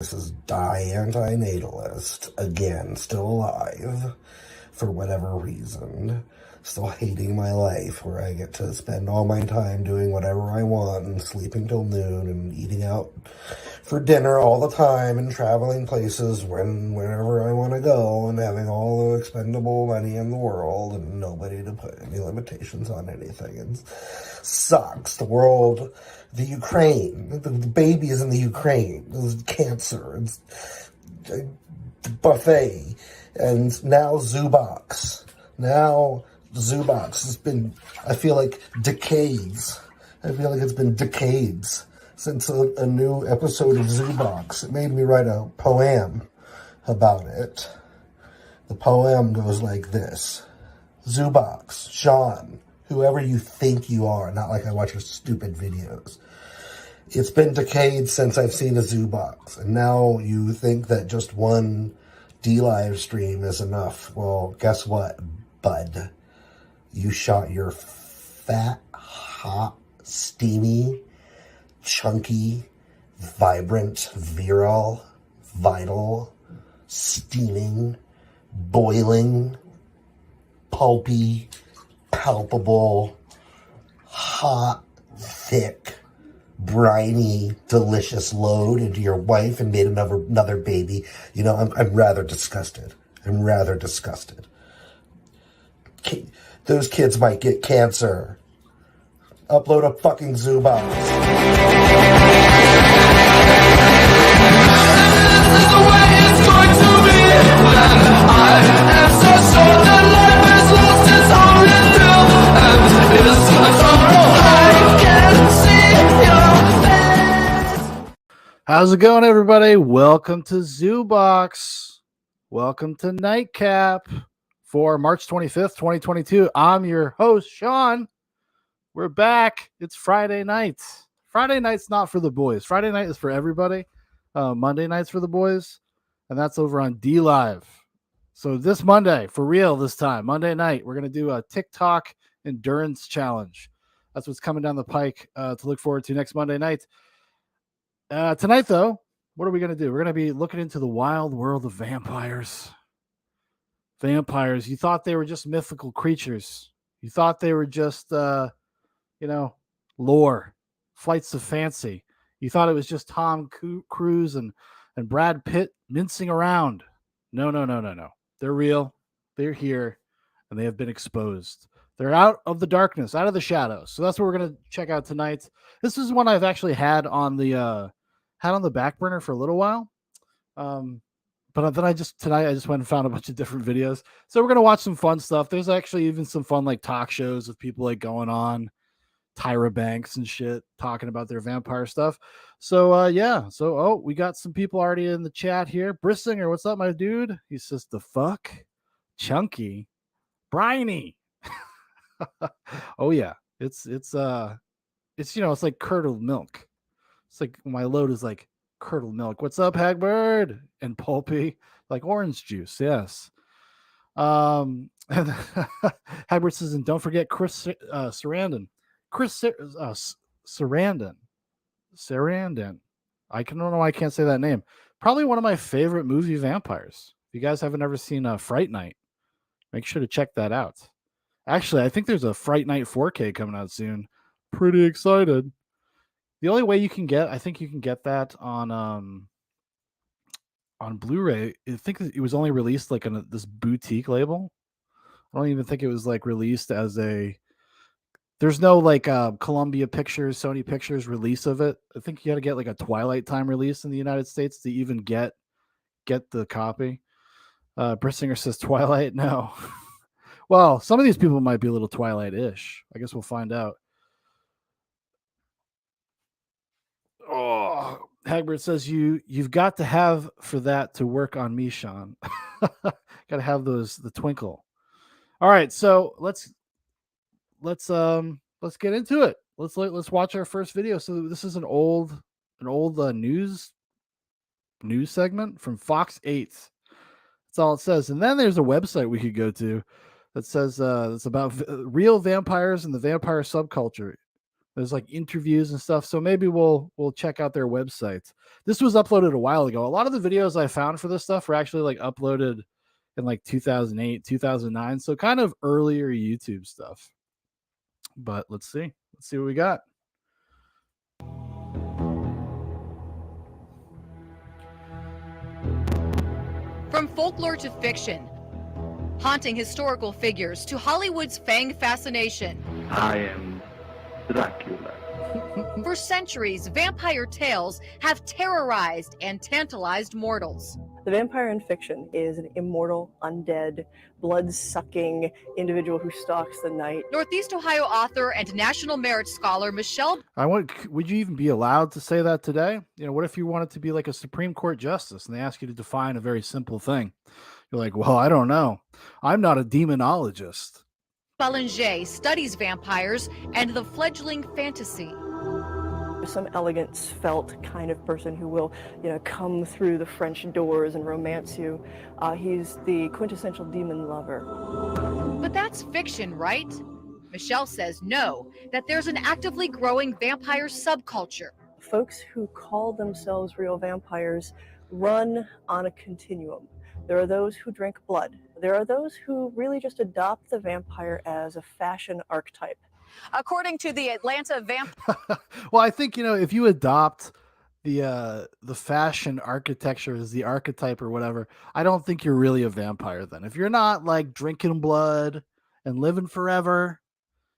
This is Die Antinatalist, again, still alive, for whatever reason. Still hating my life, where I get to spend all my time doing whatever I want and sleeping till noon and eating out for dinner all the time and traveling places wherever I want to go and having all the expendable money in the world and nobody to put any limitations on anything. It sucks. The world, the Ukraine, the babies in the Ukraine, there's cancer, it's buffet, and now Zoobox. Now Zoobox has been, I feel like, decades. I feel like it's been decades since a new episode of Zoobox. It made me write a poem about it. The poem goes like this. Zoobox, Sean, whoever you think you are, not like I watch your stupid videos. It's been decades since I've seen a Zoobox, and now you think that just one D-Live stream is enough. Well, guess what, bud? You shot your fat, hot, steamy, chunky, vibrant, virile, vital, steaming, boiling, pulpy, palpable, hot, thick, briny, delicious load into your wife and made another baby. You know, I'm rather disgusted. I'm rather disgusted. Those kids might get cancer. Upload a fucking Zoobox. This is the way it's going to be. I am so sure that life has lost its only thrill, and is a sorrow I can see your face. How's it going, everybody? Welcome to Zoobox. Welcome to Nightcap for March 25th, 2022. I'm your host, Sean. We're back. It's Friday night. Friday night's not for the boys. Friday night is for everybody. Monday night's for the boys, and that's over on D-Live. So this Monday, for real this time, Monday night, we're going to do a TikTok endurance challenge. That's what's coming down the pike to look forward to next Monday night. Tonight, though, what are we going to do? We're going to be looking into the wild world of vampires. Vampires. You thought they were just mythical creatures. You thought they were just, lore, flights of fancy. You thought it was just Tom Cruise and Brad Pitt mincing around. No. They're real. They're here, and they have been exposed. They're out of the darkness, out of the shadows. So that's what we're going to check out tonight. This is one I've actually had on the back burner for a little while. But then tonight I just went and found a bunch of different videos. So we're going to watch some fun stuff. There's actually even some fun like talk shows with people like going on, yrabanks and shit, talking about their vampire stuff. So we got some people already in the chat here. Brissinger, what's up, my dude? He says the fuck, chunky, briny. Oh yeah, it's like curdled milk. It's like my load is like curdled milk. What's up, Hagbird? And pulpy, like orange juice. Yes. And Hagbird says, and don't forget Chris Sarandon. Sarandon. I don't know why I can't say that name. Probably one of my favorite movie vampires. If you guys haven't ever seen Fright Night, make sure to check that out. Actually, I think there's a Fright Night 4K coming out soon. Pretty excited. The only way you can get that on Blu-ray. I think it was only released like on this boutique label. I don't even think it was like released as a. There's no like Columbia Pictures, Sony Pictures release of it. I think you got to get like a Twilight Time release in the United States to even get the copy. Brissinger says Twilight. No. Well, some of these people might be a little Twilight-ish. I guess we'll find out. Oh, Hagbert says you've got to have for that to work on me, Sean. Got to have the twinkle. All right, so let's get into it. Let's watch our first video. So this is an old news segment from Fox 8. That's all it says. And then there's a website we could go to that says it's about real vampires and the vampire subculture. There's like interviews and stuff. So maybe we'll check out their websites. This was uploaded a while ago. A lot of the videos I found for this stuff were actually like uploaded in like 2008, 2009. So kind of earlier YouTube stuff. But let's see. Let's see what we got. From folklore to fiction, haunting historical figures to Hollywood's fang fascination. I am Dracula. For centuries, vampire tales have terrorized and tantalized mortals. The vampire in fiction is an immortal, undead, blood-sucking individual who stalks the night. Northeast Ohio author and National Merit Scholar Michelle. Would you even be allowed to say that today? You know, what if you wanted to be like a Supreme Court justice and they ask you to define a very simple thing? You're like, well, I don't know. I'm not a demonologist. Bellinger studies vampires and the fledgling fantasy. Some elegant, svelte kind of person who will, come through the French doors and romance you. He's the quintessential demon lover. But that's fiction, right? Michelle says no, that there's an actively growing vampire subculture. Folks who call themselves real vampires run on a continuum. There are those who drink blood. There are those who really just adopt the vampire as a fashion archetype. According to the Atlanta Well, I think, if you adopt the fashion architecture as the archetype or whatever, I don't think you're really a vampire then. If you're not like drinking blood and living forever,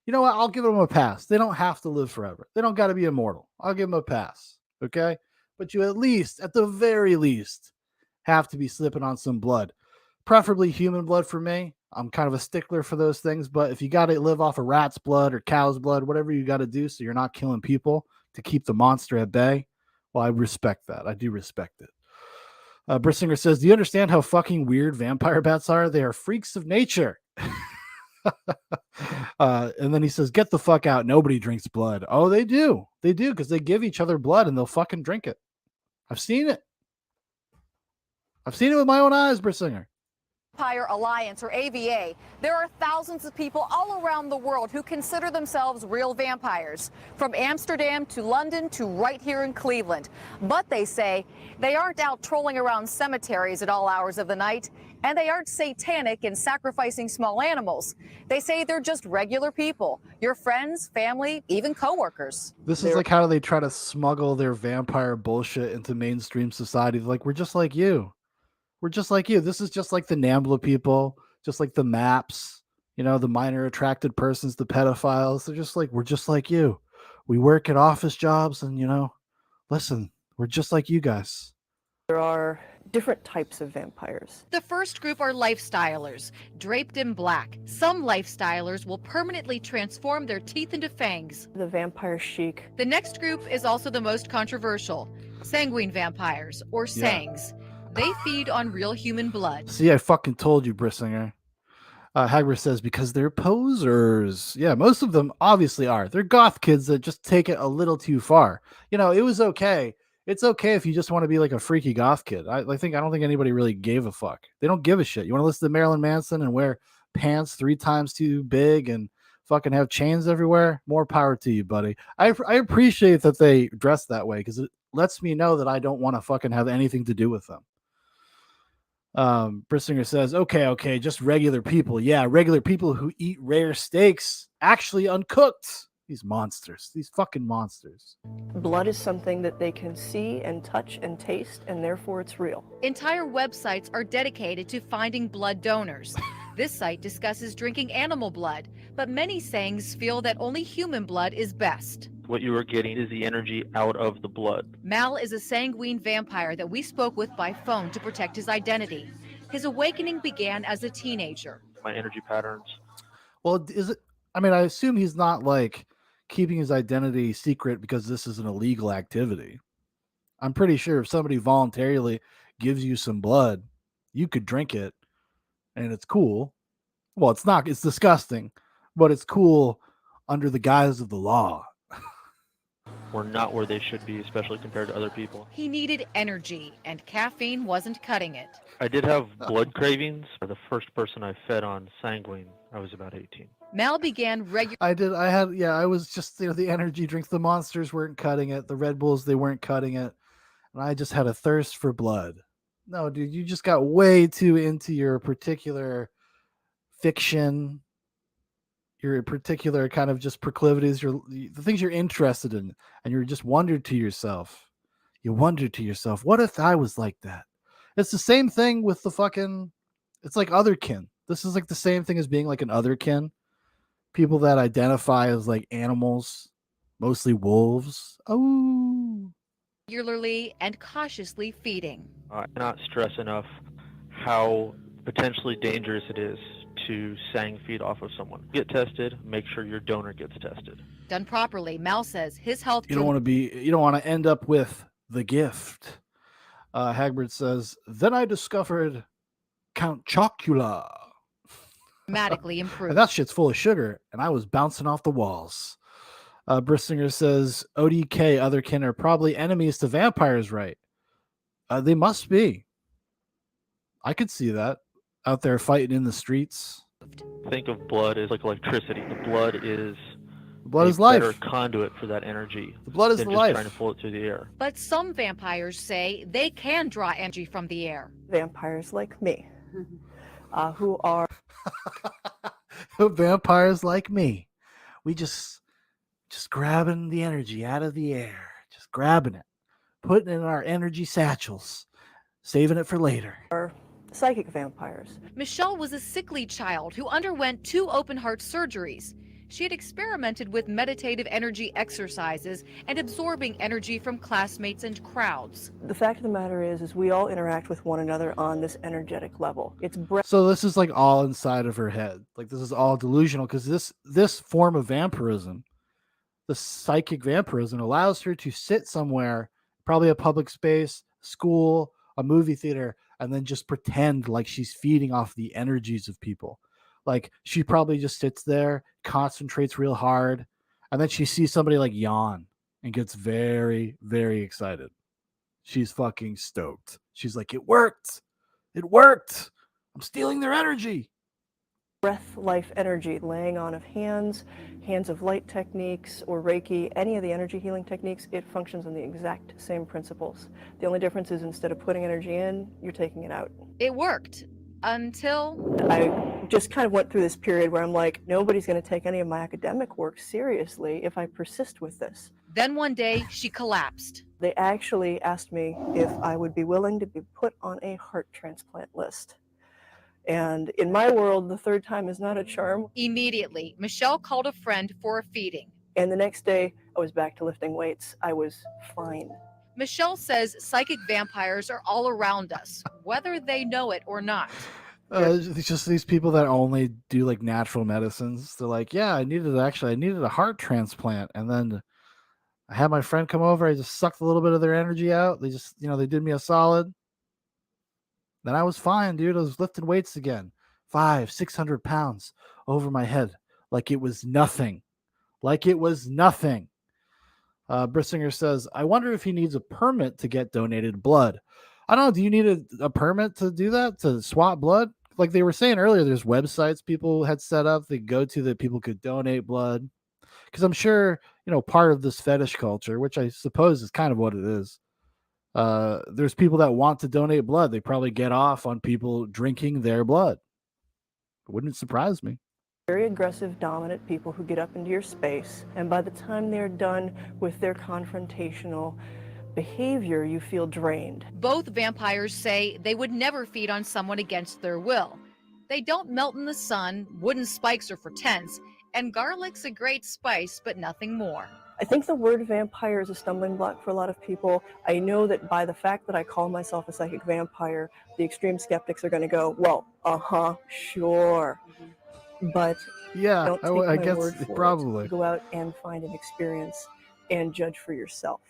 you know what? I'll give them a pass. They don't have to live forever. They don't got to be immortal. I'll give them a pass. Okay. But you at the very least, have to be slipping on some blood, preferably human blood for me. I'm kind of a stickler for those things, but if you got to live off a rat's blood or cow's blood, whatever you got to do so you're not killing people to keep the monster at bay, well, I respect that. I do respect it. Brissinger says, do you understand how fucking weird vampire bats are? They are freaks of nature. And then he says, get the fuck out. Nobody drinks blood. Oh, they do. They do because they give each other blood and they'll fucking drink it. I've seen it. I've seen it with my own eyes, Brissinger. Vampire Alliance, or AVA, there are thousands of people all around the world who consider themselves real vampires, from Amsterdam to London to right here in Cleveland. But they say they aren't out trolling around cemeteries at all hours of the night, and they aren't satanic in sacrificing small animals. They say they're just regular people, your friends, family, even coworkers. This is like how they try to smuggle their vampire bullshit into mainstream society. Like, we're just like you. We're just like you. This is just like the NAMBLA people, just like the MAPS, the minor attracted persons, the pedophiles. They're just like, we're just like you. We work at office jobs and, listen, we're just like you guys. There are different types of vampires. The first group are lifestylers, draped in black. Some lifestylers will permanently transform their teeth into fangs. The vampire chic. The next group is also the most controversial, sanguine vampires, or SANGs. They feed on real human blood. See, I fucking told you, Brissinger. Hagler says, because they're posers. Yeah, most of them obviously are. They're goth kids that just take it a little too far. It was okay. It's okay if you just want to be like a freaky goth kid. I don't think anybody really gave a fuck. They don't give a shit. You want to listen to Marilyn Manson and wear pants 3 times too big and fucking have chains everywhere? More power to you, buddy. I appreciate that they dress that way because it lets me know that I don't want to fucking have anything to do with them. Brissinger says, okay, just regular people. Yeah, regular people who eat rare steaks, actually uncooked. These monsters, these fucking monsters. Blood is something that they can see and touch and taste, and therefore it's real. Entire websites are dedicated to finding blood donors. This site discusses drinking animal blood, but many SANGs feel that only human blood is best. What you are getting is the energy out of the blood. Mal is a sanguine vampire that we spoke with by phone to protect his identity. His awakening began as a teenager. My energy patterns. Well, I assume he's not like keeping his identity secret because this is an illegal activity. I'm pretty sure if somebody voluntarily gives you some blood, you could drink it and it's cool. Well, it's not, it's disgusting, but it's cool under the guise of the law. We're not where they should be, especially compared to other people. He needed energy, and caffeine wasn't cutting it. I did have blood cravings. The first person I fed on sanguine, I was about 18. Mal began regular. I was just, the energy drinks, the Monsters weren't cutting it. The Red Bulls, they weren't cutting it. And I just had a thirst for blood. No, dude, you just got way too into your particular fiction, your particular kind of just proclivities, the things you're interested in. And you just wondered to yourself, what if I was like that? It's the same thing with it's like otherkin. This is like the same thing as being like an otherkin. People that identify as like animals, mostly wolves. Oh, Regularly and cautiously feeding. I cannot stress enough how potentially dangerous it is to sang feed off of someone. Get tested, make sure your donor gets tested. Done properly, Mal says his health. you don't want to end up with the gift. Hagbard says, then I discovered Count Chocula. Dramatically improved. And that shit's full of sugar, and I was bouncing off the walls. Brissinger says, ODK, otherkin are probably enemies to vampires, right? They must be. I could see that. Out there fighting in the streets. Think of blood as like electricity. The blood is life. Better conduit for that energy. The blood is than the just life. Trying to pull it through the air. But some vampires say they can draw energy from the air. Vampires like me, who are vampires like me. We just grabbing the energy out of the air, just grabbing it, putting it in our energy satchels, saving it for later. psychic vampires. Michelle was a sickly child who underwent 2 open-heart surgeries. She had experimented with meditative energy exercises and absorbing energy from classmates and crowds. The fact of the matter is we all interact with one another on this energetic level. It's so this is like all inside of her head. Like this is all delusional because this form of vampirism, the psychic vampirism, allows her to sit somewhere, probably a public space, school, a movie theater, and then just pretend like she's feeding off the energies of people. Like she probably just sits there, concentrates real hard, and then she sees somebody like yawn and gets very, very excited. She's fucking stoked. She's like, it worked. It worked. I'm stealing their energy. Breath, life, energy, laying on of hands of light techniques, or Reiki, any of the energy healing techniques, it functions on the exact same principles. The only difference is instead of putting energy in, you're taking it out. It worked until I just kind of went through this period where I'm like, nobody's going to take any of my academic work seriously if I persist with this. Then one day she collapsed. They actually asked me if I would be willing to be put on a heart transplant list. And in my world, the third time is not a charm. Immediately, Michelle called a friend for a feeding. And the next day, I was back to lifting weights. I was fine. Michelle says psychic vampires are all around us, whether they know it or not. It's just these people that only do like natural medicines. They're like, yeah, I needed a heart transplant. And then I had my friend come over. I just sucked a little bit of their energy out. They just, they did me a solid. Then I was fine, dude. I was lifting weights again. 500-600 pounds over my head. Like it was nothing. Brissinger says, I wonder if he needs a permit to get donated blood. I don't know. Do you need a permit to do that? To swap blood? Like they were saying earlier, there's websites people had set up they go to that people could donate blood. Because I'm sure, part of this fetish culture, which I suppose is kind of what it is. There's people that want to donate blood. They probably get off on people drinking their blood. It wouldn't surprise me. Very aggressive, dominant people who get up into your space, and by the time they're done with their confrontational behavior, you feel drained. Both vampires say they would never feed on someone against their will. They don't melt in the sun, wooden spikes are for tents, and garlic's a great spice, but nothing more. I think the word vampire is a stumbling block for a lot of people. I know that by the fact that I call myself a psychic vampire, the extreme skeptics are going to go, well, sure. But yeah, don't take I my guess word for probably. Go out and find an experience and judge for yourself.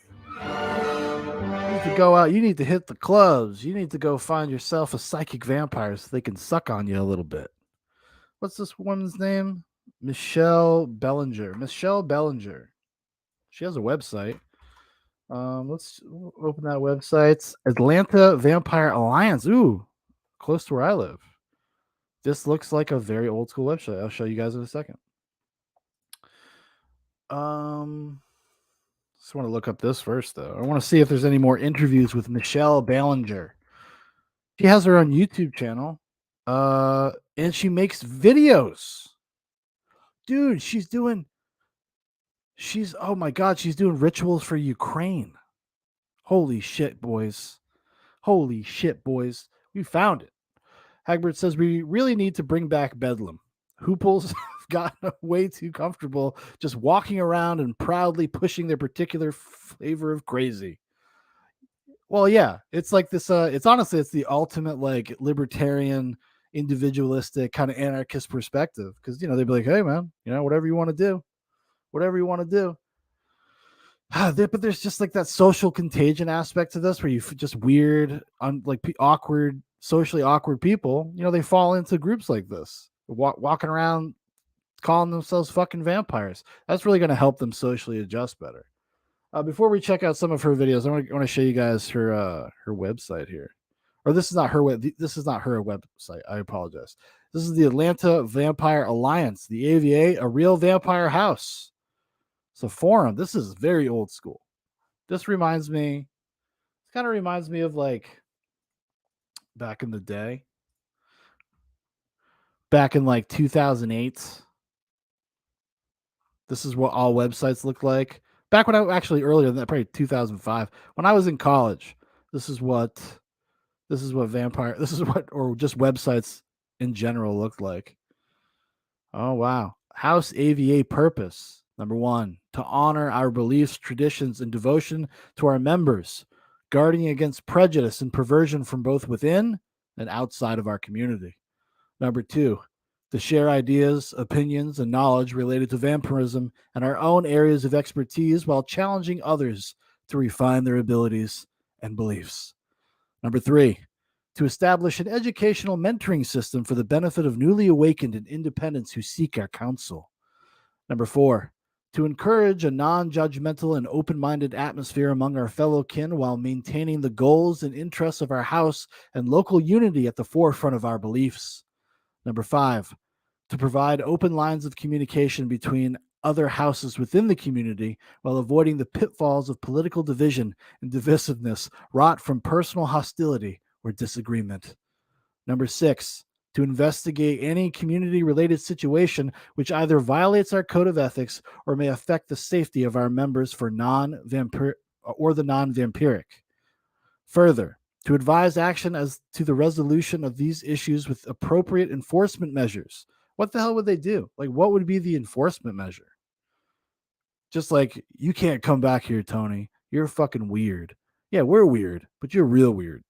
You need to go out. You need to hit the clubs. You need to go find yourself a psychic vampire so they can suck on you a little bit. What's this woman's name? Michelle Bellinger. She has a website. Let's open that website. It's Atlanta Vampire Alliance. Ooh, close to where I live. This looks like a very old school website. I'll show you guys in a second. Just want to look up this first, though. I want to see if there's any more interviews with Michelle Bellinger. She has her own YouTube channel, and she makes videos. Dude, oh my God, she's doing rituals for Ukraine. Holy shit, boys. Holy shit, boys. We found it. Hagbert says we really need to bring back Bedlam. Hooples have gotten way too comfortable just walking around and proudly pushing their particular flavor of crazy. Well, yeah, it's like this. It's honestly, it's the ultimate like libertarian, individualistic kind of anarchist perspective. Because they'd be like, "Hey, man, whatever you want to do, whatever you want to do." But there's just like that social contagion aspect to this, where you just weird, awkward, socially awkward people. They fall into groups like this, walking around calling themselves fucking vampires. That's really going to help them socially adjust better. Before we check out some of her videos, I want to show you guys her website here. Or this is not her This is not her website. I apologize. This is the Atlanta Vampire Alliance, the AVA, a real vampire house. It's a forum. This is very old school. This kind of reminds me of like back in the day, back in like 2008. This is what all websites look like. Back when earlier than that, probably 2005, when I was in college, or just websites in general looked like. Oh, wow. House AVA purpose. Number 1, to honor our beliefs, traditions, and devotion to our members, guarding against prejudice and perversion from both within and outside of our community. Number 2, to share ideas, opinions, and knowledge related to vampirism and our own areas of expertise while challenging others to refine their abilities and beliefs. Number 3, to establish an educational mentoring system for the benefit of newly awakened and independents who seek our counsel. Number 4, to encourage a non-judgmental and open-minded atmosphere among our fellow kin while maintaining the goals and interests of our house and local unity at the forefront of our beliefs. Number 5, to provide open lines of communication between other houses within the community while avoiding the pitfalls of political division and divisiveness wrought from personal hostility or disagreement. Number 6, to investigate any community-related situation which either violates our code of ethics or may affect the safety of our members for the non-vampiric. Further, to advise action as to the resolution of these issues with appropriate enforcement measures. What the hell would they do? Like, what would be the enforcement measure? Just like, you can't come back here, Tony. You're fucking weird. Yeah, we're weird, but you're real weird.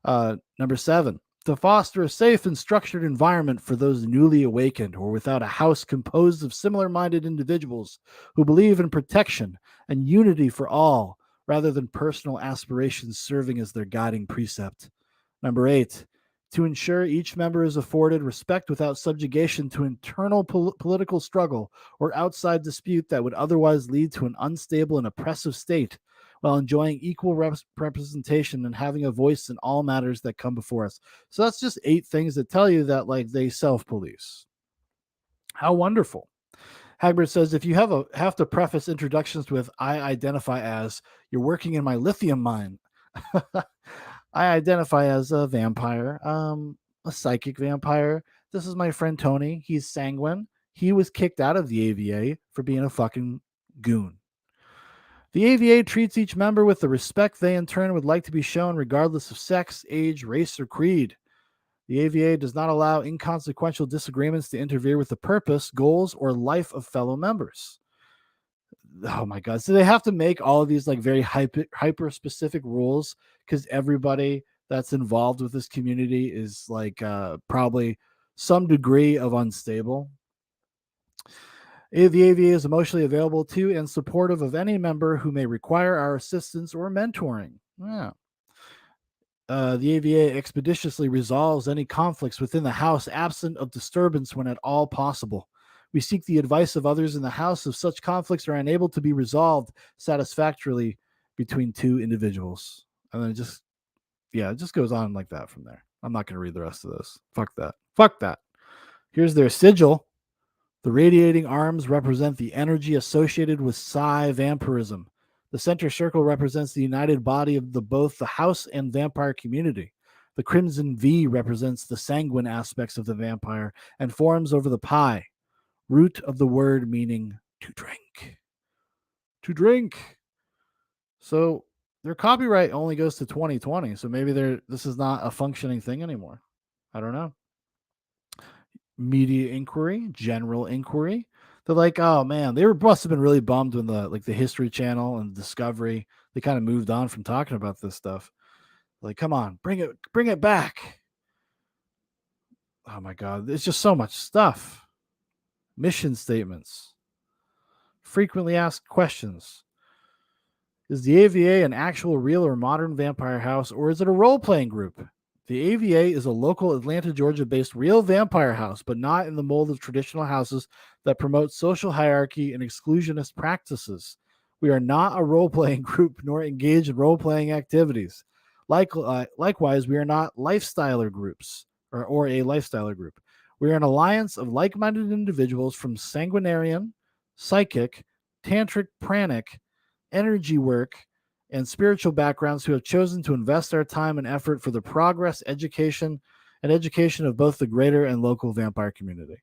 Number 7, to foster a safe and structured environment for those newly awakened or without a house composed of similar-minded individuals who believe in protection and unity for all, rather than personal aspirations serving as their guiding precept. Number 8, to ensure each member is afforded respect without subjugation to internal political struggle or outside dispute that would otherwise lead to an unstable and oppressive state, while enjoying equal representation and having a voice in all matters that come before us. So that's just 8 things that tell you that like they self-police. How wonderful. Hagbert says, if you have to preface introductions with, I identify as, you're working in my lithium mine. I identify as a vampire, a psychic vampire. This is my friend Tony. He's sanguine. He was kicked out of the AVA for being a fucking goon. The AVA treats each member with the respect they in turn would like to be shown regardless of sex, age, race, or creed. The AVA does not allow inconsequential disagreements to interfere with the purpose, goals, or life of fellow members. Oh my God. So they have to make all of these like very hyper specific rules because everybody that's involved with this community is like probably some degree of unstable. The AVA is emotionally available to and supportive of any member who may require our assistance or mentoring. Yeah. The AVA expeditiously resolves any conflicts within the house absent of disturbance when at all possible. We seek the advice of others in the house if such conflicts are unable to be resolved satisfactorily between 2 individuals. And then it just goes on like that from there. I'm not going to read the rest of this. Fuck that. Here's their sigil. The radiating arms represent the energy associated with psi vampirism. The center circle represents the united body of both the house and vampire community. The crimson V represents the sanguine aspects of the vampire and forms over the pie, root of the word meaning to drink. To drink. So their copyright only goes to 2020. So maybe this is not a functioning thing anymore. I don't know. Media inquiry, general inquiry. They're like, oh man, must have been really bummed when the History Channel and Discovery, they kind of moved on from talking about this stuff. Like, come on, bring it back. Oh my god, it's just so much stuff. Mission statements. Frequently asked questions. Is the AVA an actual real or modern vampire house, or is it a role-playing group? The AVA is a local Atlanta, Georgia-based real vampire house, but not in the mold of traditional houses that promote social hierarchy and exclusionist practices. We are not a role-playing group, nor engage in role-playing activities. Likewise, we are not lifestyler groups, or a lifestyler group. We are an alliance of like-minded individuals from sanguinarian, psychic, tantric, pranic, energy work, and spiritual backgrounds who have chosen to invest our time and effort for the progress, education of both the greater and local vampire community.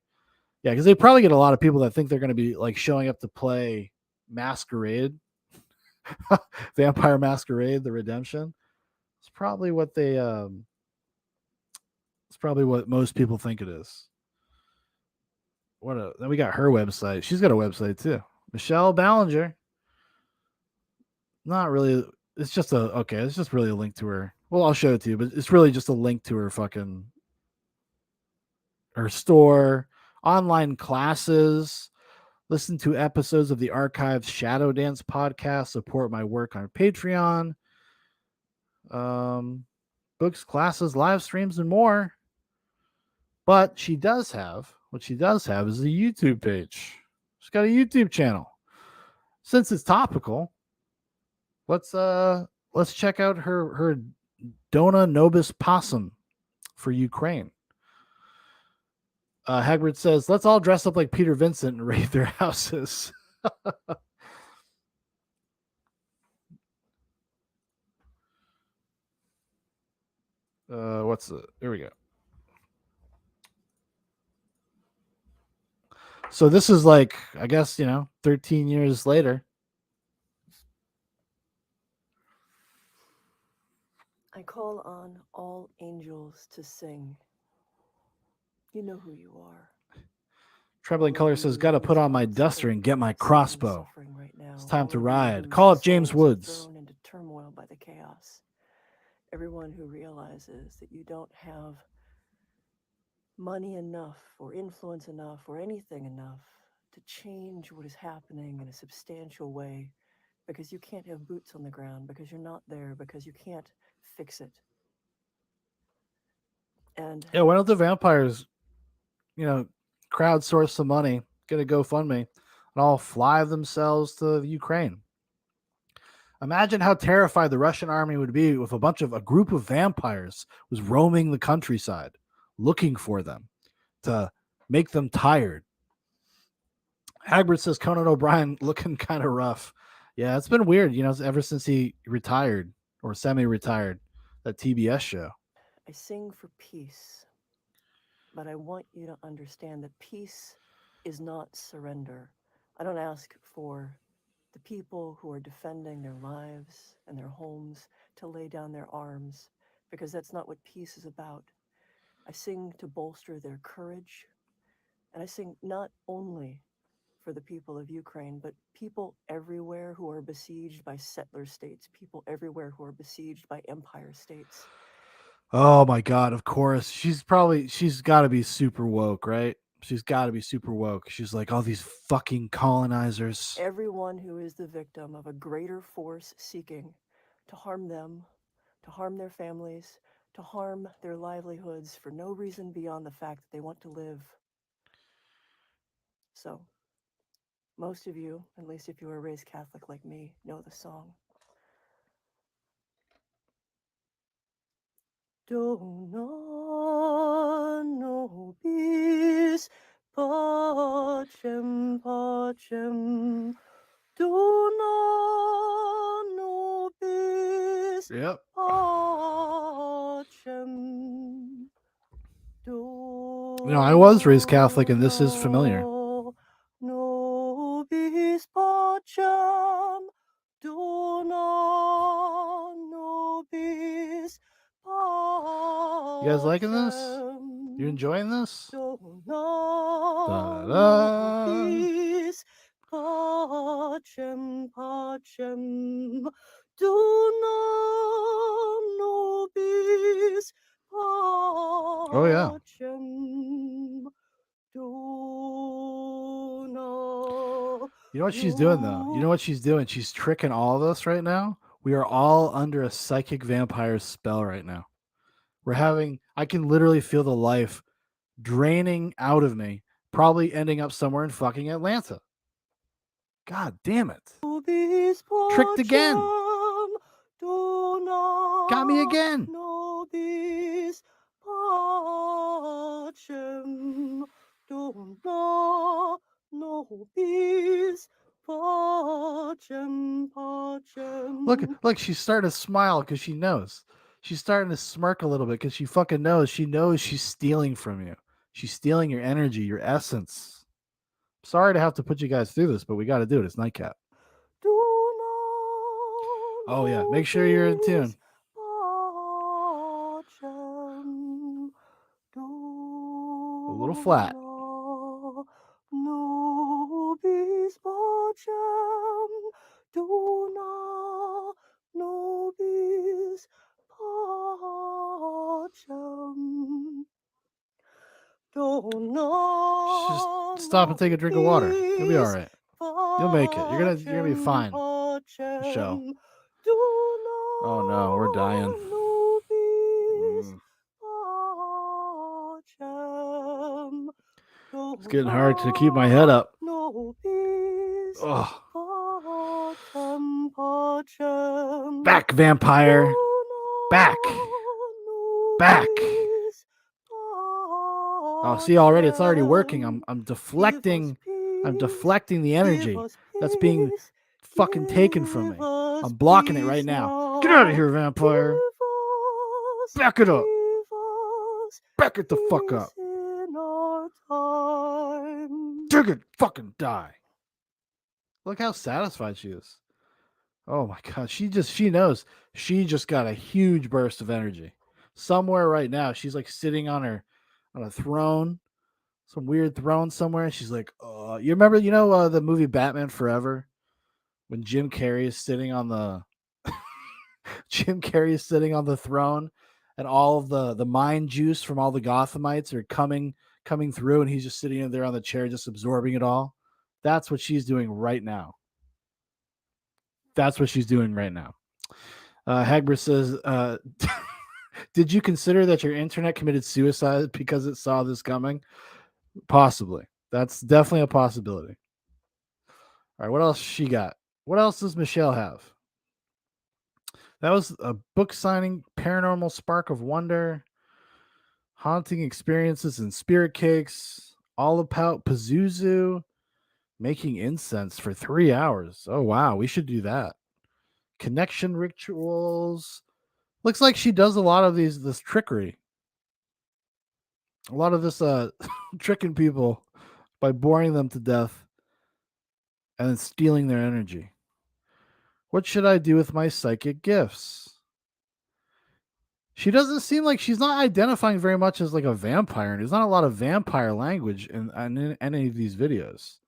Yeah, because they probably get a lot of people that think they're going to be like showing up to play Masquerade, Vampire Masquerade, The Redemption. It's probably what it's probably what most people think it is. Then we got her website. She's got a website too. Michelle Bellinger. Not really. It's just it's just really a link to her. Well, I'll show it to you, but it's really just a link to her her store, online classes, listen to episodes of the archived Shadow Dance podcast, support my work on Patreon, books, classes, live streams, and more. But what she does have is a YouTube page. She's got a YouTube channel. Since it's topical, let's check out her Dona Nobis Possum for Ukraine. Hagrid says, let's all dress up like Peter Vincent and raid their houses. Here we go. So this is like, I guess, 13 years later. I call on all angels to sing. You know who you are. Trembling Color says, gotta put on my duster and get my crossbow. Right now. It's time to ride. Call up James Woods. Thrown into turmoil by the chaos. Everyone who realizes that you don't have money enough or influence enough or anything enough to change what is happening in a substantial way because you can't have boots on the ground, because you're not there, because you can't fix it. And yeah, why don't the vampires, crowdsource some money, get a GoFundMe, and all fly themselves to Ukraine? Imagine how terrified the Russian army would be if a group of vampires was roaming the countryside, looking for them to make them tired. Hagrid says Conan O'Brien looking kind of rough. Yeah, it's been weird, ever since he retired or semi-retired, that TBS show. I sing for peace, but I want you to understand that peace is not surrender. I don't ask for the people who are defending their lives and their homes to lay down their arms, because that's not what peace is about. I sing to bolster their courage, and I sing not only for the people of Ukraine, but people everywhere who are besieged by settler states, people everywhere who are besieged by empire states. Oh my God, of course. She's got to be super woke, right? She's got to be super woke. She's like, all these fucking colonizers. Everyone who is the victim of a greater force seeking to harm them, to harm their families, to harm their livelihoods for no reason beyond the fact that they want to live. So, most of you, at least if you were raised Catholic like me, know the song. Dona nobis pacem pacem, dona nobis Yep. pacem. You know, I was raised Catholic, and this is familiar. Nobis pacem, dona nobis pacem. You guys liking this? You enjoying this? Dona Da-da-da. nobis pacem, pacem, dona nobis pacem. Oh yeah. You know what she's doing though? You know what she's doing? She's tricking all of us right now. We are all under a psychic vampire's spell right now. I can literally feel the life draining out of me, probably ending up somewhere in fucking Atlanta. God damn it. Tricked again. Got me again. Nobis pacem, dona nobis pacem, pacem. Look, she's starting to smile because she knows. She's starting to smirk a little bit because she fucking knows. She knows she's stealing from you. She's stealing your energy, your essence. Sorry to have to put you guys through this, but we got to do it. It's Nightcap. Oh yeah, make sure you're in tune. A little flat. Nobis pacem, dona nobis pacem. Just stop and take a drink of water. You'll be all right. You'll make it. You're gonna be fine. Michelle. Oh no, we're dying. It's getting hard to keep my head up. Oh. Back, vampire. Back. Back. Oh, see already, it's already working. I'm deflecting the energy that's being fucking taken from me. I'm blocking it right now. Get out of here, vampire. Back it up. Back it the fuck up. Dig it, fucking die. Look how satisfied she is. Oh my god, she knows. She just got a huge burst of energy. Somewhere right now, she's like sitting on a throne, some weird throne somewhere. And she's like, you remember, the movie Batman Forever, when Jim Carrey is sitting on the throne, and all of the mind juice from all the Gothamites are coming through, and he's just sitting in there on the chair, just absorbing it all. That's what she's doing right now. Hagbert says, did you consider that your internet committed suicide because it saw this coming? Possibly. That's definitely a possibility. All right, what else she got? What else does Michelle have? That was a book signing, paranormal spark of wonder, haunting experiences and spirit cakes, all about Pazuzu, making incense for 3 hours. Oh, wow. We should do that. Connection rituals. Looks like she does a lot of this trickery. A lot of this tricking people by boring them to death and then stealing their energy. What should I do with my psychic gifts? She doesn't seem like she's not identifying very much as like a vampire. There's not a lot of vampire language in any of these videos.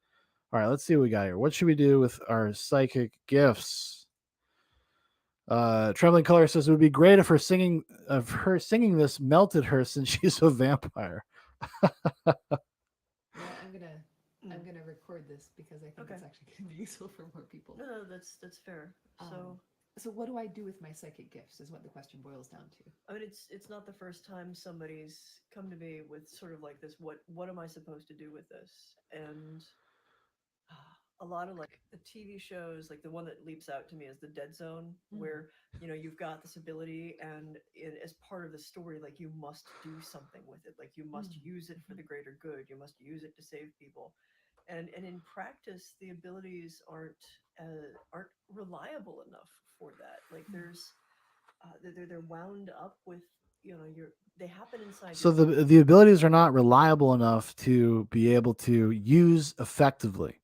All right, let's see what we got here. What should we do with our psychic gifts? Trembling Color says it would be great if her singing this melted her since she's a vampire. I'm gonna record this because I think it's actually gonna be useful for more people. No, that's fair. So what do I do with my psychic gifts is what the question boils down to. I mean, it's not the first time somebody's come to me with sort of like this, what am I supposed to do with this? And a lot of like the TV shows, like the one that leaps out to me is the Dead Zone, where you've got this ability, and as part of the story, like you must do something with it, like you must use it for the greater good, you must use it to save people. and in practice, the abilities aren't reliable enough for that. Like there's they're wound up with, you know, they happen inside. So the abilities are not reliable enough to be able to use effectively.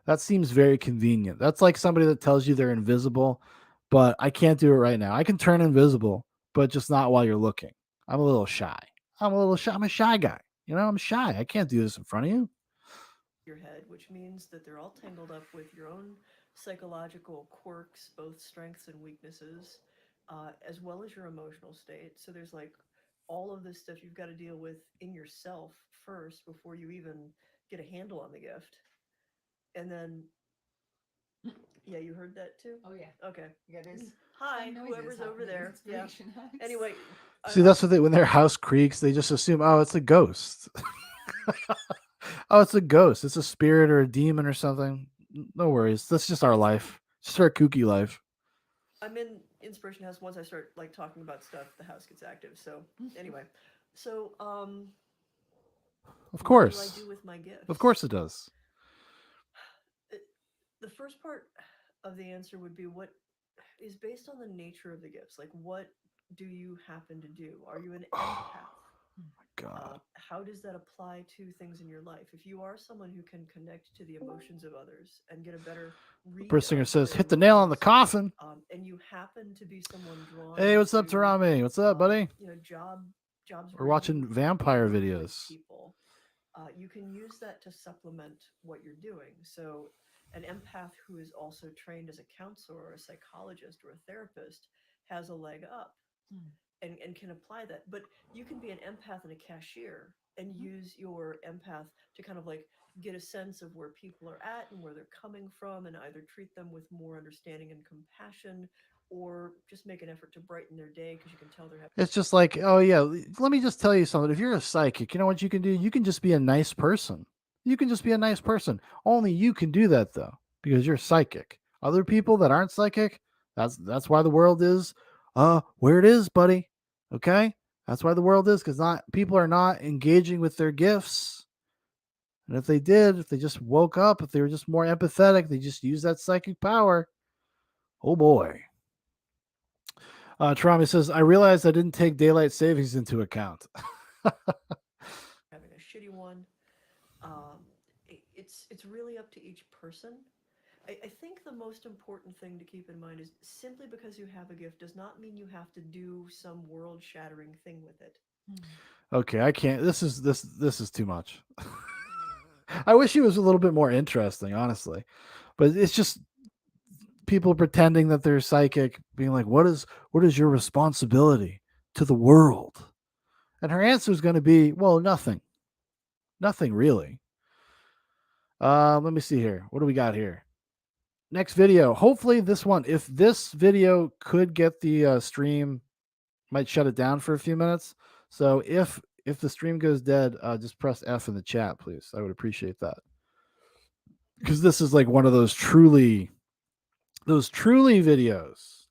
That seems very convenient. That's like somebody that tells you they're invisible, but I can't do it right now. I can turn invisible, but just not while you're looking. I'm a little shy. I'm a shy guy. You know, I'm shy. I can't do this in front of you. Your head, which means that they're all tangled up with your own psychological quirks, both strengths and weaknesses, as well as your emotional state. So there's like all of this stuff you've got to deal with in yourself first before you even get a handle on the gift. And then, yeah, you heard that too? Oh, yeah. Okay. Yeah, there's Hi, some noises whoever's over happening in there. Yeah. Inspiration Hacks. Anyway. See, that's what when their house creaks, they just assume, oh, it's a ghost. Oh, it's a ghost. It's a spirit or a demon or something. No worries. That's just our life. Just our kooky life. I'm in Inspiration House. Once I start like talking about stuff, the house gets active. So anyway, so Of course. what do I do with my gifts? Of course it does. The first part of the answer would be what is based on the nature of the gifts. Like, what do you happen to do? Are you an empath? God. How does that apply to things in your life? If you are someone who can connect to the emotions of others and get a better read Bersinger of says, their hit the nail on the emotions, coffin. and you happen to be someone drawn. Hey, what's up, to, Tarami? What's up, buddy? You know, jobs. We're watching vampire videos. People, you can use that to supplement what you're doing. So, an empath who is also trained as a counselor or a psychologist or a therapist has a leg up. And can apply that. But you can be an empath and a cashier and use your empath to kind of like get a sense of where people are at and where they're coming from, and either treat them with more understanding and compassion, or just make an effort to brighten their day because you can tell they're having. It's just like, oh yeah, let me just tell you something. If you're a psychic, you know what you can do? You can just be a nice person. You can just be a nice person. Only you can do that though, because you're psychic. Other people that aren't psychic, that's why the world is where it is, buddy. Okay? That's why the world is, because people are not engaging with their gifts. And if they did, if they just woke up, if they were just more empathetic, they just use that psychic power. Oh boy. Tarami says, I realized I didn't take daylight savings into account. Having a shitty one. It's really up to each person. I think the most important thing to keep in mind is simply because you have a gift does not mean you have to do some world-shattering thing with it. Okay, I can't. This is too much. I wish he was a little bit more interesting, honestly. But it's just people pretending that they're psychic, being like, what is your responsibility to the world? And her answer is going to be, well, nothing. Nothing really. Let me see here. What do we got here? Next video. Hopefully this one, if this video could get the stream, might shut it down for a few minutes. So if the stream goes dead, just press F in the chat, please. I would appreciate that. Because this is like one of those truly videos.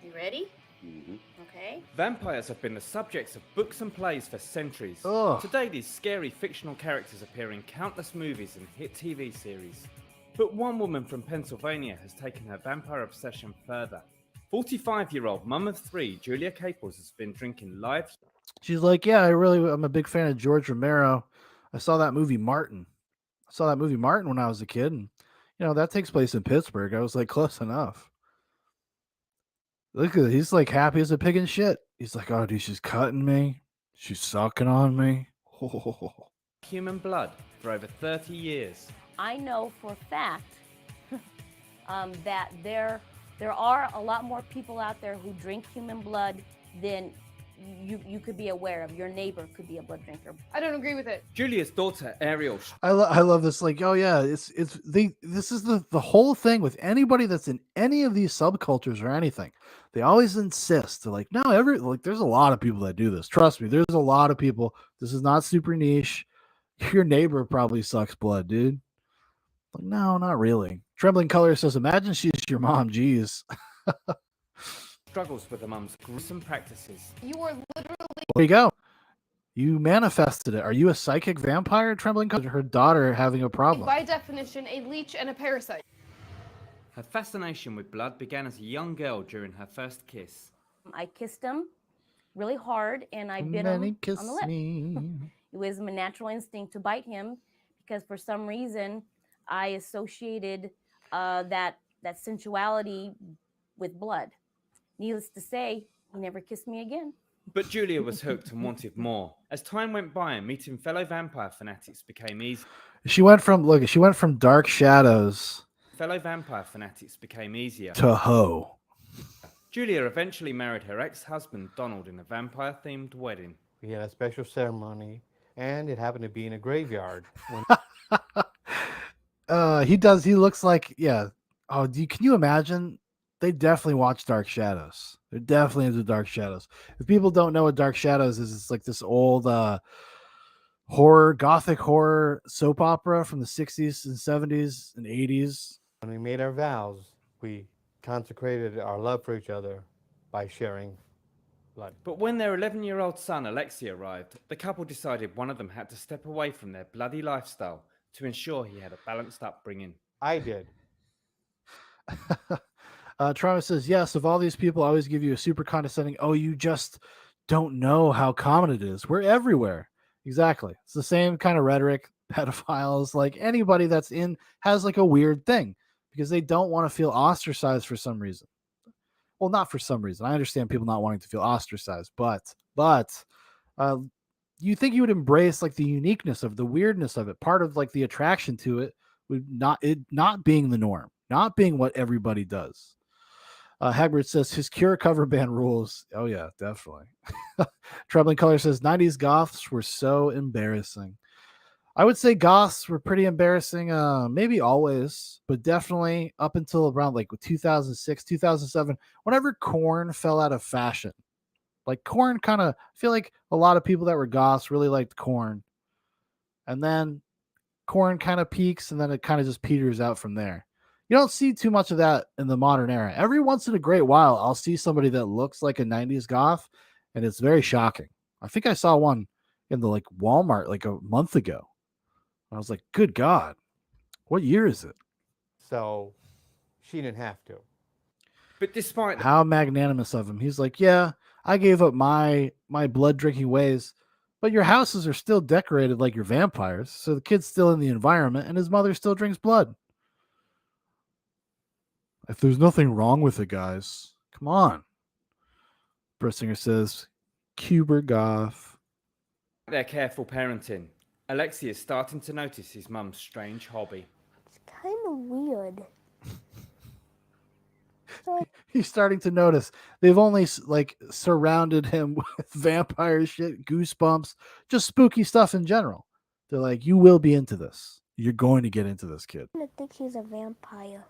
You ready? Okay. Vampires have been the subjects of books and plays for centuries. Ugh. Today, these scary fictional characters appear in countless movies and hit TV series. But one woman from Pennsylvania has taken her vampire obsession further. 45-year-old mum of three, Julia Caples, has been drinking live. She's like, yeah, I'm a big fan of George Romero. I saw that movie Martin. When I was a kid, and you know that takes place in Pittsburgh. I was like, close enough. Look at it. He's like happy as a pig in shit. He's like, oh, dude, she's cutting me. She's sucking on me. Human blood for over 30 years. I know for a fact that there are a lot more people out there who drink human blood than you could be aware of. Your neighbor could be a blood drinker. I don't agree with it. Julia's daughter, Ariel. I love this. Like, oh yeah, this is the whole thing with anybody that's in any of these subcultures or anything. They always insist. They're like, no, there's a lot of people that do this. Trust me, there's a lot of people. This is not super niche. Your neighbor probably sucks blood, dude. Like, no, not really. Trembling Color says, imagine she's your mom. Jeez. Struggles with the mum's gruesome practices. You are literally. There you go. You manifested it. Are you a psychic vampire, Trembling Color? Her daughter having a problem. By definition, a leech and a parasite. Her fascination with blood began as a young girl during her first kiss. I kissed him really hard, and I bit Then he him kissed on the lip. me. It was my natural instinct to bite him because for some reason I associated that sensuality with blood. Needless to say, he never kissed me again. But Julia was hooked and wanted more. As time went by and meeting fellow vampire fanatics became easy. She went from Dark Shadows Fellow vampire fanatics became easier. to Ho. Julia eventually married her ex-husband Donald in a vampire-themed wedding. We had a special ceremony, and it happened to be in a graveyard. He looks like, yeah. Oh, can you imagine? They definitely watch Dark Shadows. They're definitely into Dark Shadows. If people don't know what Dark Shadows is, it's like this old gothic horror soap opera from the 60s and 70s and 80s. When we made our vows, we consecrated our love for each other by sharing blood. But when their 11-year-old son Alexei arrived, the couple decided one of them had to step away from their bloody lifestyle to ensure he had a balanced upbringing. I did. Travis says, yes, of all these people, I always give you a super condescending, oh, you just don't know how common it is. We're everywhere. Exactly. It's the same kind of rhetoric. Pedophiles, like anybody that's has like a weird thing because they don't want to feel ostracized for some reason. Well, not for some reason. I understand people not wanting to feel ostracized, but you think you would embrace like the uniqueness of the weirdness of it. Part of like the attraction to it would not being the norm, not being what everybody does. Hagbard says his Cure cover band rules. Oh yeah, definitely. Troubling Color says 90s goths were so embarrassing. I would say goths were pretty embarrassing, maybe always, but definitely up until around like 2006, 2007, whenever Korn fell out of fashion. Like Korn I feel like a lot of people that were goths really liked Korn. And then Korn kind of peaks and then it kind of just peters out from there. You don't see too much of that in the modern era. Every once in a great while, I'll see somebody that looks like a 90s goth, and it's very shocking. I think I saw one in the like Walmart like a month ago. I was like, good God, what year is it? So she didn't have to. But despite how magnanimous of him, he's like, yeah, I gave up my blood drinking ways, but your houses are still decorated like your vampires, so the kid's still in the environment, and his mother still drinks blood. If there's nothing wrong with it, guys, come on. Brissinger says, Cuber goth. Their careful parenting, Alexei is starting to notice his mum's strange hobby. It's kind of weird. He's starting to notice they've only like surrounded him with vampire shit, goosebumps, just spooky stuff in general. They're like, you will be into this. You're going to get into this, kid. I think he's a vampire.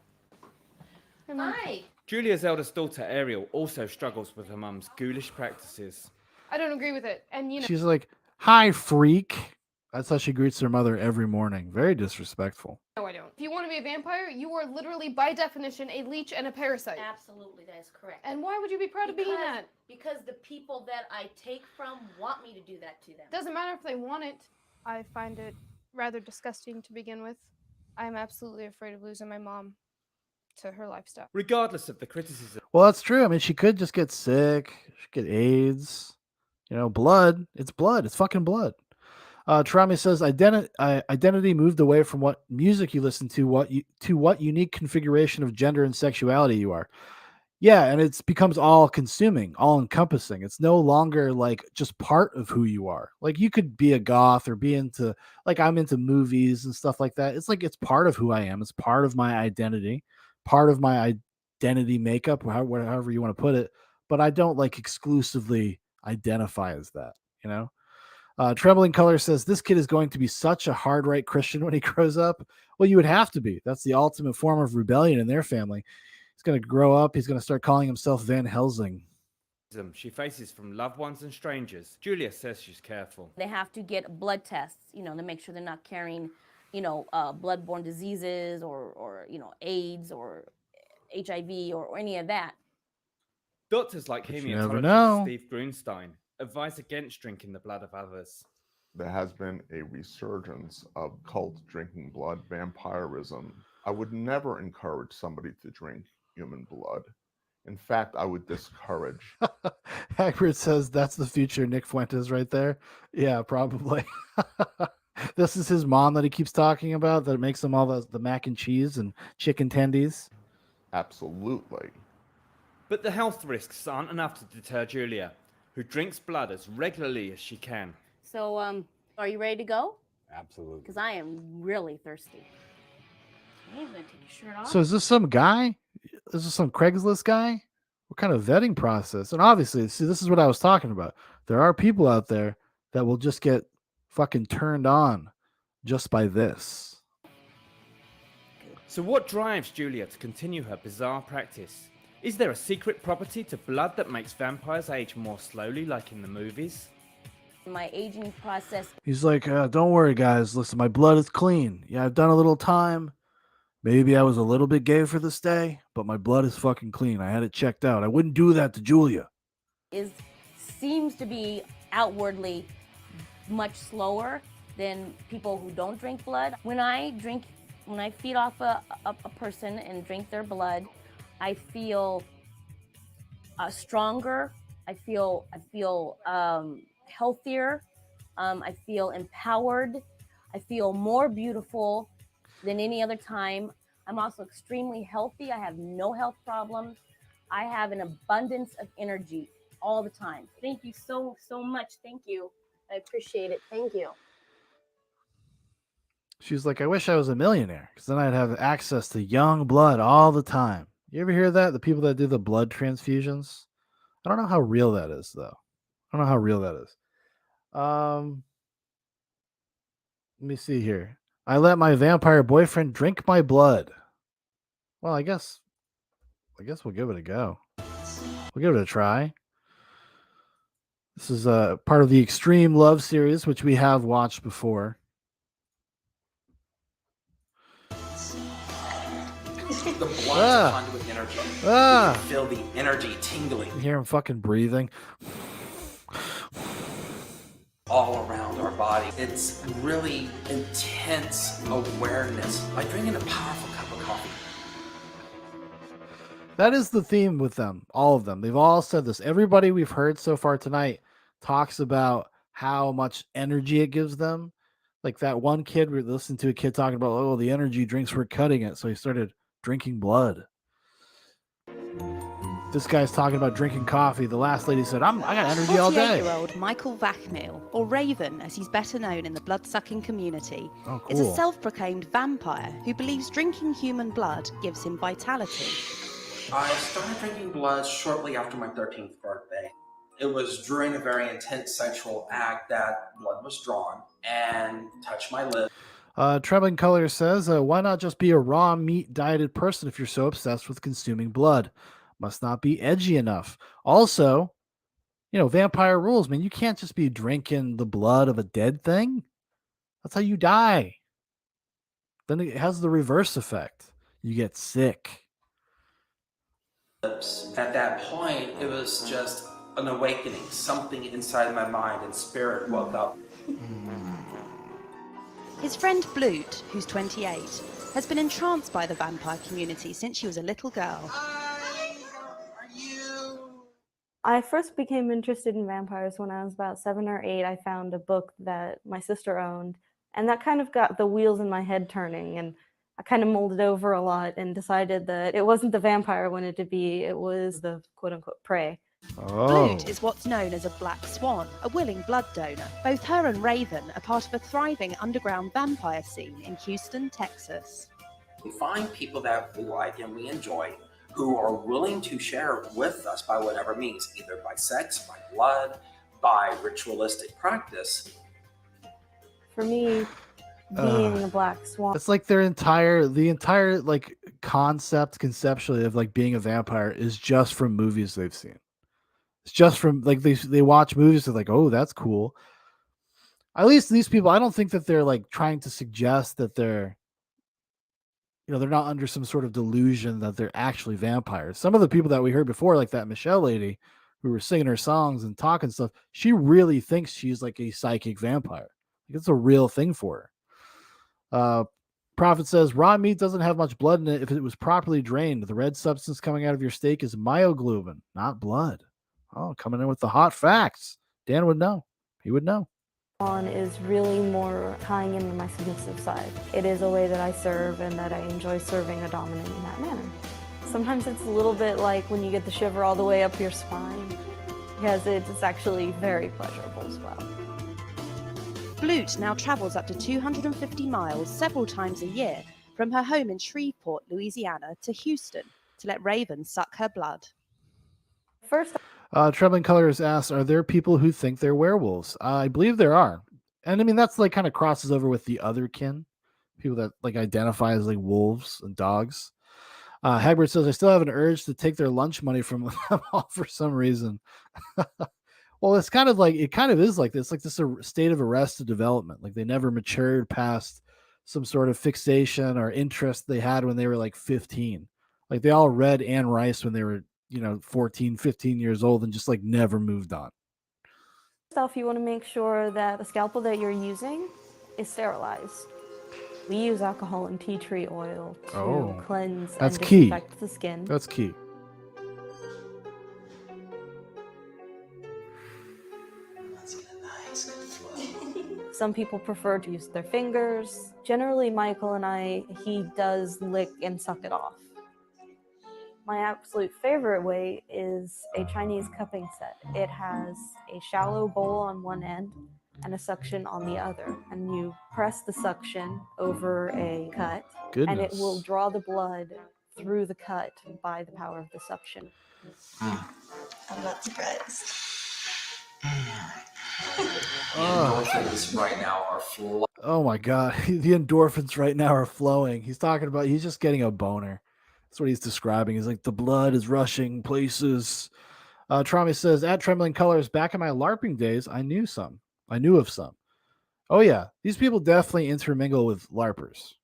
Hi. Julia's eldest daughter Ariel also struggles with her mum's ghoulish practices. I don't agree with it. And she's like, hi, freak. That's how she greets her mother every morning. Very disrespectful. No, I don't. If you want to be a vampire, you are literally, by definition, a leech and a parasite. Absolutely, that is correct. And why would you be proud of being that? Because the people that I take from want me to do that to them. Doesn't matter if they want it. I find it rather disgusting to begin with. I am absolutely afraid of losing my mom to her lifestyle. Regardless of the criticism. Well, that's true. I mean, she could just get sick. She could get AIDS. Blood. It's blood. It's fucking blood. Trami says identity moved away from what music you listen to, what unique configuration of gender and sexuality you are. Yeah, and it becomes all consuming, all encompassing. It's no longer like just part of who you are. Like you could be a goth or be into, like I'm into movies and stuff like that. It's like it's part of who I am. It's part of my identity, part of my identity makeup, however you want to put it. But I don't like exclusively identify as that, Trembling Color says this kid is going to be such a hard right Christian when he grows up. Well, you would have to be. That's the ultimate form of rebellion in their family. He's going to grow up. He's going to start calling himself Van Helsing. She faces from loved ones and strangers. Julia says she's careful. They have to get blood tests, to make sure they're not carrying, bloodborne diseases or AIDS or HIV or any of that. Doctors like But you never hematologist know. Steve Grunstein advise against drinking the blood of others. There has been a resurgence of cult drinking blood vampirism. I would never encourage somebody to drink human blood. In fact, I would discourage. Hagrid says that's the future Nick Fuentes right there. Yeah, probably. This is his mom that he keeps talking about that makes him all the mac and cheese and chicken tendies. Absolutely. But the health risks aren't enough to deter Julia, who drinks blood as regularly as she can. So, are you ready to go? Absolutely. Because I am really thirsty. He's gonna take your shirt off. So is this some guy? Is this some Craigslist guy? What kind of vetting process? And obviously, see, this is what I was talking about. There are people out there that will just get fucking turned on just by this. So what drives Julia to continue her bizarre practice? Is there a secret property to blood that makes vampires age more slowly, like in the movies? My aging process. He's like, don't worry, guys. Listen, my blood is clean. Yeah, I've done a little time. Maybe I was a little bit gay for this day, but my blood is fucking clean. I had it checked out. I wouldn't do that to Julia. Seems to be outwardly much slower than people who don't drink blood. When I feed off a person and drink their blood, I feel stronger. I feel healthier. I feel empowered. I feel more beautiful than any other time. I'm also extremely healthy. I have no health problems. I have an abundance of energy all the time. Thank you so much. Thank you. I appreciate it. Thank you. She's like, I wish I was a millionaire because then I'd have access to young blood all the time. You ever hear that? The people that do the blood transfusions? I don't know how real that is, though. I don't know how real that is. Let me see here. I let my vampire boyfriend drink my blood. Well, I guess we'll give it a go. We'll give it a try. This is part of the Extreme Love series, which we have watched before. The blood is a conduit energy. You can feel the energy tingling. You hear him fucking breathing all around our body. It's really intense awareness, like drinking a powerful cup of coffee. That is the theme with them, all of them. They've all said this. Everybody we've heard so far tonight talks about how much energy it gives them. Like that one kid, we listened to a kid talking about, oh, the energy drinks were cutting it, so he started drinking blood. This guy's talking about drinking coffee. The last lady said, I got energy all day. 48-year-old Michael Vachmil, or Raven as he's better known in the blood-sucking community, cool. is a self-proclaimed vampire who believes drinking human blood gives him vitality. I started drinking blood shortly after my 13th birthday. It was during a very intense sexual act that blood was drawn and touched my lips. Trembling Color says, why not just be a raw meat dieted person if you're so obsessed with consuming blood? Must not be edgy enough. Also, vampire rules, man. You can't just be drinking the blood of a dead thing. That's how you die. Then it has the reverse effect. You get sick. At that point, it was just an awakening. Something inside my mind and spirit woke up. His friend Blute, who's 28, has been entranced by the vampire community since she was a little girl. I first became interested in vampires when I was about 7 or 8. I found a book that my sister owned, and that kind of got the wheels in my head turning, and I kind of molded over a lot and decided that it wasn't the vampire I wanted to be, it was the quote-unquote prey. Blute is what's known as a black swan, a willing blood donor. Both her and Raven are part of a thriving underground vampire scene in Houston, Texas. We find people that we like and we enjoy, who are willing to share with us by whatever means, either by sex, by blood, by ritualistic practice. For me, being the black swan. It's like the entire like concept conceptually of like being a vampire is just from movies they've seen. It's just from like they watch movies and like, oh, that's cool. At least these people, I don't think that they're like trying to suggest that they're not under some sort of delusion that they're actually vampires. Some of the people that we heard before, like that Michelle lady, who were singing her songs and talking stuff, she really thinks she's like a psychic vampire. Like it's a real thing for her. Prophet says raw meat doesn't have much blood in it if it was properly drained. The red substance coming out of your steak is myoglobin, not blood. Oh, coming in with the hot facts. Dan would know. He would know. Is really more tying into my submissive side. It is a way that I serve and that I enjoy serving a dominant in that manner. Sometimes it's a little bit like when you get the shiver all the way up your spine, because it's actually very pleasurable as well. Blute now travels up to 250 miles several times a year from her home in Shreveport, Louisiana, to Houston to let Raven suck her blood. First, Trembling Colors asks, are there people who think they're werewolves? I believe there are. And I mean, that's like kind of crosses over with the other kin, people that like identify as like wolves and dogs. Hagbert says, I still have an urge to take their lunch money from them all for some reason. Well, it's kind of like, it kind of is like this, like this state of arrested development. Like they never matured past some sort of fixation or interest they had when they were like 15. Like they all read Anne Rice when they were, 14, 15 years old and just like never moved on. Stuff, you want to make sure that the scalpel that you're using is sterilized. We use alcohol and tea tree oil to cleanse and disinfect the skin. That's key. Some people prefer to use their fingers. Generally, Michael and he does lick and suck it off. My absolute favorite way is a Chinese cupping set. It has a shallow bowl on one end and a suction on the other. And you press the suction over a cut, and it will draw the blood through the cut by the power of the suction. I'm not surprised. The endorphins right now are flowing. Oh my God. The endorphins right now are flowing. He's talking about, he's just getting a boner. That's what he's describing. He's like, the blood is rushing places. Trami says, at Trembling Colors, back in my LARPing days, I knew of some. Oh yeah. These people definitely intermingle with LARPers.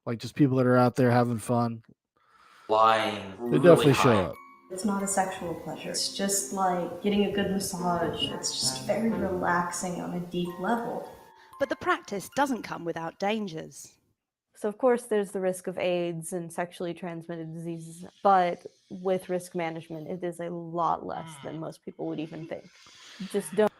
Like just people that are out there having fun. They definitely show up. It's not a sexual pleasure. It's just like getting a good massage. It's just very relaxing on a deep level. But the practice doesn't come without dangers. So of course there's the risk of AIDS and sexually transmitted diseases, but with risk management, it is a lot less than most people would even think. Just don't.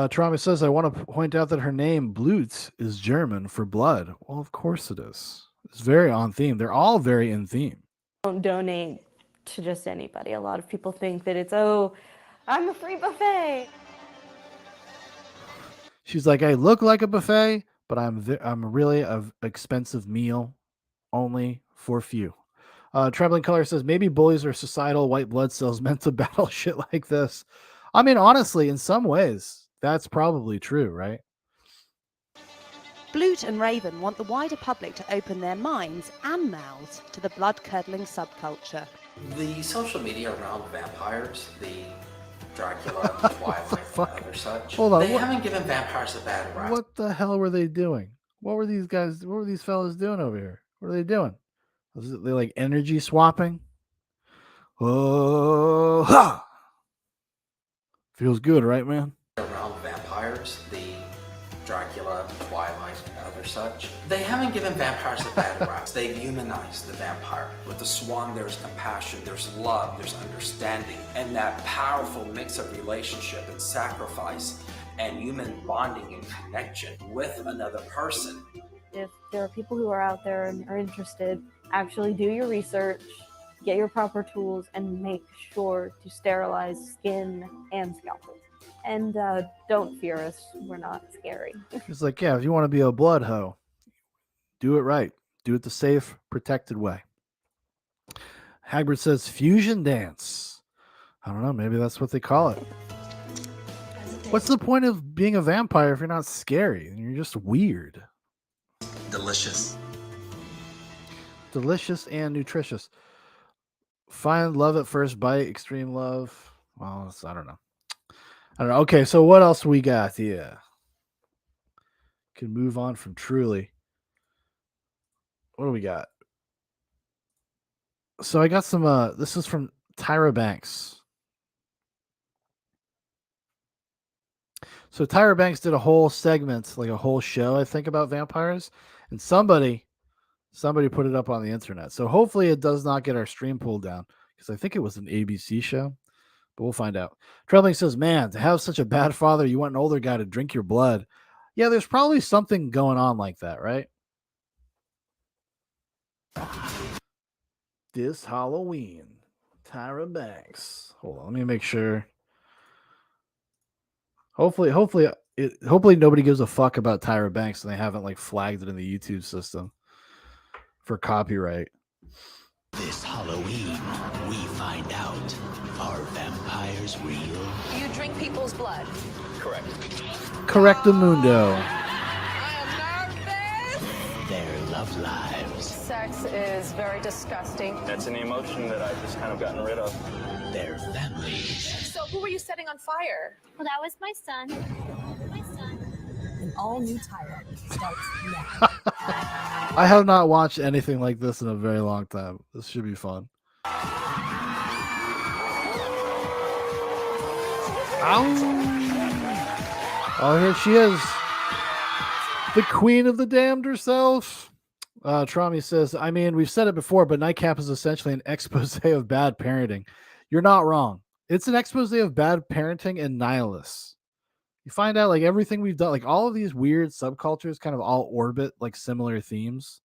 Trauma says, I want to point out that her name, Blut, is German for blood. Well, of course it is. It's very on theme. They're all very in theme. Don't donate to just anybody. A lot of people think that it's, oh, I'm a free buffet. She's like, I look like a buffet, but I'm really an expensive meal only for few. Trembling Color says, maybe bullies are societal white blood cells meant to battle shit like this. I mean, honestly, in some ways, that's probably true, right? Blute and Raven want the wider public to open their minds and mouths to the blood-curdling subculture. The social media around vampires, the Dracula, the Twilight, and other such, Hold on, they haven't given vampires a bad rap. What the hell were they doing? What were these fellas doing over here? What are they doing? Was it they like energy swapping? Oh, ha! Feels good, right, man? Around vampires, the Dracula, Twilight, and other such, they haven't given vampires a bad rap. They've humanized the vampire. With the swan, there's compassion, there's love, there's understanding, and that powerful mix of relationship and sacrifice and human bonding and connection with another person. If there are people who are out there and are interested, actually do your research, get your proper tools, and make sure to sterilize skin and scalpel. And don't fear us. We're not scary. It's like, yeah, if you want to be a blood hoe, do it right. Do it the safe, protected way. Hagbert says fusion dance. I don't know. Maybe that's what they call it. What's the point of being a vampire if you're not scary? You're just weird. Delicious. Delicious and nutritious. Find love at first bite, extreme love. Well, I don't know. Okay, so what else we got here? Can move on from Truly. What do we got? So I got some, this is from Tyra Banks. So Tyra Banks did a whole segment, like a whole show, I think, about vampires, and somebody put it up on the internet. So hopefully it does not get our stream pulled down because I think it was an ABC show, but we'll find out. Trebling says, "Man, to have such a bad father, you want an older guy to drink your blood." Yeah, there's probably something going on like that, right? This Halloween, Tyra Banks. Hold on, let me make sure. Hopefully nobody gives a fuck about Tyra Banks and they haven't like flagged it in the YouTube system for copyright. This Halloween, we find out, are vampires real? You drink people's blood. Correct. Correctamundo. Their love lives. Sex is very disgusting. It's an emotion that I've just kind of gotten rid of. Their families. So who were you setting on fire? Well, that was my son. An all-new Tyra starts now. I have not watched anything like this in a very long time. This should be fun. Oh, here she is. The queen of the damned herself. Trami says, I mean, we've said it before, but Nightcap is essentially an expose of bad parenting. You're not wrong. It's an expose of bad parenting and nihilists. You find out like everything we've done, like all of these weird subcultures kind of all orbit like similar themes.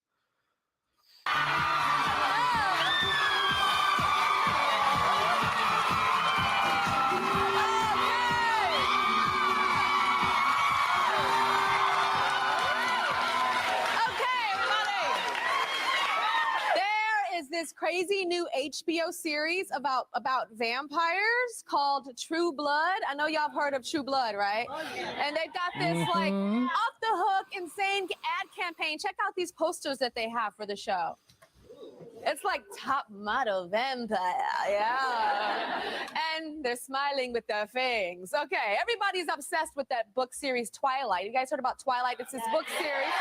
This crazy new HBO series about vampires called True Blood. I know y'all have heard of True Blood, right? Oh, yeah. And they've got this like off the hook, insane ad campaign. Check out these posters that they have for the show. It's like top model vampire, yeah. And they're smiling with their fangs. Okay, everybody's obsessed with that book series Twilight. You guys heard about Twilight? It's this book series.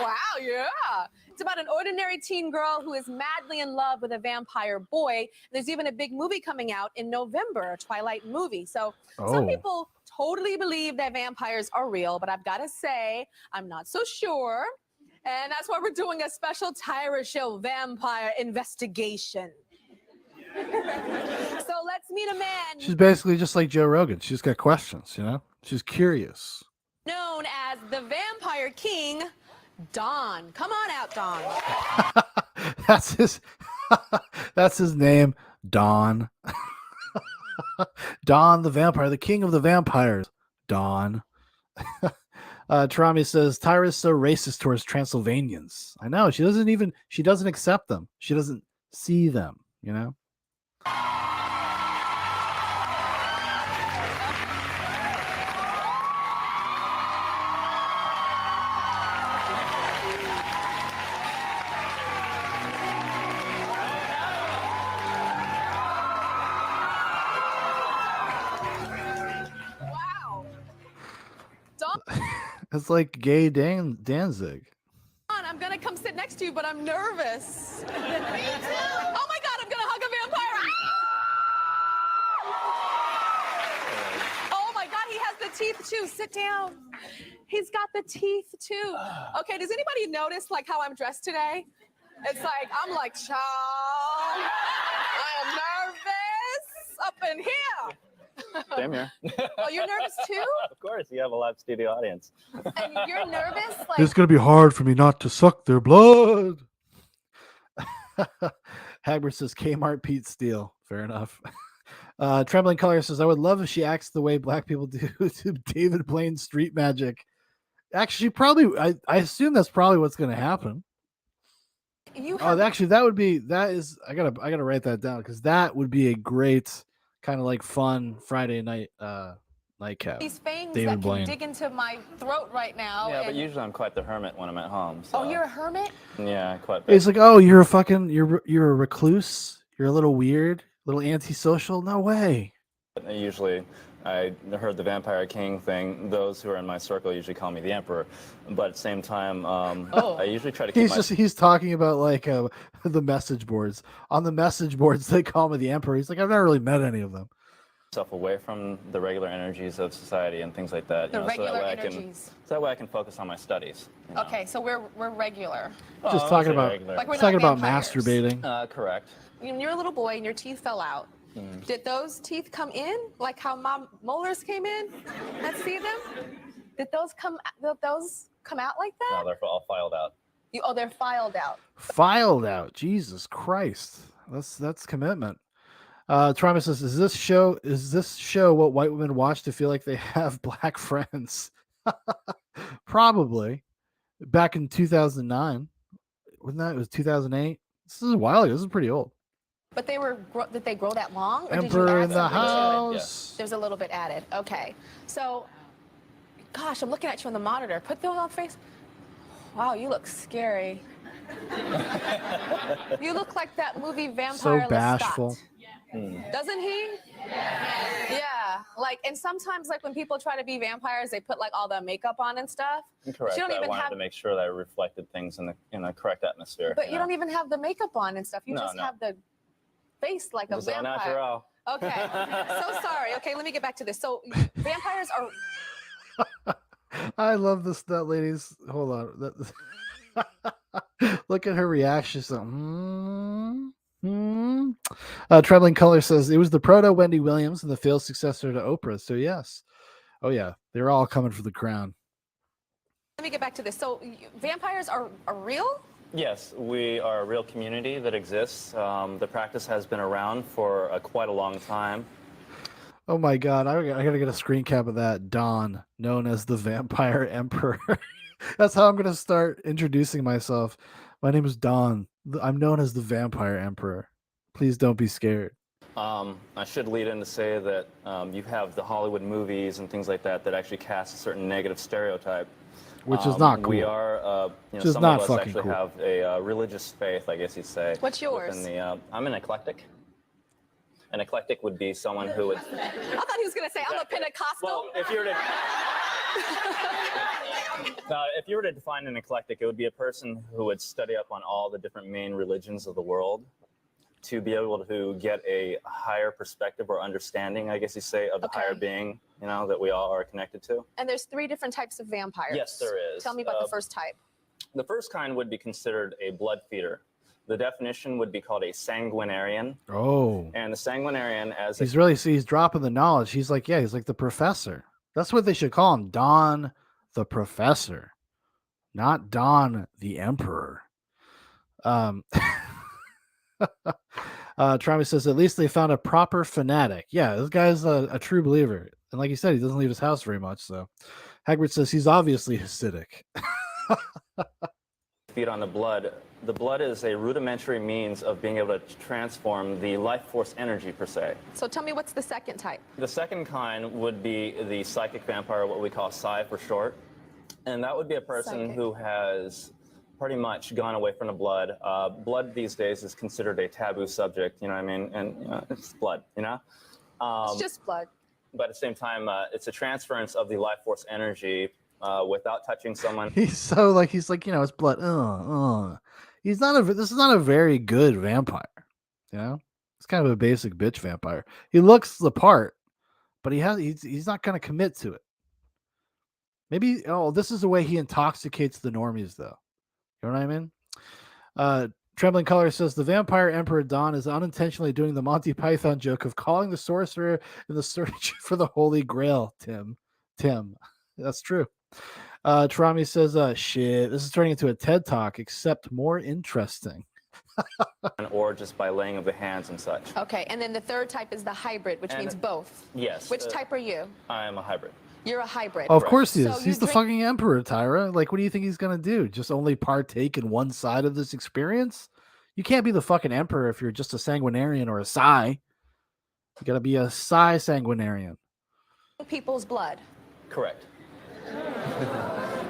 Wow, yeah. It's about an ordinary teen girl who is madly in love with a vampire boy. There's even a big movie coming out in November, a Twilight movie. So some people totally believe that vampires are real, but I've got to say, I'm not so sure. And that's why we're doing a special Tyra Show vampire investigation. So let's meet a man She's basically just like Joe Rogan. She's got questions, you know? She's curious. known as the Vampire King, Don. Come on out, Don. That's his name, Don. Don the vampire, the king of the vampires. Don. Trami says Tyra is so racist towards Transylvanians. I know, she doesn't accept them. She doesn't see them, you know? It's like gay Danzig. I'm gonna come sit next to you, but I'm nervous. Me too. Oh my God, I'm gonna hug a vampire. Ah! Oh my God, he has the teeth too. Sit down. He's got the teeth too. Okay, does anybody notice like how I'm dressed today? It's like, I'm like, child, I am nervous up in here. Same here. Oh, you're nervous too? Of course, you have a live studio audience. And you're nervous? Like, It's going to be hard for me not to suck their blood. Hagler says Kmart Pete Steele. Fair enough. Trembling Color says, I would love if she acts the way black people do to David Blaine's Street Magic. Actually, I assume that's probably what's going to happen. Actually, I gotta write that down because that would be a great kind of like fun Friday night nightcap. these fangs David that Blaine. can dig into my throat right now. Yeah, but and- usually I'm quite the hermit when I'm at home. So. Oh, you're a hermit? Yeah, quite. It's like, oh, you're a recluse. You're a little weird, a little antisocial. No way. Usually, I heard the Vampire King thing. Those who are in my circle usually call me the Emperor, but at the same time, I usually try to keep He's talking about like the message boards. On the message boards, they call me the Emperor. He's like, I've never really met any of them. myself away from the regular energies of society and things like that. The regular so that way energies. so that way I can focus on my studies. Okay, so we're regular. Just talking about regular. Like we're talking not about vampires. masturbating. Correct. When you're a little boy and your teeth fell out, did those teeth come in like how my molars came in? Let's see them. Did those come out like that? No, they're all filed out. They're filed out. Filed out. Jesus Christ. That's commitment. Trauma says, is this show what white women watch to feel like they have black friends? Probably. Back in 2009. Wasn't that? It was 2008. This is a while ago. This is pretty old. But did they grow that long? Or Emperor did you add in the something to it? house. There's a little bit added. Okay. So, gosh, I'm looking at you on the monitor. Put those on face. Wow, you look scary. You look like that movie Vampire So bashful. Doesn't he? Yeah. Like, and sometimes, like, when people try to be vampires, they put, like, all the makeup on and stuff. Correct. But you don't I even wanted have, to make sure that I reflected things in a correct atmosphere. but you don't even have the makeup on and stuff. You just have the face like a It's all vampire. natural. Okay. So sorry. Okay, let me get back to this. So vampires are... I love this. That lady's. Hold on. Look at her reaction. She's like, Trembling Color says it was the proto Wendy Williams and the failed successor to Oprah. So yes. Oh yeah, they're all coming for the crown. Let me get back to this. So vampires are real? Yes, we are a real community that exists. The practice has been around for quite a long time. Oh my God, I gotta get a screen cap of that. Dawn, known as the Vampire Emperor. That's how I'm gonna start introducing myself. My name is Dawn. I'm known as the Vampire Emperor. Please don't be scared. I should lead in to say that you have the Hollywood movies and things like that that actually cast a certain negative stereotype. Which is not cool. We are, Which is some not of us fucking actually cool. have a religious faith, I guess you'd say. What's yours? I'm an eclectic. An eclectic would be someone who would... I thought he was going to say, I'm a Pentecostal. Well, if you were to... if you were to define an eclectic, it would be a person who would study up on all the different main religions of the world to be able to get a higher perspective or understanding, I guess you say, of the higher being, that we all are connected to. And there's 3 different types of vampires. Yes, there is. Tell me about the first type. The first kind would be considered a blood feeder. The definition would be called a sanguinarian. Oh. And the sanguinarian as He's dropping the knowledge. He's like the professor. That's what they should call him. Don the Professor. Not Don the Emperor. Trami says, at least they found a proper fanatic. Yeah, this guy's a true believer. And like you said, he doesn't leave his house very much. So Hagrid says he's obviously Hasidic. feed on the blood. The blood is a rudimentary means of being able to transform the life force energy, per se. So tell me, what's the second type? The second kind would be the psychic vampire, what we call Psi for short. And that would be a person who has pretty much gone away from the blood. Blood these days is considered a taboo subject, you know what I mean? And it's blood, It's just blood. But at the same time, it's a transference of the life force energy without touching someone. He's like, it's blood. This is not a very good vampire. It's kind of a basic bitch vampire. He looks the part, but he's not going to commit to it. Maybe, this is the way he intoxicates the normies, though. You know what I mean? Trembling Color says the Vampire Emperor Don is unintentionally doing the Monty Python joke of calling the sorcerer in the search for the Holy Grail. Tim, that's true. Trami says, shit, this is turning into a TED Talk, except more interesting. Or just by laying of the hands and such. Okay, and then the third type is the hybrid, which means both. Yes. Which type are you? I am a hybrid. You're a hybrid. Of course he is. So He's the fucking emperor, Tyra. Like, what do you think he's going to do? Just only partake in one side of this experience? You can't be the fucking emperor if you're just a sanguinarian or a psi. You got to be a psi sanguinarian. People's blood. Correct.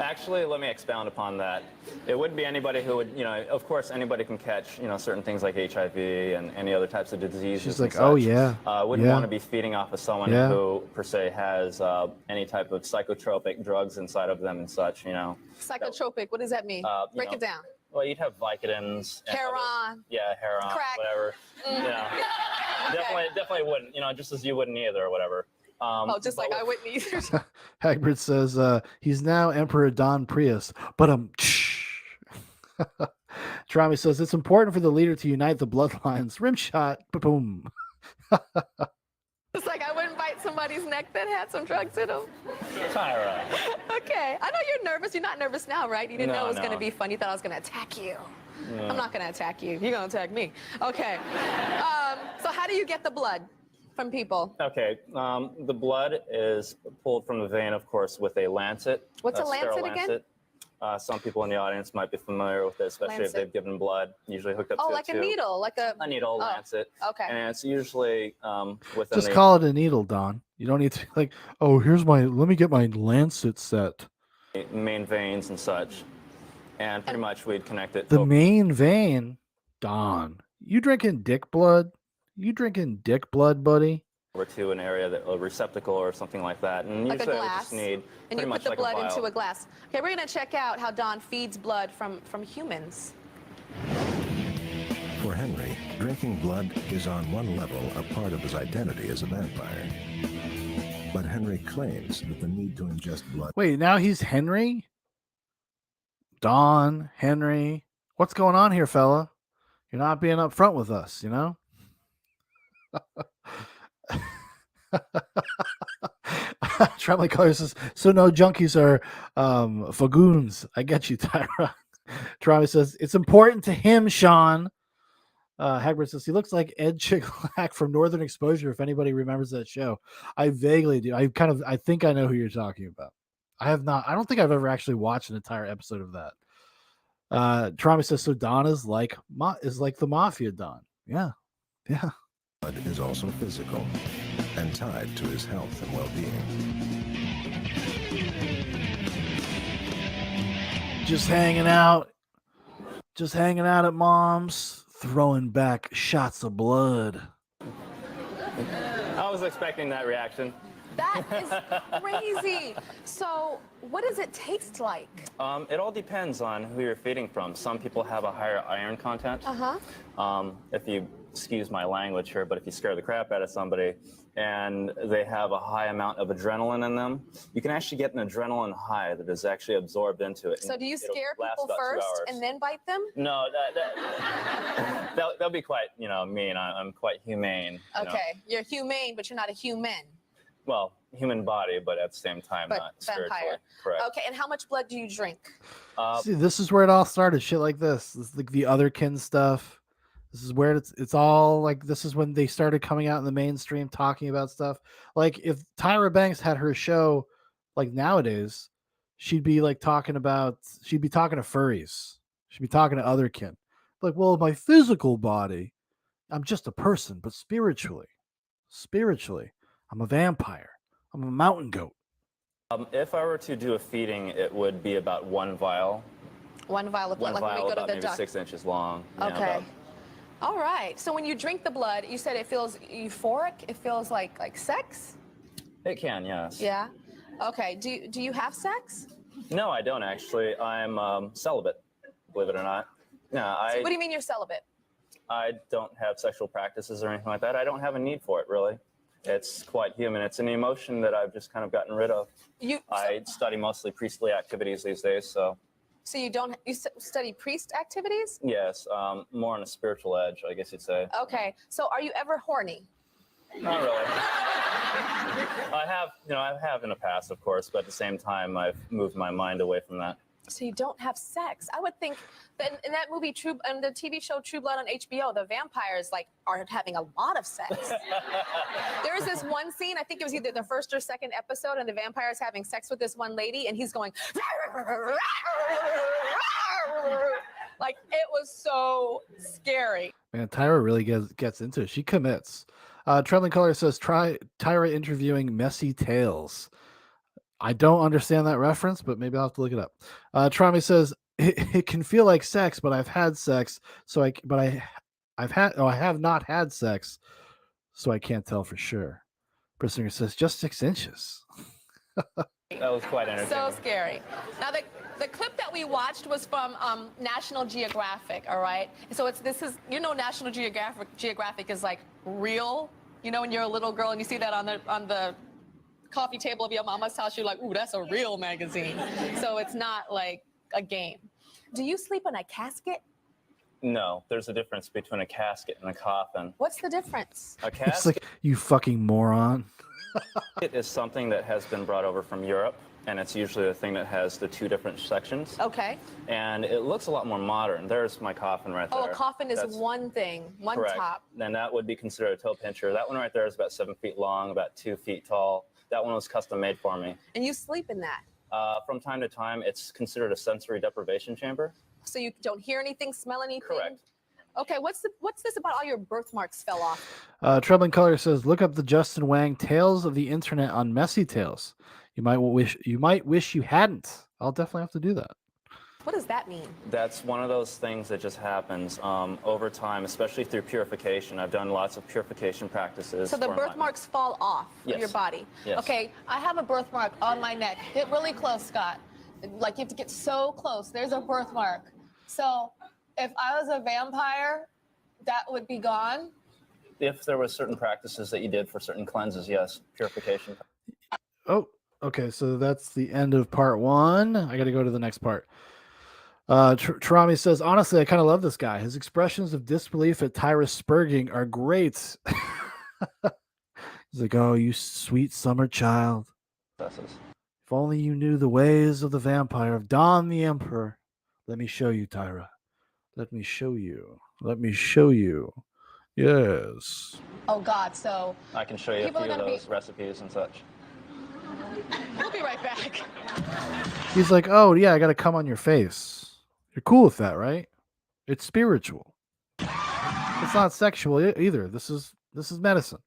Actually, let me expound upon that. It wouldn't be anybody who would, of course, anybody can catch, certain things like HIV and any other types of diseases. She's and like, such. oh, yeah. Wouldn't Yeah. want to be feeding off of someone Yeah. who, per se, has any type of psychotropic drugs inside of them and such, Psychotropic, what does that mean? Break it down. Well, you'd have Vicodins. Heron. Yeah, Heron, Crack. whatever. Mm. You know, definitely wouldn't. You know, just as you wouldn't either, or whatever. Just like I wouldn't either. Hagbard says he's now Emperor Don Prius, but Trami says it's important for the leader to unite the bloodlines. Rim shot, boom. It's like I wouldn't bite somebody's neck that had some drugs in them. Tyra. Okay. I know you're nervous. You're not nervous now, right? You didn't know it was going to No. be fun. You thought I was going to attack you. No. I'm not going to attack you. You're going to attack me. Okay. So how do you get the blood from people? Okay, the blood is pulled from the vein, of course, with a lancet. What's a sterile lancet again? Some people in the audience might be familiar with it, especially Lancet. if they've given blood, usually hooked up Oh, to like a a tube. needle, like A needle, lancet. Okay. And it's usually within Just the call it a needle, Don. You don't need to be like, oh, let me get my lancet set. main veins and such. And pretty much we'd connect it The to main vein, Don. You drinking dick blood? You drinking dick blood, buddy? over to an area, a receptacle or something like that. And Like a usually I would glass. just need And pretty you much put the like blood a vial. into a glass. Okay, we're going to check out how Don feeds blood from humans. For Henry, drinking blood is on one level a part of his identity as a vampire. But Henry claims that the need to ingest blood... Wait, now he's Henry? Don, Henry. What's going on here, fella? You're not being upfront with us, you know? Traveling Color says, so no junkies are fagoons. I get you, Tyra. Travis says, it's important to him, Sean. Hagbard says, he looks like Ed Chicklack from Northern Exposure, if anybody remembers that show. I vaguely do. I think I know who you're talking about. I don't think I've ever actually watched an entire episode of that. Travis says, so Don is like the Mafia Don. Yeah. Yeah. Blood is also physical and tied to his health and well-being. Just hanging out at mom's, throwing back shots of blood. I was expecting that reaction. That is crazy. So what does it taste like? It all depends on who you're feeding from. Some people have a higher iron content. If you excuse my language here, but if you scare the crap out of somebody and they have a high amount of adrenaline in them, you can actually get an adrenaline high that is actually absorbed into it. So do you It'll scare last people about 2 first hours. and then bite them? No, that'll be quite, mean. I'm quite humane. you know. Okay, you're humane, but you're not a human. Well, human body, but at the same time, But not spiritually. vampire. Correct. Okay, and how much blood do you drink? See, this is where it all started. Shit like this. This is like the otherkin stuff. This is where it's all like. This is when they started coming out in the mainstream talking about stuff. Like if Tyra Banks had her show, like nowadays, she'd be talking to furries. She'd be talking to otherkin. Like, well, my physical body, I'm just a person, but spiritually, I'm a vampire. I'm a mountain goat. If I were to do a feeding, it would be about 1 vial. 1 vial of blood, One like when vial we go to about the maybe doctor. 6 inches long. Okay. All right. So when you drink the blood, you said it feels euphoric. It feels like sex. It can, yes. Yeah. Okay. Do you have sex? No, I don't actually. I'm celibate, believe it or not. No, What do you mean you're celibate? I don't have sexual practices or anything like that. I don't have a need for it, really. It's quite human. It's an emotion that I've just kind of gotten rid of. I study mostly priestly activities these days, so So you study priest activities? yes, more on a spiritual edge, I guess you'd say. Okay. So are you ever horny? Not really. I have in the past, of course, but at the same time, I've moved my mind away from that. So you don't have sex. I would think that in that movie, in the TV show True Blood on HBO, the vampires are having a lot of sex. There's this one scene, I think it was either the first or second episode, and the vampire's having sex with this one lady, and he's going, like, it was so scary. Man, Tyra really gets into it. She commits. Trembling Color says, try Tyra interviewing Messy Tales. I don't understand that reference, but maybe I'll have to look it up. Trami says, it can feel like sex, but I've had sex, I have not had sex, so I can't tell for sure. Prisoner says, just 6 inches. That was quite entertaining. So scary. Now, the clip that we watched was from National Geographic, all right? So National Geographic is like real. You know, when you're a little girl and you see that on the coffee table of your mama's house, you're like, ooh, that's a real magazine. So it's not like a game. Do you sleep in a casket? No, there's a difference between a casket and a coffin. What's the difference? A It's casket like, you fucking moron. is something that has been brought over from Europe, and it's usually the thing that has the two different sections. Okay. And it looks a lot more modern. There's my coffin right there. Oh, a coffin is That's one thing, one correct. top. Then that would be considered a toe pincher. That one right there is about 7 feet long, about 2 feet tall. That one was custom made for me. And you sleep in that? From time to time, it's considered a sensory deprivation chamber. So you don't hear anything, smell anything? Correct. Okay, what's this about all your birthmarks fell off? Troubling Color says, look up the Justin Wang Tales of the Internet on Messy Tales. You might wish you hadn't. I'll definitely have to do that. What does that mean? That's one of those things that just happens over time, especially through purification. I've done lots of purification practices. So the birthmarks fall off of your body? Yes. Okay, I have a birthmark on my neck. Get really close, Scott. Like, you have to get so close. There's a birthmark. So if I was a vampire, that would be gone? If there were certain practices that you did for certain cleanses, yes, purification. Oh, okay. So that's the end of part 1. I got to go to the next part. Tarami says, honestly, I kind of love this guy. His expressions of disbelief at Tyra spurging are great. He's like, oh, you sweet summer child. If only you knew the ways of the vampire, of Don the Emperor. Let me show you, Tyra. Let me show you. Let me show you. Yes. Oh, God, so... I can show you a People few are of gonna those recipes and such. We'll be right back. He's like, oh, yeah, I got to come on your face. You're cool with that, right? It's spiritual. It's not sexual either. This is medicine.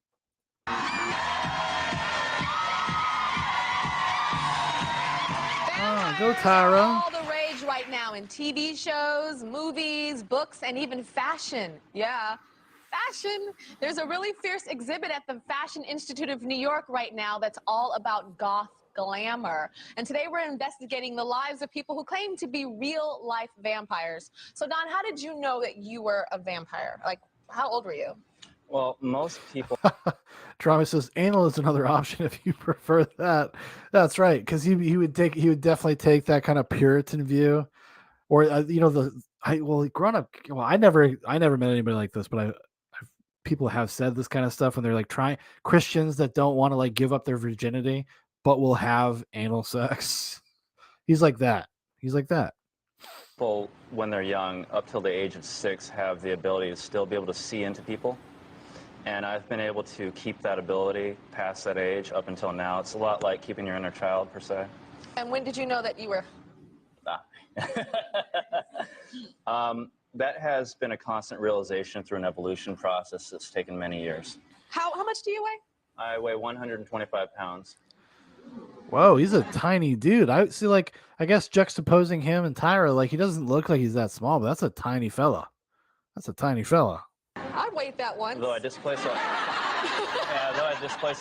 Go, Tyra. All the rage right now in TV shows, movies, books, and even fashion. Yeah, fashion. There's a really fierce exhibit at the Fashion Institute of New York right now that's all about goth glamour. And today we're investigating the lives of people who claim to be real-life vampires. So, Don, how did you know that you were a vampire? Like, how old were you? Well, most people... Trauma says anal is another option if you prefer that. That's right, because he would definitely take that kind of Puritan view, or growing up. Well, I never met anybody like this, but people have said this kind of stuff when they're like trying Christians that don't want to like give up their virginity, but will have anal sex. He's like that. He's like that. People, when they're young, up till the age of 6, have the ability to still be able to see into people. And I've been able to keep that ability past that age up until now. It's a lot like keeping your inner child, per se. And when did you know that you were? That has been a constant realization through an evolution process that's taken many years. How much do you weigh? I weigh 125 pounds. Whoa, he's a tiny dude. I see, like, I guess juxtaposing him and Tyra, like, he doesn't look like he's that small, but that's a tiny fella. That's a tiny fella. I'd weigh that once. Though I displace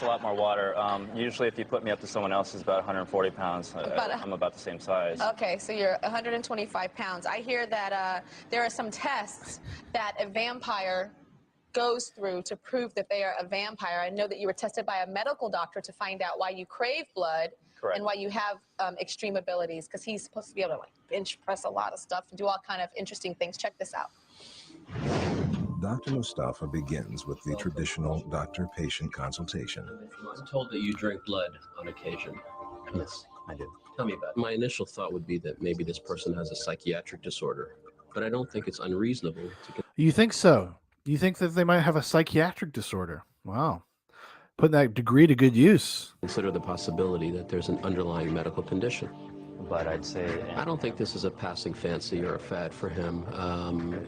a lot more water. Usually if you put me up to someone else who's about 140 pounds, I'm about the same size. Okay, so you're 125 pounds. I hear that there are some tests that a vampire goes through to prove that they are a vampire. I know that you were tested by a medical doctor to find out why you crave blood. Correct. And why you have extreme abilities, because he's supposed to be able to like bench press a lot of stuff and do all kind of interesting things. Check this out. Dr. Mustafa begins with the traditional doctor-patient consultation. I'm told that you drink blood on occasion. Yes, I do. Tell me about it. My initial thought would be that maybe this person has a psychiatric disorder, but I don't think it's unreasonable to... You think so? You think that they might have a psychiatric disorder? Wow. Putting that degree to good use. Consider the possibility that there's an underlying medical condition. But I'd say... I don't think this is a passing fancy or a fad for him.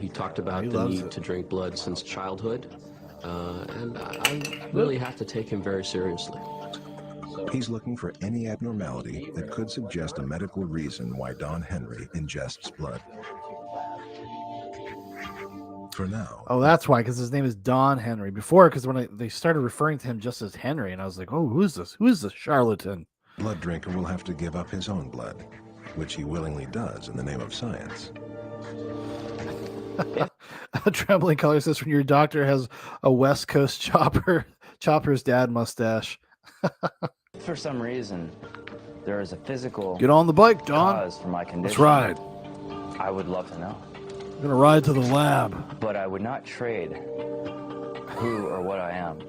He talked about the need to drink blood since childhood, and I really have to take him very seriously. He's looking for any abnormality that could suggest a medical reason why Don Henry ingests blood. For now. Oh, that's why, because his name is Don Henry. Before, because when they started referring to him just as Henry, and I was like, oh, who's this? Who's this charlatan? Blood drinker will have to give up his own blood, which he willingly does in the name of science. Trembling Color says, when your doctor has a West Coast chopper's dad mustache. For some reason, there is a physical Get on the bike, Don. cause for my condition. Let's ride. I would love to know. I'm gonna ride to the lab. But I would not trade who or what I am.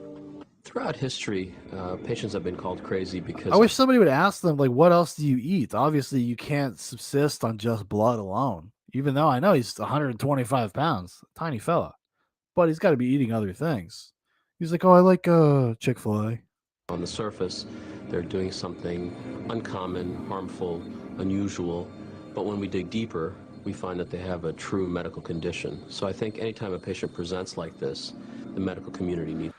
Throughout history, patients have been called crazy because I wish somebody would ask them, like, what else do you eat? Obviously, you can't subsist on just blood alone. Even though I know he's 125 pounds, tiny fella, but he's got to be eating other things. He's like, oh, I like Chick-fil-A. on the surface, they're doing something uncommon, harmful, unusual. But when we dig deeper, we find that they have a true medical condition. So I think anytime a patient presents like this, the medical community needs.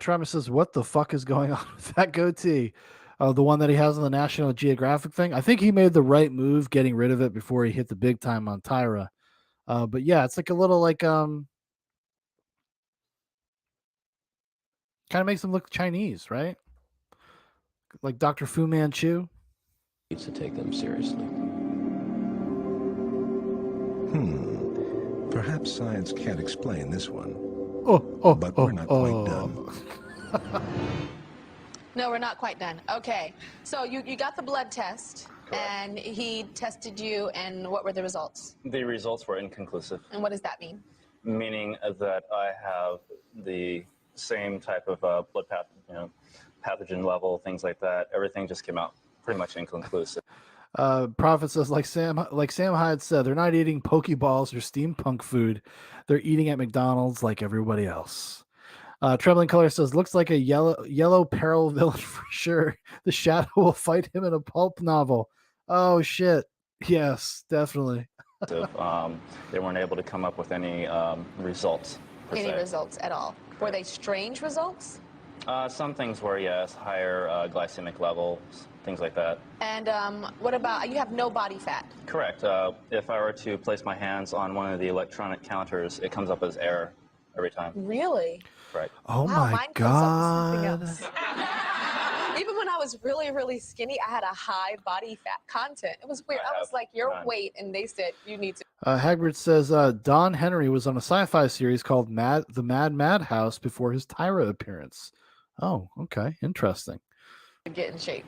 Travis says, what the fuck is going on with that goatee? The one that he has on the National Geographic thing. I think he made the right move getting rid of it before he hit the big time on Tyra. But yeah, it's like a little like kind of makes him look Chinese, right? Like Dr. Fu Manchu. Needs to take them seriously. Perhaps science can't explain this one. But we're not quite done. No, we're not quite done. Okay, so you got the blood test, and he tested you, and what were the results? The results were inconclusive, And what does that mean? meaning that I have the same type of blood pathogen level, things like that. Everything just came out pretty much inconclusive. Prophet says, like Sam Hyde said, they're not eating Pokeballs or steampunk food. They're eating at McDonald's like everybody else. Trembling Color says, looks like a yellow peril villain for sure. The Shadow will fight him in a pulp novel. Oh shit. Yes, definitely. They weren't able to come up with any results. Any results at all? Were they strange results? Some things were, yes, higher glycemic levels, things like that. And what about, you have no body fat? Correct. If I were to place my hands on one of the electronic counters, it comes up as error every time. Really? Right. Oh Wow, my mine comes up as God. something else. Even when I was really, really skinny, I had a high body fat content. It was weird. I was like, your weight, and they said, you need to. Hagbard says, Don Henry was on a sci-fi series called The Mad House before his Tyra appearance. Oh, okay. Interesting. Get in shape,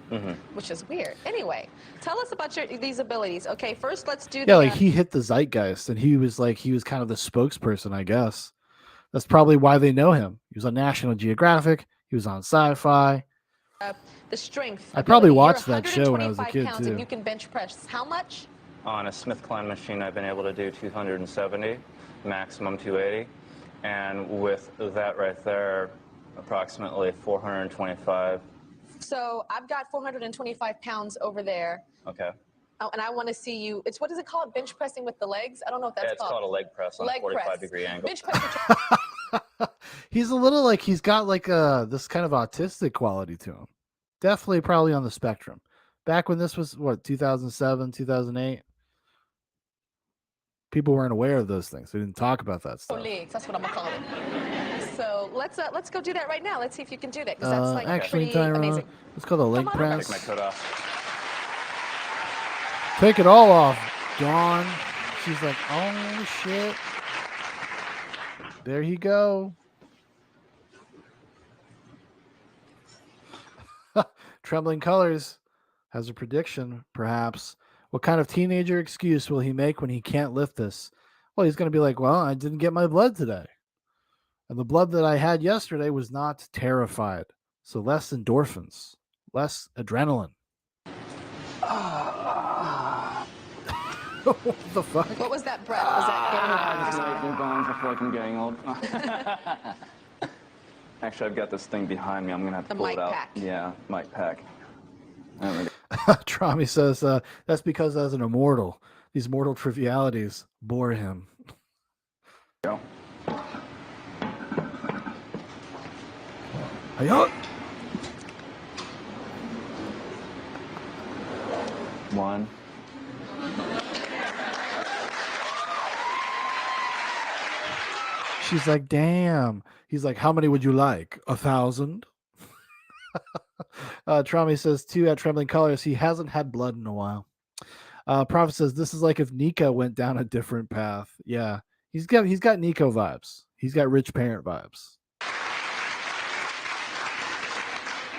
which is weird. Anyway, tell us about these abilities. Okay, first let's do Yeah, like he hit the zeitgeist, and he was kind of the spokesperson, I guess. That's probably why they know him. He was on National Geographic. He was on Sci-Fi. the strength. I probably ability. watched You're that show when I was a 125 kid, pounds too. And you can bench press how much? On a SmithKline machine, I've been able to do 270, maximum 280. And with that right there, approximately 425. So I've got 425 pounds over there. Okay. Oh, and I want to see you. What is it called? Bench pressing with the legs? I don't know if that's Yeah, it's called a leg press on a 45-degree angle. Bench press. He's a little like he's got like this kind of autistic quality to him. Definitely probably on the spectrum. Back when this was what, 2007, 2008, people weren't aware of those things. They didn't talk about that stuff. Legs. That's what I'm gonna call it. So let's go do that right now. Let's see if you can do that because that's like Actually, pretty Tyra, amazing. let's call the leg press. Take my coat off. Take it all off, Dawn. She's like, oh shit. There you go. Trembling Colors has a prediction, perhaps. What kind of teenager excuse will he make when he can't lift this? Well, he's going to be like, well, I didn't get my blood today. And the blood that I had yesterday was not terrified. So less endorphins, less adrenaline. What the fuck? What was that breath? Was that I've gone before I'm getting old. Actually, I've got this thing behind me. I'm gonna have to The pull mic it out. pack. Yeah, mic pack. I don't really- Trami says that's because as an immortal, these mortal trivialities bore him. Go. Hi-ya. One. She's like, damn. He's like, how many would you like? 1,000? Trami says, 2 at Trembling Colors. He hasn't had blood in a while. Prophet says, this is like if Nico went down a different path. Yeah. He's got Nico vibes. He's got rich parent vibes.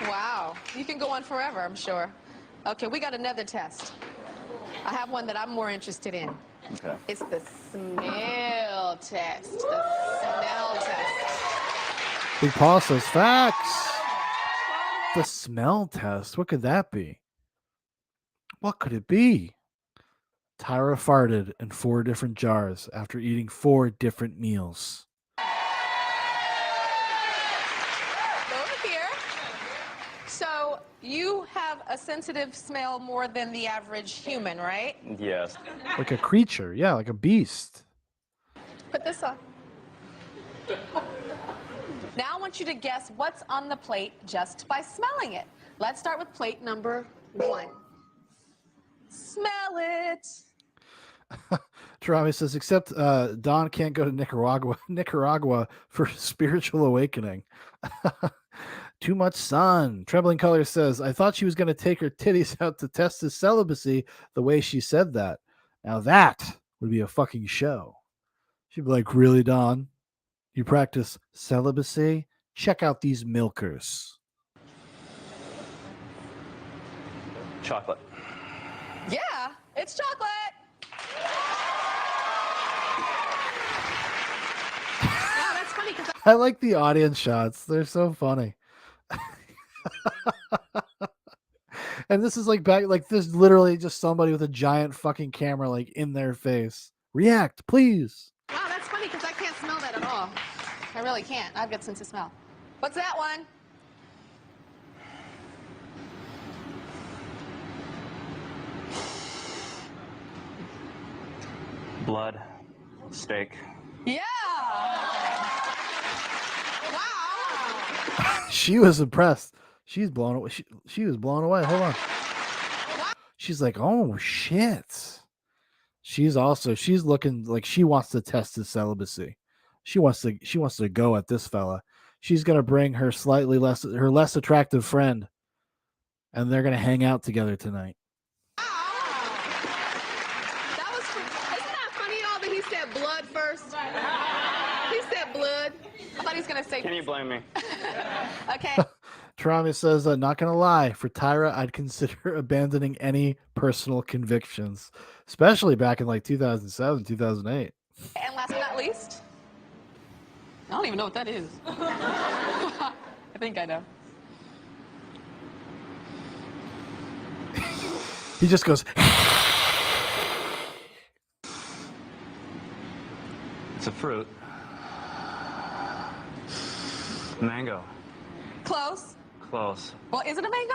Wow. You can go on forever, I'm sure. Okay, we got another test. I have one that I'm more interested in. Okay. It's the smell test. The smell test. Big Paul says, facts. The smell test. What could that be? What could it be? Tyra farted in 4 different jars after eating 4 different meals. Over here. So you have a sensitive smell more than the average human, right? Yes. Like a creature. Yeah, like a beast. Put this on. Now I want you to guess what's on the plate just by smelling it. Let's start with plate number 1. Smell it. Tarami says, except Don can't go to Nicaragua for spiritual awakening. Too much sun. Trembling Color says, I thought she was going to take her titties out to test his celibacy the way she said that. Now that would be a fucking show. She'd be like, really, Don? You practice celibacy? Check out these milkers. Chocolate. Yeah, it's chocolate. Wow, that's funny because I like the audience shots. They're so funny. And this is like back, like this literally just somebody with a giant fucking camera like in their face. React, please. wow, that's funny because I can't smell that at all. I really can't. I've got sense of smell. What's that one? Blood. Steak. Yeah. Wow. She was impressed. She's blown away. She was blown away. Hold on. She's like, oh shit. She's looking like she wants to test his celibacy. She wants to go at this fella. She's gonna bring her less attractive friend, and they're gonna hang out together tonight. That was, isn't that funny at all that he said blood first? He said blood. I thought he was going to say. Can you blame me? Okay. Tarami says, not gonna lie, for Tyra, I'd consider abandoning any personal convictions, especially back in like 2007, 2008. And last but not least, I don't even know what that is. I think I know. He just goes. It's a fruit. Mango. Close. Close. Well, is it a mango?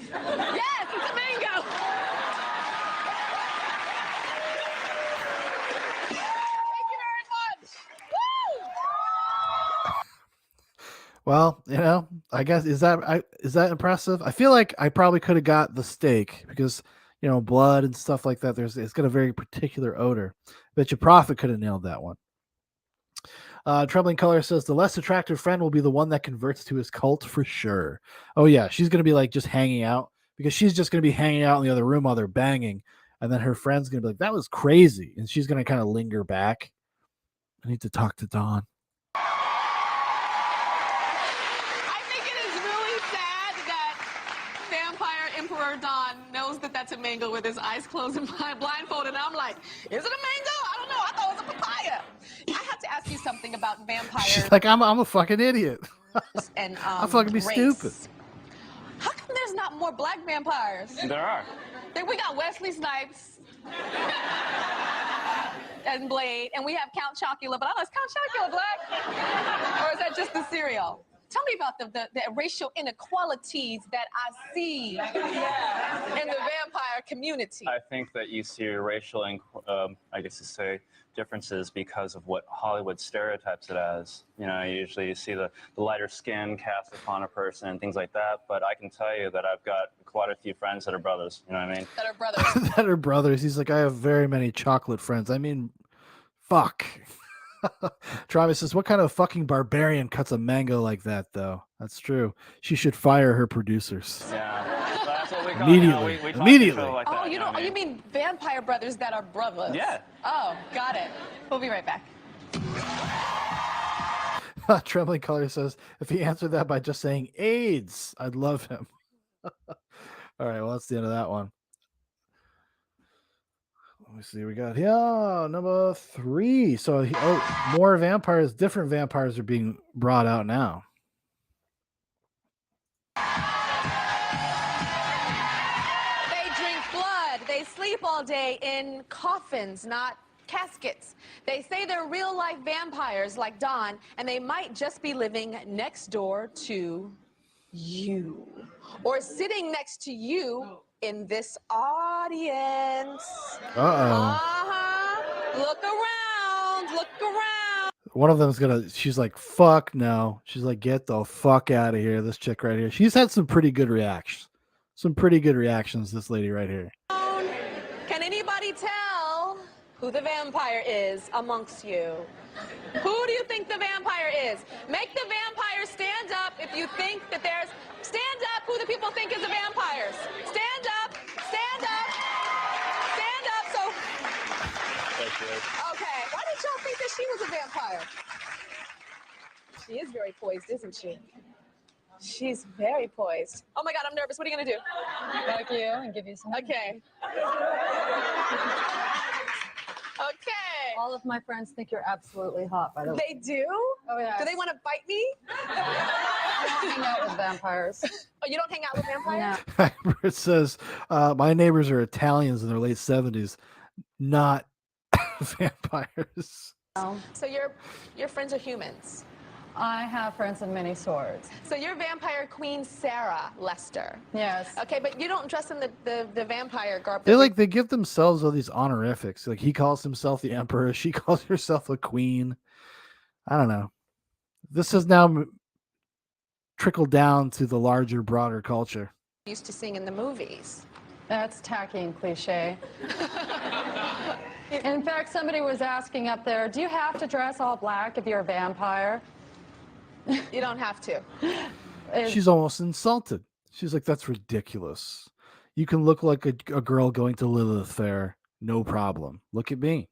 Yes, it's a mango. Thank you very much. Woo! Well, I guess is that impressive? I feel like I probably could have got the steak because blood and stuff like that. It's got a very particular odor. Bet your Prophet could have nailed that one. Trembling Color says the less attractive friend will be the one that converts to his cult for sure. Oh yeah, she's gonna be like just hanging out because she's just gonna be hanging out in the other room while they're banging, and then her friend's gonna be like, "That was crazy," and she's gonna kind of linger back. I need to talk to Dawn. I think it is really sad that Vampire Emperor Don knows that that's a mango with his eyes closed and blindfolded. And I'm like, is it a mango? I don't know. I thought it was a papaya. I have to ask you something about vampires. She's like, I'm a fucking idiot. And I'm fucking be race. stupid. How come there's not more black vampires? There are. We got Wesley Snipes and Blade, and we have Count Chocula, but I don't know, is Count Chocula black? Or is that just the cereal? Tell me about the racial inequalities that I see in the vampire community. I think that you see racial, I guess to say, differences because of what Hollywood stereotypes it as. Usually you see the lighter skin cast upon a person and things like that, but I can tell you that I've got quite a few friends that are brothers, you know what I mean? That are brothers. That are brothers. He's like, I have very many chocolate friends. I mean, fuck. Travis says, what kind of fucking barbarian cuts a mango like that, though? That's true. She should fire her producers. Yeah, that's what we call Immediately. it. We talk Immediately. to show like that, Oh, you know, what I you mean? mean vampire brothers that are brothers? Yeah. Oh, got it. We'll be right back. Trembling Color says, if he answered that by just saying AIDS, I'd love him. All right, well, that's the end of that one. Let me see. We got number 3. So, more vampires, different vampires are being brought out now. They drink blood. They sleep all day in coffins, not caskets. They say they're real-life vampires like Don, and they might just be living next door to you. Or sitting next to you in this audience. Look around. Look around. One of them's she's like, fuck no. She's like, get the fuck out of here. This chick right here. She's had some pretty good reactions. This lady right here. Can anybody tell who the vampire is amongst you? Who do you think the vampire is? Make the vampire stand up if you think that there's... Stand up who the people think is the vampires. Stand up. Stand up. Stand up. So... Okay. Why did y'all think that she was a vampire? She is very poised, isn't she? She's very poised. Oh my God, I'm nervous. What are you gonna do? Fuck you and give you some. Okay. Okay. All of my friends think you're absolutely hot, by the way. They do? Oh, yeah. Do they want to bite me? I don't hang out with vampires. Oh, you don't hang out with vampires? It says, my neighbors are Italians in their late 70s, not vampires. So your friends are humans? I have friends of many sorts. So you're vampire queen Sarah Lester? Yes. Okay, but you don't dress in the vampire garb. They give themselves all these honorifics. Like he calls himself the emperor. She calls herself a queen. I don't know. This has now trickled down to the larger, broader culture. Used to sing in the movies. That's tacky and cliche. In fact, somebody was asking up there, do you have to dress all black if you're a vampire? You don't have to. She's almost insulted. She's like, that's ridiculous. You can look like a girl going to Lilith Fair. No problem. Look at me.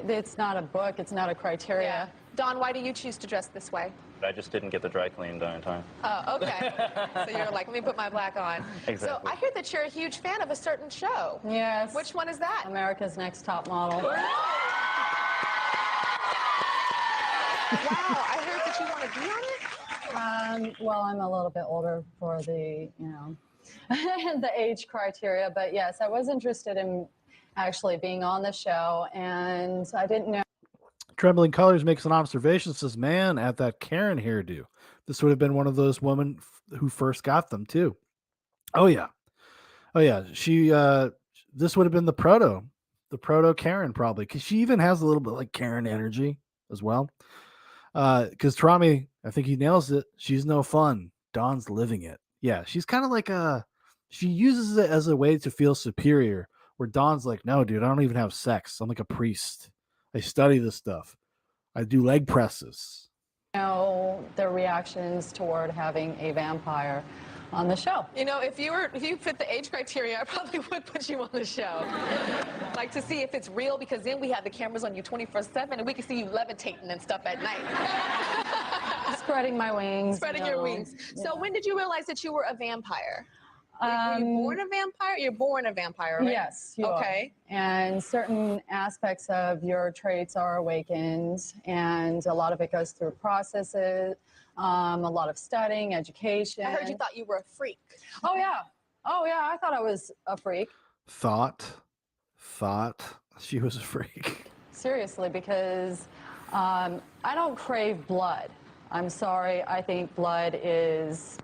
It's not a book. It's not a criteria. Yeah. Don, why do you choose to dress this way? I just didn't get the dry clean done in time. Oh, okay. So you're like, let me put my black on. Exactly. So I hear that you're a huge fan of a certain show. Yes. Which one is that? America's Next Top Model. Wow, I heard that you want to be on it? Well, I'm a little bit older for the, the age criteria, but yes, I was interested in actually being on the show, and I didn't know. Trembling Colors makes an observation, says, man, at that Karen hairdo. This would have been one of those women who first got them, too. Oh, yeah. She, this would have been the proto Karen, probably, because she even has a little bit like Karen energy as well. Because Trami, I think he nails it. She's no fun. Dawn's living it. Yeah, she's kind of like she uses it as a way to feel superior, where Dawn's like, no, dude, I don't even have sex. I'm like a priest. I study this stuff. I do leg presses. Their reactions toward having a vampire on the show. If you fit the age criteria, I probably would put you on the show. Like to see if it's real, because then we have the cameras on you 24/7 and we can see you levitating and stuff at night. Spreading my wings. Spreading your wings. So when did you realize that you were a vampire? Were you born a vampire? You're born a vampire, right? Yes, you okay. are. And certain aspects of your traits are awakened, and a lot of it goes through processes, a lot of studying, education. I heard you thought you were a freak. Oh, yeah. I thought I was a freak. Thought she was a freak. Seriously, because I don't crave blood. I'm sorry. I think blood is...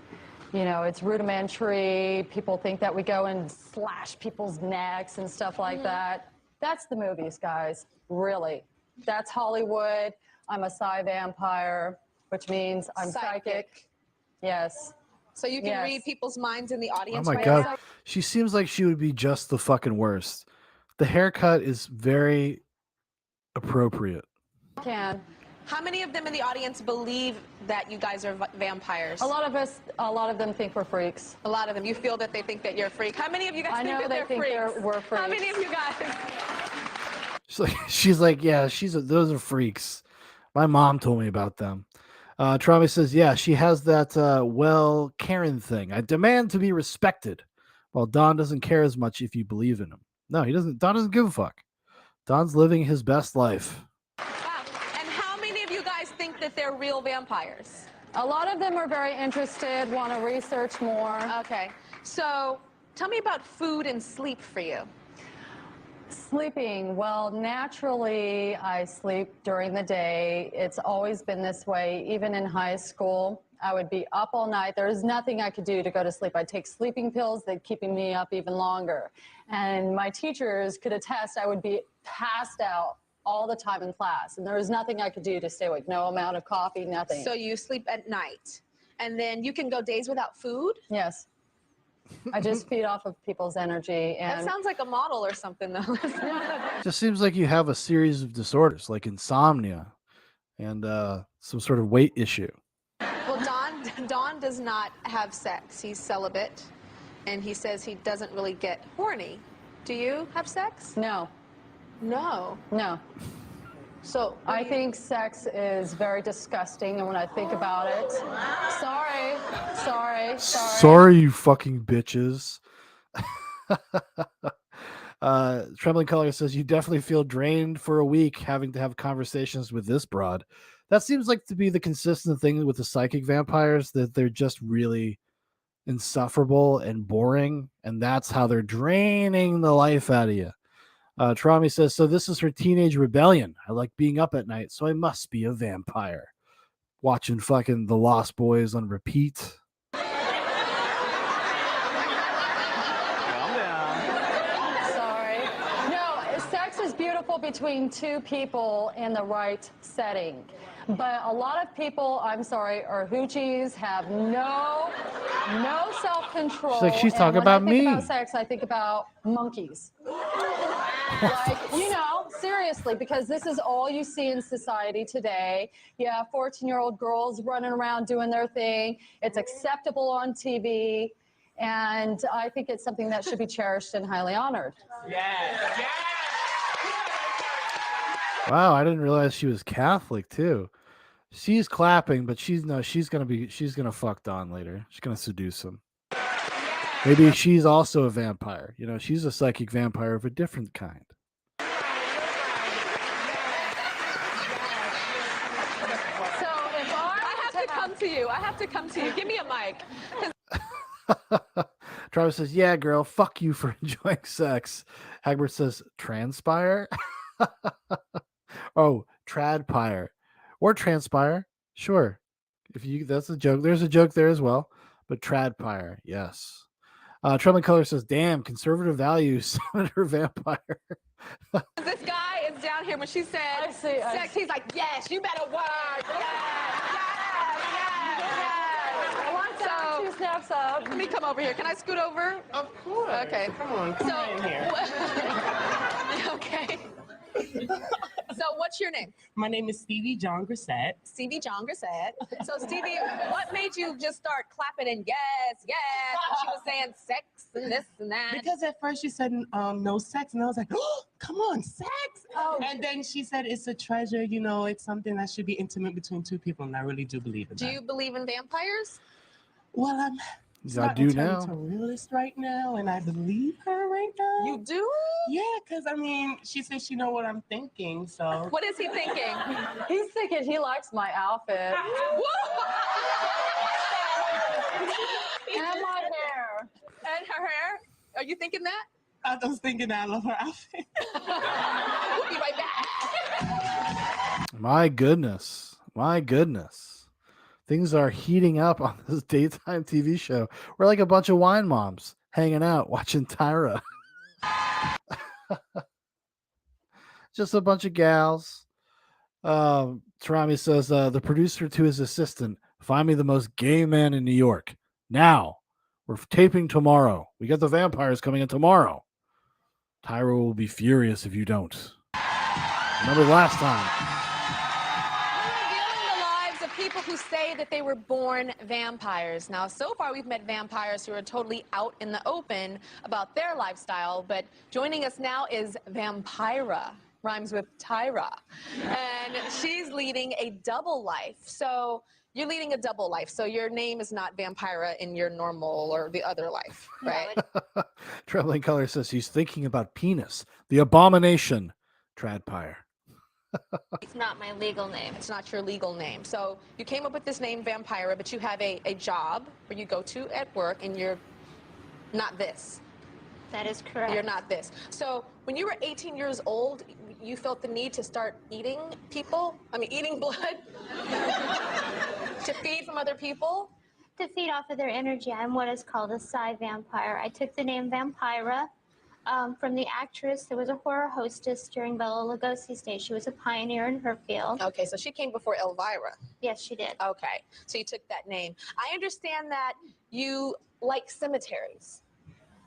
it's rudimentary. People think that we go and slash people's necks and stuff like that. That's the movies, guys. Really. That's Hollywood. I'm a psi vampire, which means I'm psychic. Yes. So you can read people's minds in the audience. Oh my God. She seems like she would be just the fucking worst. The haircut is very appropriate. can. How many of them in the audience believe that you guys are vampires? A lot of them think we're freaks. A lot of them. You feel that they think that you're a freak. How many of you guys I think know that they they're think freaks? we're freaks. How many of you guys? She's like, yeah, those are freaks. My mom told me about them. Trami says, yeah, she has that Karen thing. I demand to be respected. Well, Don doesn't care as much if you believe in him. No, he doesn't. Don doesn't give a fuck. Don's living his best life. Wow. And how many of you guys think that they're real vampires? A lot of them are very interested, want to research more. Okay. So tell me about food and sleep for you. Sleeping. Well, naturally, I sleep during the day. It's always been this way. Even in high school, I would be up all night. There was nothing I could do to go to sleep. I'd take sleeping pills. They'd keeping me up even longer. And my teachers could attest I would be passed out all the time in class. And there was nothing I could do to stay awake. No amount of coffee, nothing. So you sleep at night. And then you can go days without food? Yes. I just feed off of people's energy. And That sounds like a model or something, though. Just seems like you have a series of disorders like insomnia and some sort of weight issue. Well, Don does not have sex. He's celibate, and he says he doesn't really get horny. Do you have sex? No. No. No. So I think sex is very disgusting, and when I think about it, sorry. Sorry, you fucking bitches. Trembling Color says, you definitely feel drained for a week having to have conversations with this broad. That seems like to be the consistent thing with the psychic vampires, that they're just really insufferable and boring, and that's how they're draining the life out of you. Trami says, so this is her teenage rebellion. I like being up at night, so I must be a vampire. Watching fucking The Lost Boys on repeat. Sorry. No, sex is beautiful between two people in the right setting. But a lot of people, I'm sorry, are hoochies, have no self-control. She's like, she's talking and when about I think me. about sex, I think about monkeys. Like, seriously, because this is all you see in society today. You have 14-year-old girls running around doing their thing. It's acceptable on TV. And I think it's something that should be cherished and highly honored. Wow, I didn't realize she was Catholic too. She's clapping, but she's gonna fuck Don later. She's gonna seduce him. Maybe she's also a vampire. You know, she's a psychic vampire of a different kind. So if I have to come to you. Give me a mic. Travis says, yeah, girl, fuck you for enjoying sex. Hagbert says, transpire? Oh, tradpire. Or transpire. Sure. That's a joke. There's a joke there as well. But tradpire, yes. Trembling Color says, damn, conservative values, Senator Vampire. This guy is down here when she said sex. He's like, yes, you better work. I want that 2 snaps up. Let me come over here. Can I scoot over? Of course. Okay. Come on, come in here. Okay. So what's your name? My name is Stevie John Grissett. Stevie John Grissett. So Stevie, what made you just start clapping and yes, when she was saying sex and this and that? Because at first she said no sex, and I was like, oh, come on, sex. Oh. And then she said it's a treasure, you know, it's something that should be intimate between two people, and I really do believe in that. Do you believe in vampires? Well, I'm I do now. a realist right now, and I believe her right now. You do? Yeah, because I mean, she says she know what I'm thinking, so. What is he thinking? He's thinking he likes my outfit. And my hair. And her hair? Are you thinking that? I was thinking I love her outfit. We'll be right back. My goodness. Things are heating up on this daytime TV show. We're like a bunch of wine moms hanging out watching Tyra. Just a bunch of gals. Tarami says, the producer to his assistant, find me the most gay man in New York. Now. We're taping tomorrow. We got the vampires coming in tomorrow. Tyra will be furious if you don't. Remember last time. who say that they were born vampires. Now, so far we've met vampires who are totally out in the open about their lifestyle, but joining us now is Vampira, rhymes with Tyra, and she's leading a double life. So you're leading a double life, so your name is not Vampira in your normal or the other life, right? Trembling Color says he's thinking about penis, the abomination, Tradpire. It's not my legal name. It's not your legal name. So you came up with this name, Vampira, but you have a job where you go to at work, and you're not this. That is correct. You're not this. So when you were 18 years old, you felt the need to start eating people? I mean, eating blood? To feed from other people? To feed off of their energy. I'm what is called a psi vampire. I took the name Vampira from the actress. There was a horror hostess during Bela Lugosi's day. She was a pioneer in her field. Okay, so she came before Elvira. Yes, she did. Okay, so you took that name. I understand that you like cemeteries.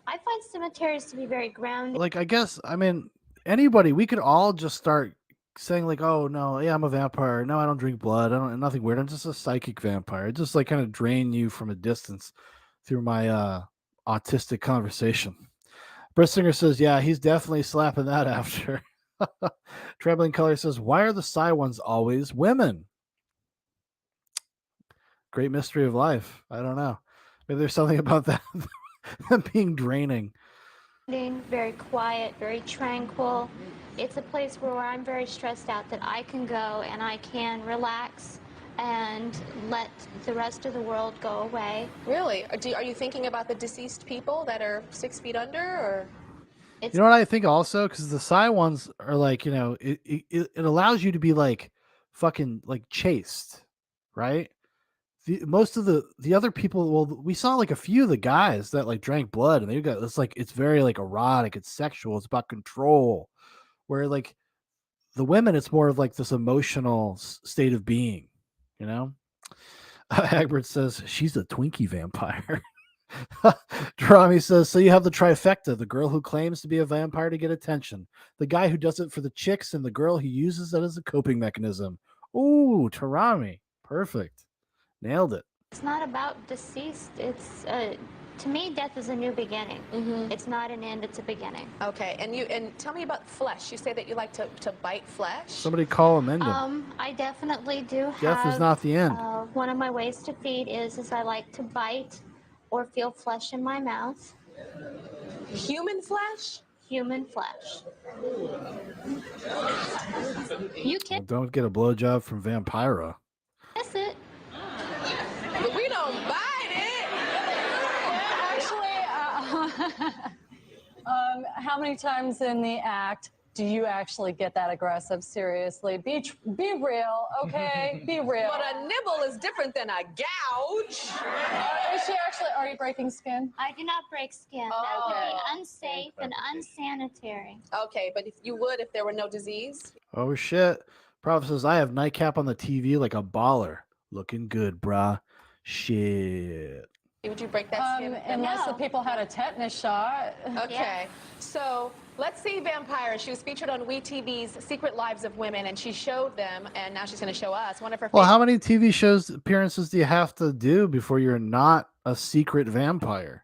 I find cemeteries to be very grounding. Like, I guess, I mean, anybody, we could all just start saying like, oh no, yeah, I'm a vampire. No, I don't drink blood. I don't, nothing weird. I'm just a psychic vampire. Just like kind of drain you from a distance through my autistic conversation. Brissinger says, yeah, he's definitely slapping that after. Trembling Color says, why are the psi ones always women? Great mystery of life. I don't know. Maybe there's something about that being draining. Very quiet, very tranquil. It's a place where I'm very stressed out that I can go and I can relax and let the rest of the world go away. Really? Are you thinking about the deceased people that are 6 feet under, or? You know what I think also? Because the psi ones are like, you know, it allows you to be like fucking like chaste, right? Most of the other people, well, we saw like a few of the guys that like drank blood, and they got, it's like, it's very like erotic, it's sexual, it's about control. Where like the women, it's more of like this emotional state of being, you know. Egbert says she's a Twinkie vampire. Drami says, so you have the trifecta: the girl who claims to be a vampire to get attention, the guy who does it for the chicks, and the girl who uses it as a coping mechanism. Ooh, Tarami, perfect. Nailed it. It's not about deceased. It's to me, death is a new beginning. It's not an end, it's a beginning. Okay, and tell me about flesh. You say that you like to bite flesh? Somebody call Amanda. I definitely do have. Death is not the end. One of my ways to feed is I like to bite or feel flesh in my mouth. Human flesh? Human flesh. You can Well, don't get a blowjob from Vampira. miss it. But we don't bite it. Actually, how many times in the act do you actually get that aggressive? Seriously, be real, okay? Be real. But a nibble is different than a gouge. Is she actually? Are you breaking skin? I do not break skin. That would be unsafe and unsanitary. Okay, but if you would, if there were no disease. Oh shit. Prophet says, I have Nightcap on the TV like a baller. Looking good, brah. Shit. Would you break that skin? Unless the people had a tetanus shot. Okay, so let's see Vampira. She was featured on WeTV's Secret Lives of Women, and she showed them, and now she's going to show us one of her. Well, how many TV shows appearances do you have to do before you're not a secret vampire?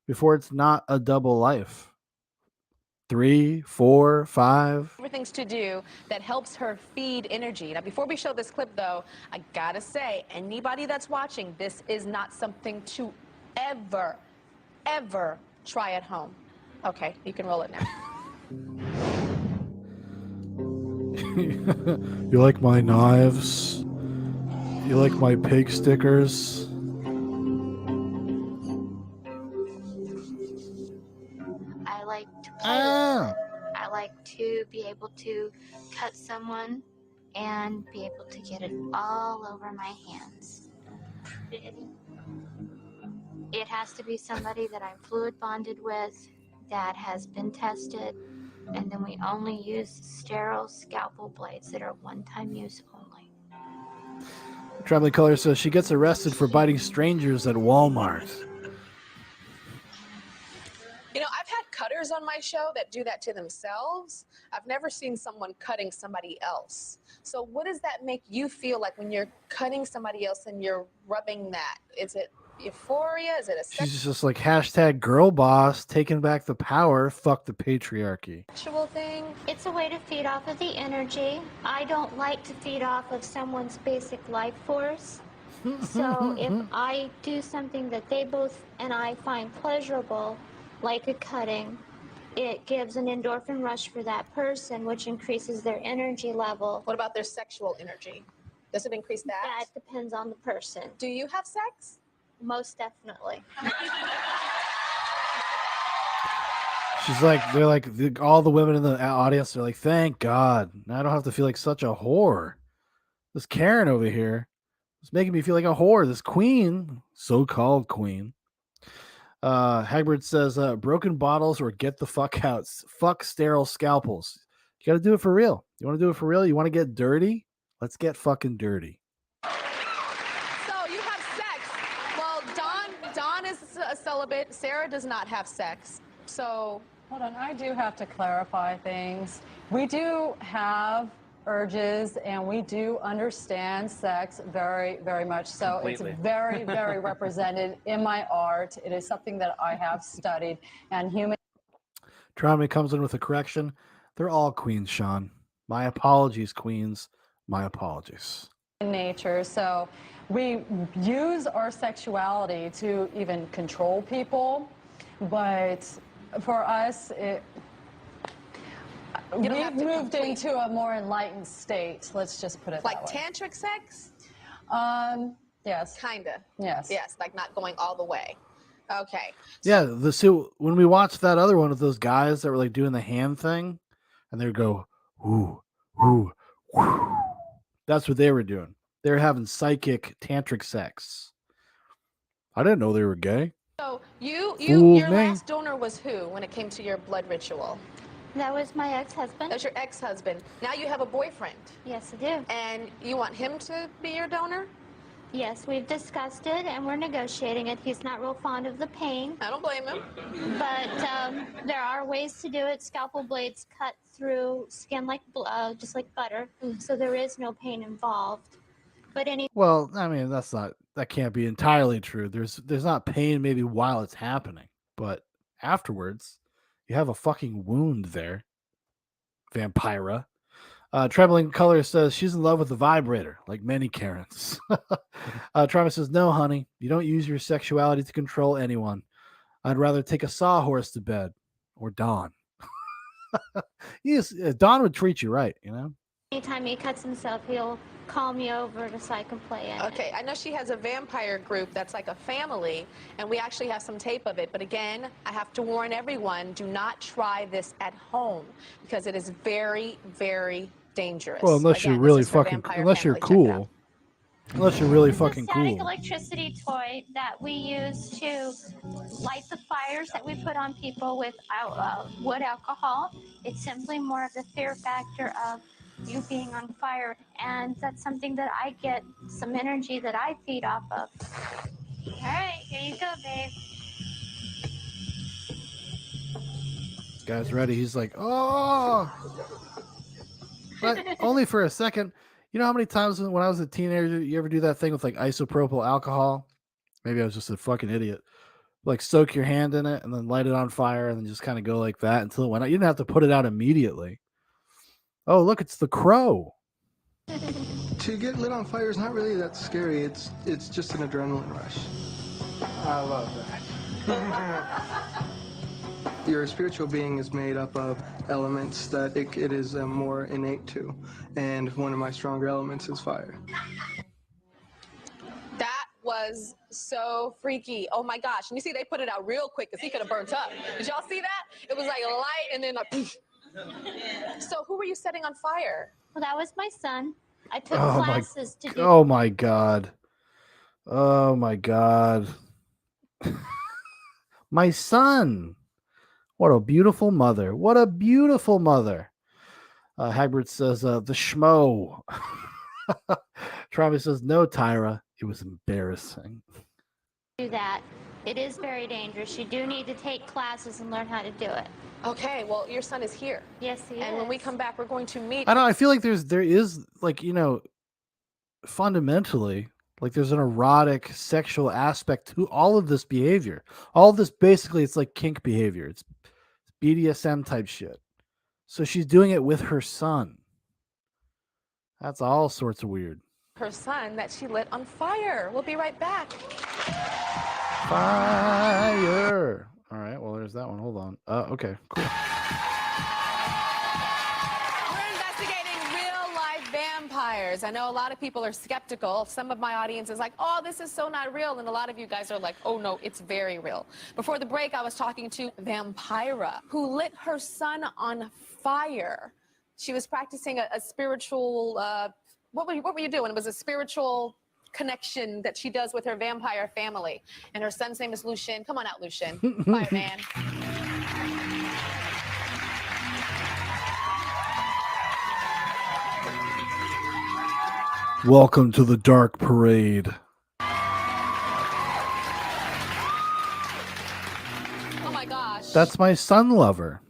Before it's not a double life? 3, 4, 5. Things to do that helps her feed energy. Now, before we show this clip, though, I gotta say, anybody that's watching, this is not something to ever try at home. Okay, you can roll it now. You like my knives? You like my pig stickers? I like to play with it. I like to be able to cut someone and be able to get it all over my hands. Pretty. It has to be somebody that I'm fluid bonded with, that has been tested, and then we only use sterile scalpel blades that are one-time use only. Trembling Color says she gets arrested for biting strangers at Walmart. You know, I've had cutters on my show that do that to themselves. I've never seen someone cutting somebody else. So what does that make you feel like when you're cutting somebody else and you're rubbing that? Is it euphoria? Is it a She's just like hashtag girl boss, taking back the power. Fuck the patriarchy. sexual thing? It's a way to feed off of the energy. I don't like to feed off of someone's basic life force. So if I do something that they both and I find pleasurable, like a cutting, it gives an endorphin rush for that person, which increases their energy level. What about their sexual energy? Does it increase that? That depends on the person. Do you have sex? Most definitely. She's like, they're like, all the women in the audience are like, thank God. Now I don't have to feel like such a whore. This Karen over here is making me feel like a whore. This queen, so-called queen. Hagbard says, broken bottles or get the fuck out. Fuck sterile scalpels. You got to do it for real. You want to do it for real? You want to get dirty? Let's get fucking dirty. So you have sex. Well, Dawn is a celibate. Sarah does not have sex. So hold on, I do have to clarify things. We do have urges and we do understand sex very, very much so. Completely. It's very, very represented in my art. It is something that I have studied, and human Traumi comes in with a correction. They're all queens, Sean. My apologies, queens. My apologies. nature. So we use our sexuality to even control people, but for us, we've moved into a more enlightened state. Let's just put it like that way. tantric sex? Yes. Kinda. Yes. Yes, like not going all the way. Okay. Yeah, so when we watched that other one with those guys that were like doing the hand thing, and they would go, ooh, ooh, whoo. That's what they were doing. They were having psychic tantric sex. I didn't know they were gay. So your Fooled me. last donor was who when it came to your blood ritual? That was my ex-husband. That's your ex-husband. Now you have a boyfriend. Yes, I do. And you want him to be your donor? Yes, we've discussed it and we're negotiating it. He's not real fond of the pain. I don't blame him. But there are ways to do it. Scalpel blades cut through skin like just like butter, so there is no pain involved. But Well, I mean, that can't be entirely true. There's not pain maybe while it's happening, but afterwards, you have a fucking wound there. Vampira. Trembling Color says she's in love with the vibrator, like many Karens. Trauma says, no, honey, you don't use your sexuality to control anyone. I'd rather take a sawhorse to bed or Dawn. Yes, Dawn would treat you right, you know? anytime he cuts himself, he'll call me over so I can play in it. Okay, I know she has a vampire group that's like a family, and we actually have some tape of it. But again, I have to warn everyone, do not try this at home because it is very, very dangerous. Well, unless Again, you're really this is for fucking, vampire unless you're family. Check it out. cool. Unless you're really It's a fucking static cool. electricity toy that we use to light the fires that we put on people with wood alcohol. It's simply more of the fear factor of you being on fire, and that's something that I get some energy that I feed off of. All right, here you go, babe. Guy's ready. He's like, oh, but only for a second. You know how many times when I was a teenager, you ever do that thing with like isopropyl alcohol? Maybe I was just a fucking idiot. Like soak your hand in it and then light it on fire and then just kind of go like that until it went out. You didn't have to put it out immediately. Oh, look, it's the crow. To get lit on fire is not really that scary. It's just an adrenaline rush. I love that. Your spiritual being is made up of elements that it is more innate to, and one of my stronger elements is fire. That was so freaky. Oh my gosh. And you see, they put it out real quick because he could have burnt up. Did y'all see that? It was like light and then like, poof. So who were you setting on fire? Well, that was my son. I took Oh classes to do. oh my God. Oh my God. My son. What a beautiful mother. What a beautiful mother. Hagbard says, the schmo. Travis says, no, Tyra. It was embarrassing. do that. It is very dangerous. You do need to take classes and learn how to do it. Okay, well, your son is here. Yes, he is. And when we come back, we're going to meet. I don't know. I feel like there is like, you know, fundamentally, like there's an erotic sexual aspect to all of this behavior. All of this basically, it's like kink behavior. It's BDSM type shit. So she's doing it with her son. That's all sorts of weird. Her son that she lit on fire. We'll be right back. Fire. All right. Well, there's that one. Hold on. Okay. Cool. We're investigating real-life vampires. I know a lot of people are skeptical. Some of my audience is like, oh, this is so not real. And a lot of you guys are like, oh, no, it's very real. Before the break, I was talking to Vampira, who lit her son on fire. She was practicing a spiritual, what were you doing? It was a spiritual connection that she does with her vampire family. And her son's name is Lucien. Come on out, Lucien. Fireman. Welcome to the Dark Parade. Oh my gosh. That's my son lover.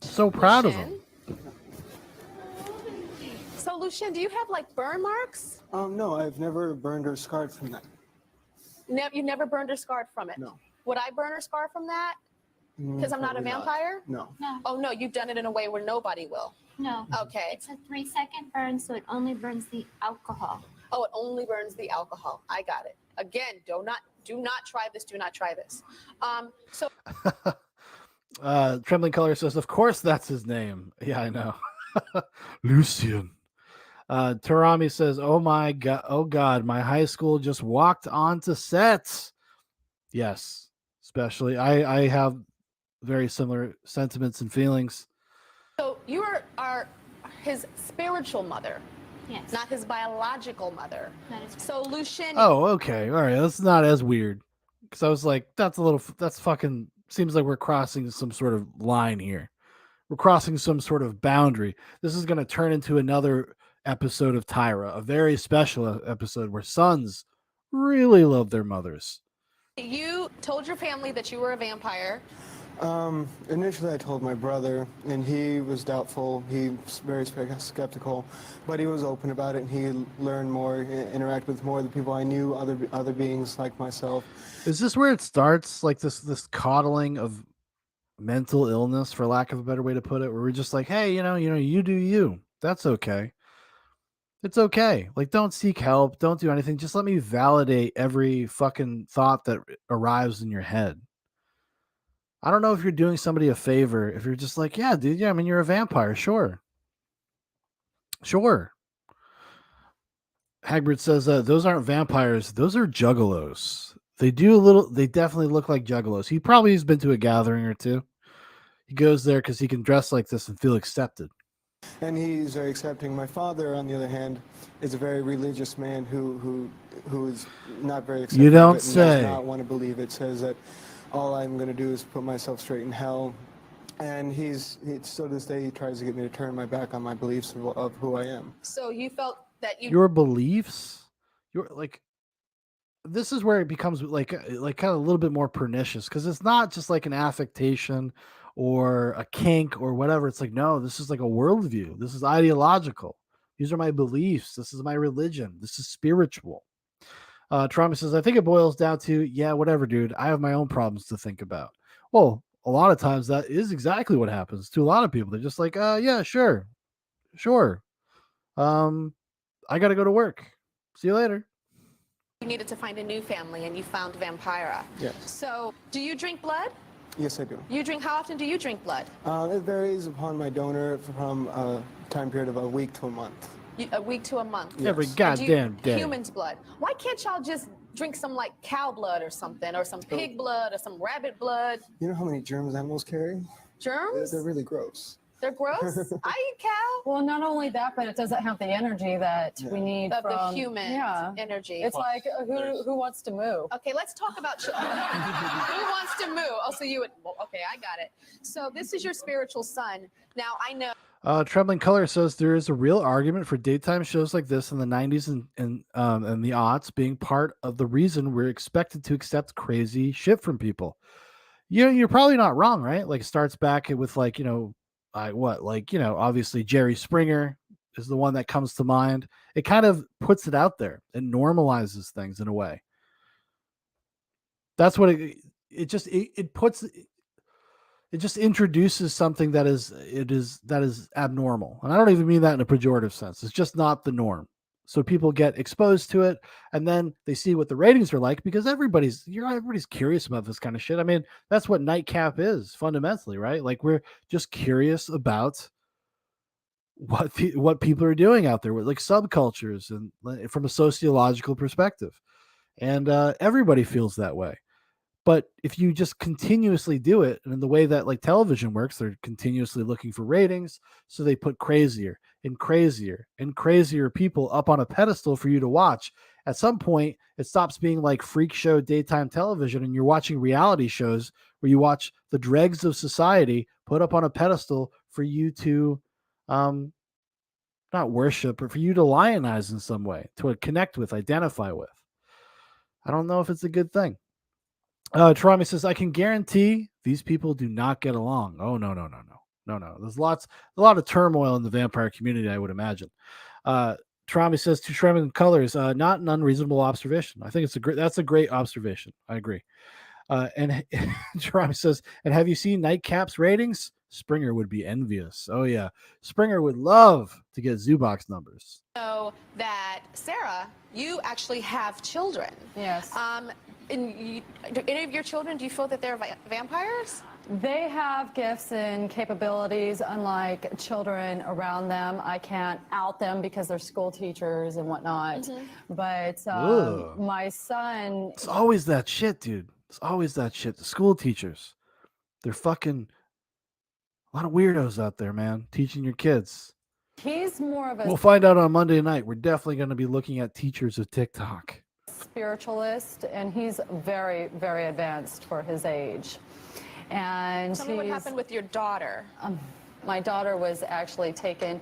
So proud of him. So, Lucien, do you have like burn marks? No, I've never burned or scarred from that. You never burned or scarred from it? No. Would I burn or scar from that? Because I'm not a Probably vampire? No. No. Oh, no, you've done it in a way where nobody will. No. Okay. It's a 3-second burn, so it only burns the alcohol. Oh, it only burns the alcohol. I got it. Again, do not try this. Do not try this. So Trembling Color says, of course that's his name. Yeah, I know. Lucien. Tarami says, oh my God, oh God, my high school just walked onto sets. Yes, especially. I have very similar sentiments and feelings. So you are his spiritual mother. Yes. Not his biological mother. That is so Lucien. Oh, okay. All right. That's not as weird. Because I was like, that's fucking, seems like we're crossing some sort of line here. We're crossing some sort of boundary. This is going to turn into another episode of Tyra, a very special episode where sons really love their mothers. You told your family that you were a vampire. Initially I told my brother, and he was doubtful. He was very skeptical, but he was open about it, and he learned more, interact with more of the people I knew, other beings like myself. Is this where it starts? Like this coddling of mental illness, for lack of a better way to put it, where we're just like, hey, you do you. That's okay. It's okay. Like, don't seek help. Don't do anything. Just let me validate every fucking thought that arrives in your head. I don't know if you're doing somebody a favor if you're just like, yeah, dude, yeah, I mean, you're a vampire. Sure. Hagbard says, those aren't vampires. Those are juggalos. They definitely look like juggalos. He probably has been to a gathering or two. He goes there because he can dress like this and feel accepted. And he's very accepting. My father, on the other hand, is a very religious man who is not very accepting. You don't Does say. not want to believe it. Says that all I'm going to do is put myself straight in hell. And he's still to this day, he tries to get me to turn my back on my beliefs of who I am. So you felt that Your beliefs, this is where it becomes like kind of a little bit more pernicious, because it's not just like an affectation or a kink or whatever. It's like, no, this is like a worldview. This is ideological. These are my beliefs. This is my religion. This is spiritual. Trauma says, I think it boils down to, yeah, whatever, dude. I have my own problems to think about. Well, a lot of times that is exactly what happens to a lot of people. They're just like, yeah, sure. I got to go to work. See you later. you needed to find a new family and you found Vampira. Yes. So do you drink blood? Yes, I do. You drink, how often do you drink blood? It varies upon my donor from a time period of a week to a month. A week to a month? Yes. Every goddamn day. Human's blood. Why can't y'all just drink some like cow blood or something, or some pig blood or some rabbit blood? You know how many germs animals carry? Germs? They're really gross. They're gross? I eat cow. Well, not only that, but it doesn't have the energy that we need Of the from human energy. It's like who wants to move? Okay, let's talk about who wants to move. Oh, so you would. Well, okay, I got it. So this is your spiritual son. Now I know. Trembling Color says there is a real argument for daytime shows like this in the 90s and the aughts being part of the reason we're expected to accept crazy shit from people. You're probably not wrong, right? Like it starts back with like, obviously Jerry Springer is the one that comes to mind. It kind of puts it out there and normalizes things in a way. That's what it puts. It just introduces something that is abnormal, and I don't even mean that in a pejorative sense. It's just not the norm. So people get exposed to it, and then they see what the ratings are like because everybody's curious about this kind of shit. I mean, that's what Nightcap is fundamentally, right? Like we're just curious about what people are doing out there with like subcultures and from a sociological perspective, and everybody feels that way. But if you just continuously do it, and in the way that like television works, they're continuously looking for ratings. So they put crazier and crazier and crazier people up on a pedestal for you to watch. At some point, it stops being like freak show daytime television, and you're watching reality shows where you watch the dregs of society put up on a pedestal for you to not worship, but for you to lionize in some way, to connect with, identify with. I don't know if it's a good thing. Tarami says, I can guarantee these people do not get along. Oh, no. There's a lot of turmoil in the vampire community, I would imagine. Tarami says, to Trembling Colors, not an unreasonable observation. I think that's a great observation. I agree. And Tarami says, and have you seen Nightcap's ratings? Springer would be envious. Oh, yeah. Springer would love to get Zoobox numbers. So that, Sarah, you actually have children. Yes. Do any of your children, do you feel that they're vampires? They have gifts and capabilities, unlike children around them. I can't out them because they're school teachers and whatnot. But my son... It's always that shit, dude. It's always that shit. The school teachers. They're fucking... A lot of weirdos out there, man, teaching your kids. He's more of a... We'll find out on Monday night. We're definitely going to be looking at teachers of TikTok. Spiritualist, and he's very, very advanced for his age. And Tell me what happened with your daughter. My daughter was actually taken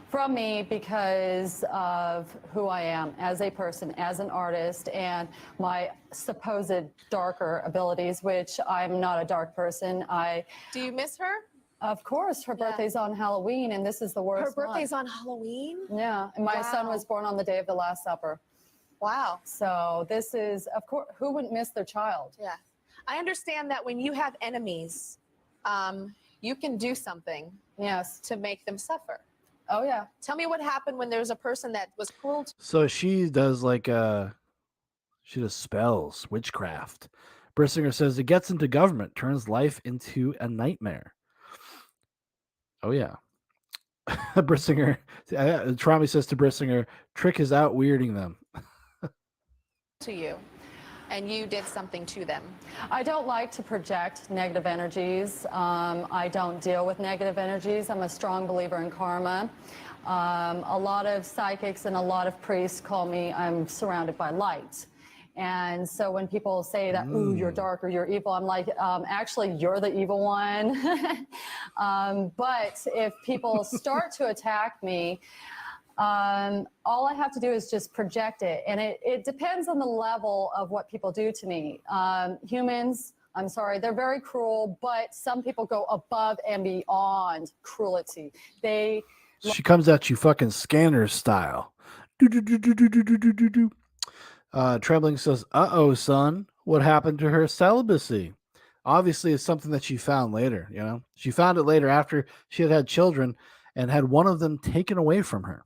from me because of who I am as a person, as an artist, and my supposed darker abilities, which I'm not a dark person. Do you miss her? Of course, her birthday's on Halloween, and this is the worst. Her birthday's on Halloween? Yeah, and my son was born on the day of the Last Supper. Wow. So this is, of course, who wouldn't miss their child? Yeah. I understand that when you have enemies, you can do something to make them suffer. Oh, yeah. Tell me what happened when there was a person that was cruel to... So she does she does spells, witchcraft. Brissinger says it gets into government, turns life into a nightmare. Oh, yeah. Brissinger, Trami says to Brissinger, trick is out weirding them. to you, and you did something to them. I don't like to project negative energies. I don't deal with negative energies. I'm a strong believer in karma. A lot of psychics and a lot of priests call me, I'm surrounded by light. And so when people say that, ooh, you're dark or you're evil, I'm like, actually, you're the evil one. But if people start to attack me, all I have to do is just project it. And it depends on the level of what people do to me. Humans, I'm sorry, they're very cruel, but some people go above and beyond cruelty. She comes at you fucking scanner style. Trembling says, uh-oh, son, what happened to her celibacy? Obviously, it's something that she found later, you know? She found it later after she had children and had one of them taken away from her.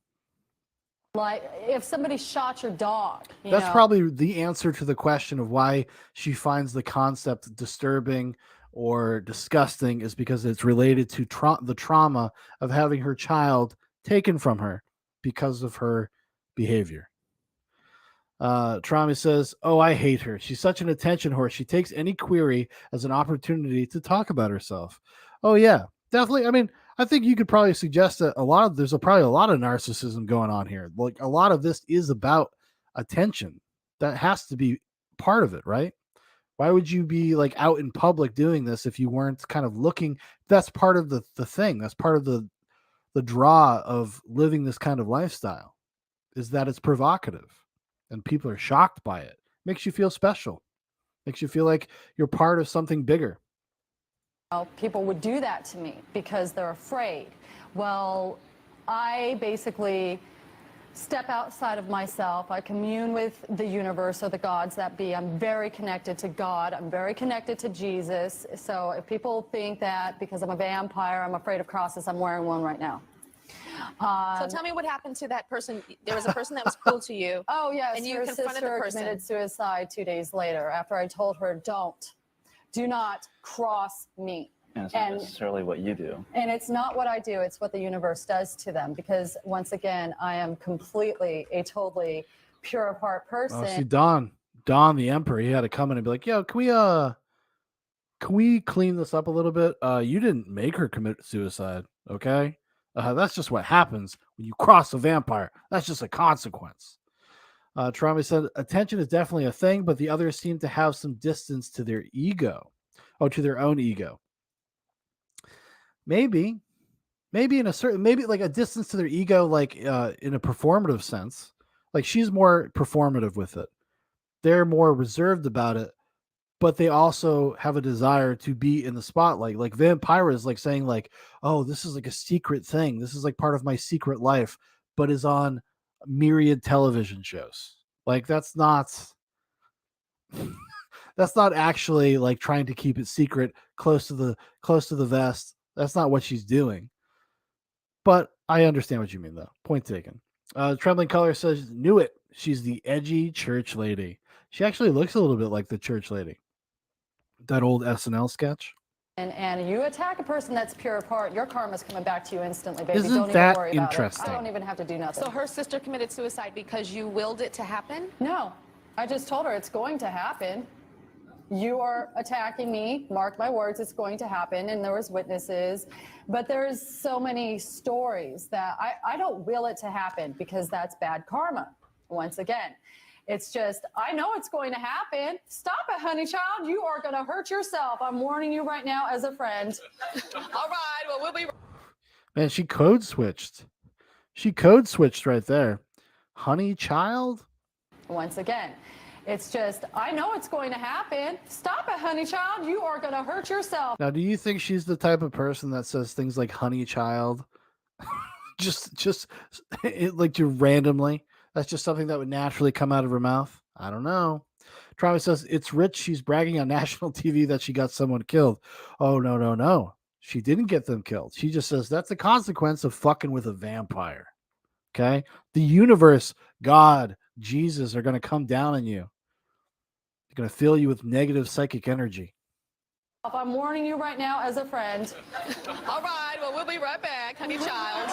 Like if somebody shot your dog. That's probably the answer to the question of why she finds the concept disturbing or disgusting, is because it's related to the trauma of having her child taken from her because of her behavior. Trami says, oh, I hate her. She's such an attention whore. She takes any query as an opportunity to talk about herself. Oh, yeah, definitely. I mean, I think you could probably suggest that there's probably a lot of narcissism going on here. Like a lot of this is about attention. That has to be part of it, right? Why would you be like out in public doing this if you weren't kind of looking? That's part of the thing. That's part of the the draw of living this kind of lifestyle is that it's provocative and people are shocked by it. Makes you feel special. Makes you feel like you're part of something bigger. People would do that to me because they're afraid. Well, I basically step outside of myself. I commune with the universe or the gods that be. I'm very connected to God. I'm very connected to Jesus. So if people think that because I'm a vampire, I'm afraid of crosses, I'm wearing one right now. So tell me what happened to that person. There was a person that was cruel to you. Oh, yes. And you her confronted the sister person. committed suicide 2 days later after I told her, do not cross me. And it's not necessarily what you do. And it's not what I do, it's what the universe does to them. Because once again, I am completely, a totally pure of heart person. Oh, see, Don the Emperor, he had to come in and be like, yo, can we clean this up a little bit? You didn't make her commit suicide, okay? That's just what happens when you cross a vampire. That's just a consequence. Trauma said, attention is definitely a thing, but the others seem to have some distance to their ego. Oh, to their own ego. Maybe in a certain, maybe like a distance to their ego, like in a performative sense. Like she's more performative with it. They're more reserved about it, but they also have a desire to be in the spotlight. Like Vampira is like saying like, oh, this is like a secret thing. This is like part of my secret life, but is on myriad television shows. Like that's not actually like trying to keep it secret close to the vest. That's not what she's doing. But I understand what you mean, though. Point taken. Trembling Color says, knew it. She's the edgy church lady. She actually looks a little bit like the church lady. That old SNL sketch. And you attack a person that's pure of heart, your karma's coming back to you instantly, baby. Isn't Don't that even worry about interesting? it. I don't even have to do nothing. So her sister committed suicide because you willed it to happen? No. I just told her it's going to happen. You are attacking me. Mark my words, it's going to happen. And there was witnesses. But there's so many stories that I don't will it to happen because that's bad karma. Once again, it's just, I know it's going to happen. Stop it, honey child. You are going to hurt yourself. I'm warning you right now as a friend. All right, well, we'll be... Man, she code switched. She code switched right there. Honey child? Once again, it's just, I know it's going to happen. Stop it, honey child. You are going to hurt yourself. Now, do you think she's the type of person that says things like honey child? just like you randomly? That's just something that would naturally come out of her mouth? I don't know. Travis says, it's rich. She's bragging on national TV that she got someone killed. Oh, no. She didn't get them killed. She just says that's a consequence of fucking with a vampire. Okay? The universe, God, Jesus are going to come down on you. They're going to fill you with negative psychic energy. I'm warning you right now as a friend. All right, well, we'll be right back, honey child.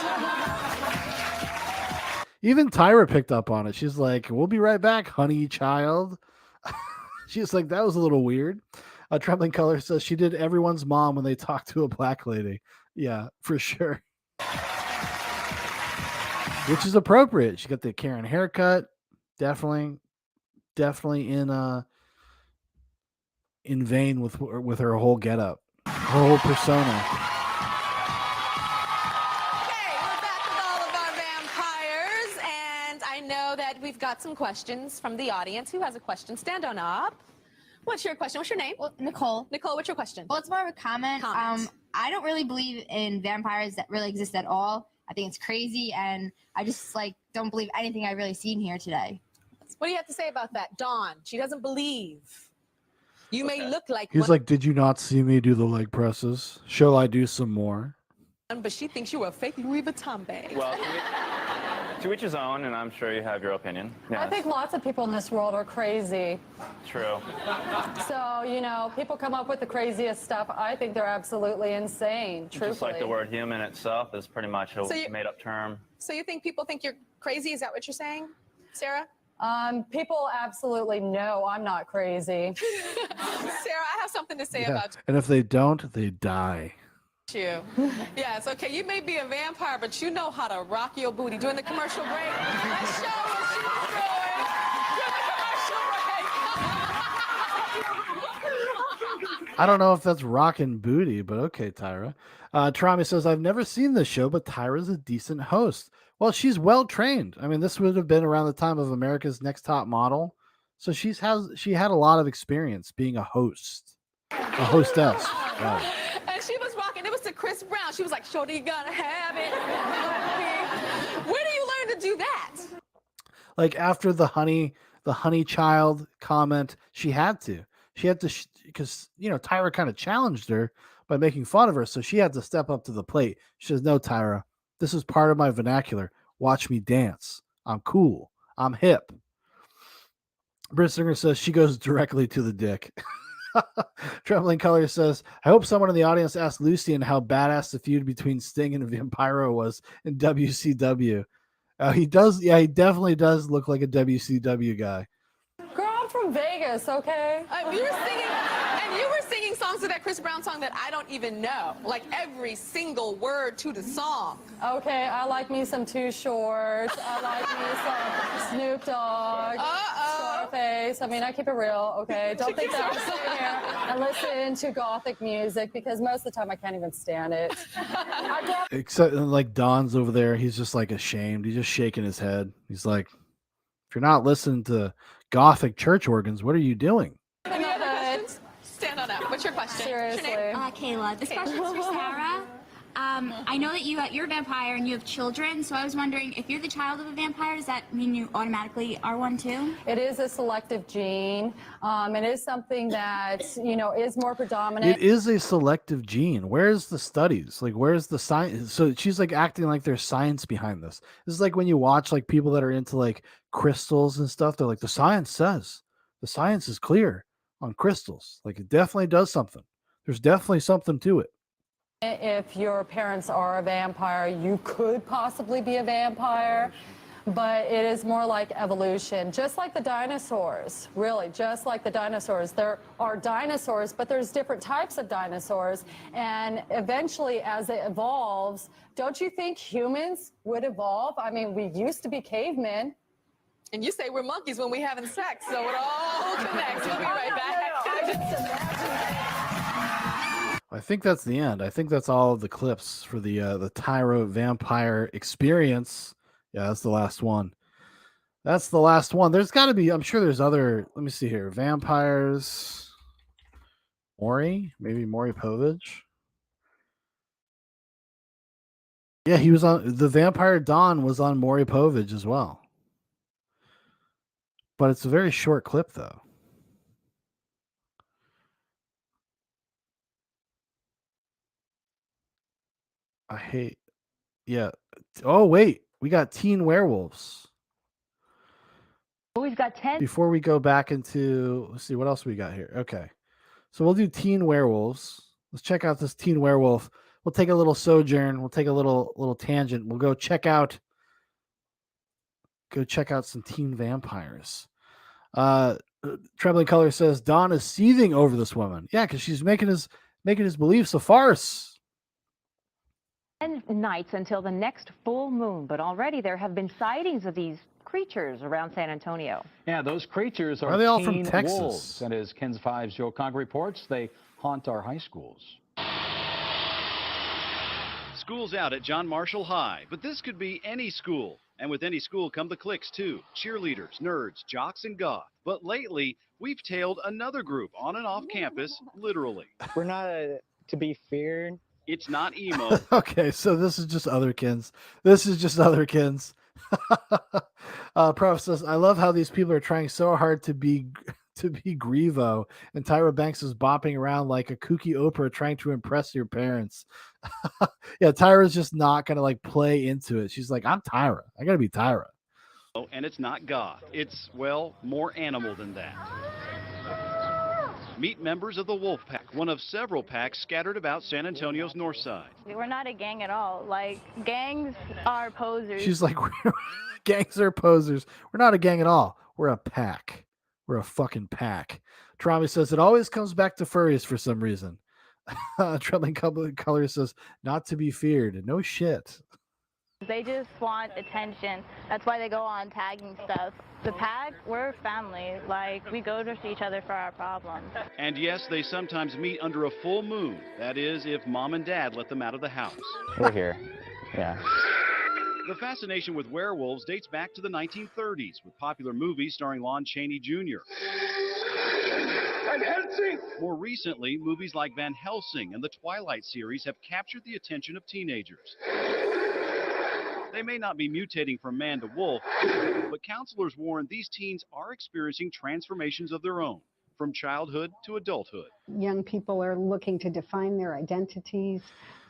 Even Tyra picked up on it. She's like, we'll be right back, honey child. She's like, that was a little weird. Trembling Color says she did everyone's mom when they talked to a black lady. Yeah, for sure. Which is appropriate. She got the Karen haircut. Definitely in vein with her whole getup, her whole persona. We've got some questions from the audience. Who has a question? Stand on up. What's your question? What's your name? Well, Nicole. Nicole, what's your question? Well, it's more of a comment. I don't really believe in vampires that really exist at all. I think it's crazy, and I just don't believe anything I've really seen here today. What do you have to say about that? Dawn, she doesn't believe. You may look like He's like, did you not see me do the leg presses? Shall I do some more? but she thinks you a fake Louis Vuitton bag. Well, to each his own, and I'm sure you have your opinion. Yes. I think lots of people in this world are crazy. True. So, people come up with the craziest stuff. I think they're absolutely insane, truthfully. Just like the word human itself is pretty much a made-up term. So you think people think you're crazy? Is that what you're saying, Sarah? People absolutely know I'm not crazy. Sarah, I have something to say about And if they don't, they die. you. Yes, okay, you may be a vampire, but you know how to rock your booty. During the commercial break, let's show what she's doing. During the commercial break. I don't know if that's rockin' booty, but okay, Tyra. Tarami says, I've never seen this show, but Tyra's a decent host. Well, she's well trained. I mean, this would have been around the time of America's Next Top Model. So she had a lot of experience being a host. A hostess. Right. And she was rocking. It was to Chris Brown. She was like, "Shorty, you gotta have it." Where do you learn to do that? Like after the honey child comment, she had to because Tyra kind of challenged her by making fun of her, so she had to step up to the plate. She says, "No, Tyra, this is part of my vernacular. Watch me dance. I'm cool. I'm hip." Britt Singer says she goes directly to the dick. Trembling Color says, I hope someone in the audience asked Lucian how badass the feud between Sting and Vampiro was in WCW. He does. Yeah, he definitely does look like a WCW guy. Girl, I'm from Vegas, okay? You were singing songs of that Chris Brown song that I don't even know. Like every single word to the song. Okay, I like me some Too Short. I like me some Snoop Dogg. Scarface. I mean, I keep it real, okay? Don't think that I'm sitting here and listen to gothic music because most of the time I can't even stand it. Except like Don's over there, he's just like ashamed. He's just shaking his head. He's like, if you're not listening to gothic church organs, what are you doing? Any other questions? Stand on up. What's your question? Seriously. Kayla, this question's for Sarah. I know that you're a vampire and you have children, so I was wondering if you're the child of a vampire, does that mean you automatically are one too? It is a selective gene. It is something that, is more predominant. It is a selective gene. Where's the studies? Like, where's the science? So she's like acting like there's science behind this. This is like when you watch like people that are into like crystals and stuff. They're like, the science is clear on crystals. Like it definitely does something. There's definitely something to it. If your parents are a vampire, you could possibly be a vampire, but it is more like evolution, just like the dinosaurs, really, just like the dinosaurs. There are dinosaurs, but there's different types of dinosaurs, and eventually as it evolves, don't you think humans would evolve? I mean, we used to be cavemen. And you say we're monkeys when we're having sex, so it all connects. We'll be right back. I think that's the end. I think that's all of the clips for the Tyra vampire experience. Yeah, that's the last one. That's the last one. There's got to be, I'm sure there's other, let me see here. Vampires. Maybe Maury Povich. Yeah, he was on, the Vampire Dawn was on Maury Povich as well. But it's a very short clip though. Yeah. Oh, wait. We got Teen Werewolves. We've got 10. Before we go back into, let's see, what else we got here? Okay. So we'll do Teen Werewolves. Let's check out this Teen Werewolf. We'll take a little sojourn. We'll take a little tangent. We'll go check out some teen vampires. Trembling Color says Don is seething over this woman. Yeah, because she's making his beliefs a farce. 10 nights until the next full moon, but already there have been sightings of these creatures around San Antonio. Yeah, those creatures Are they all from teen Texas? wolves. And as Ken's 5's Joe Cog reports, they haunt our high schools. School's out at John Marshall High, but this could be any school. And with any school come the cliques too. Cheerleaders, nerds, jocks, and goth. But lately, we've tailed another group on and off campus, literally. We're not to be feared. It's not emo. Okay, so this is just otherkins. Prof says, I love how these people are trying so hard to be Grievo, and Tyra Banks is bopping around like a kooky Oprah trying to impress your parents. Yeah, Tyra's just not gonna like play into it. She's like, I'm Tyra. I gotta be Tyra. And it's not goth. It's, well, more animal than that. Meet members of the Wolf Pack, one of several packs scattered about San Antonio's north side. We're not a gang at all. Like, gangs are posers. She's like, gangs are posers. We're not a gang at all. We're a pack. We're a fucking pack. Trami says it always comes back to furries for some reason. Trembling Color says, not to be feared. No shit. They just want attention. That's why they go on tagging stuff. The pack, we're family. Like, we go to each other for our problems. And yes, they sometimes meet under a full moon. That is, if mom and dad let them out of the house. We're here. Yeah. The fascination with werewolves dates back to the 1930s with popular movies starring Lon Chaney Jr. Van Helsing! More recently, movies like Van Helsing and the Twilight series have captured the attention of teenagers. They may not be mutating from man to wolf, but counselors warn these teens are experiencing transformations of their own, from childhood to adulthood. Young people are looking to define their identities,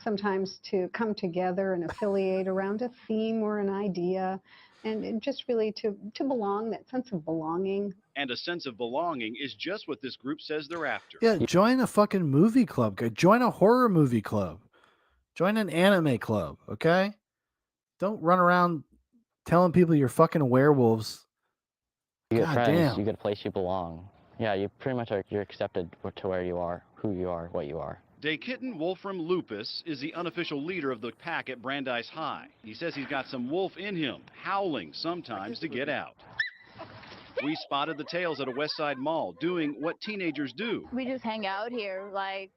sometimes to come together and affiliate around a theme or an idea, and just really to belong, that sense of belonging. And a sense of belonging is just what this group says they're after. Yeah, join a fucking movie club. Join a horror movie club. Join an anime club, okay? Don't run around telling people you're fucking werewolves. You get God friends, damn. you get a place you belong. Yeah, you pretty much are, you're accepted to where you are, who you are, what you are. Daykitten Wolfram Lupus is the unofficial leader of the pack at Brandeis High. He says he's got some wolf in him, howling sometimes to get out. We spotted the tails at a West Side mall doing what teenagers do. We just hang out here. Like,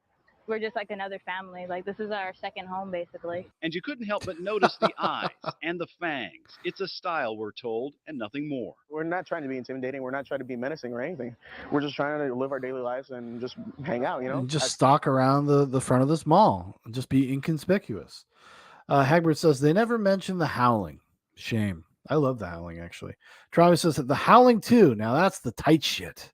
we're just like another family. Like, this is our second home, basically. And you couldn't help but notice the eyes and the fangs. It's a style, we're told, and nothing more. We're not trying to be intimidating. We're not trying to be menacing or anything. We're just trying to live our daily lives and just hang out, you know? And just stalk around the front of this mall and just be inconspicuous. Hagbert says they never mention the howling. Shame. I love the howling, actually. Travis says that the howling too. Now that's the tight shit.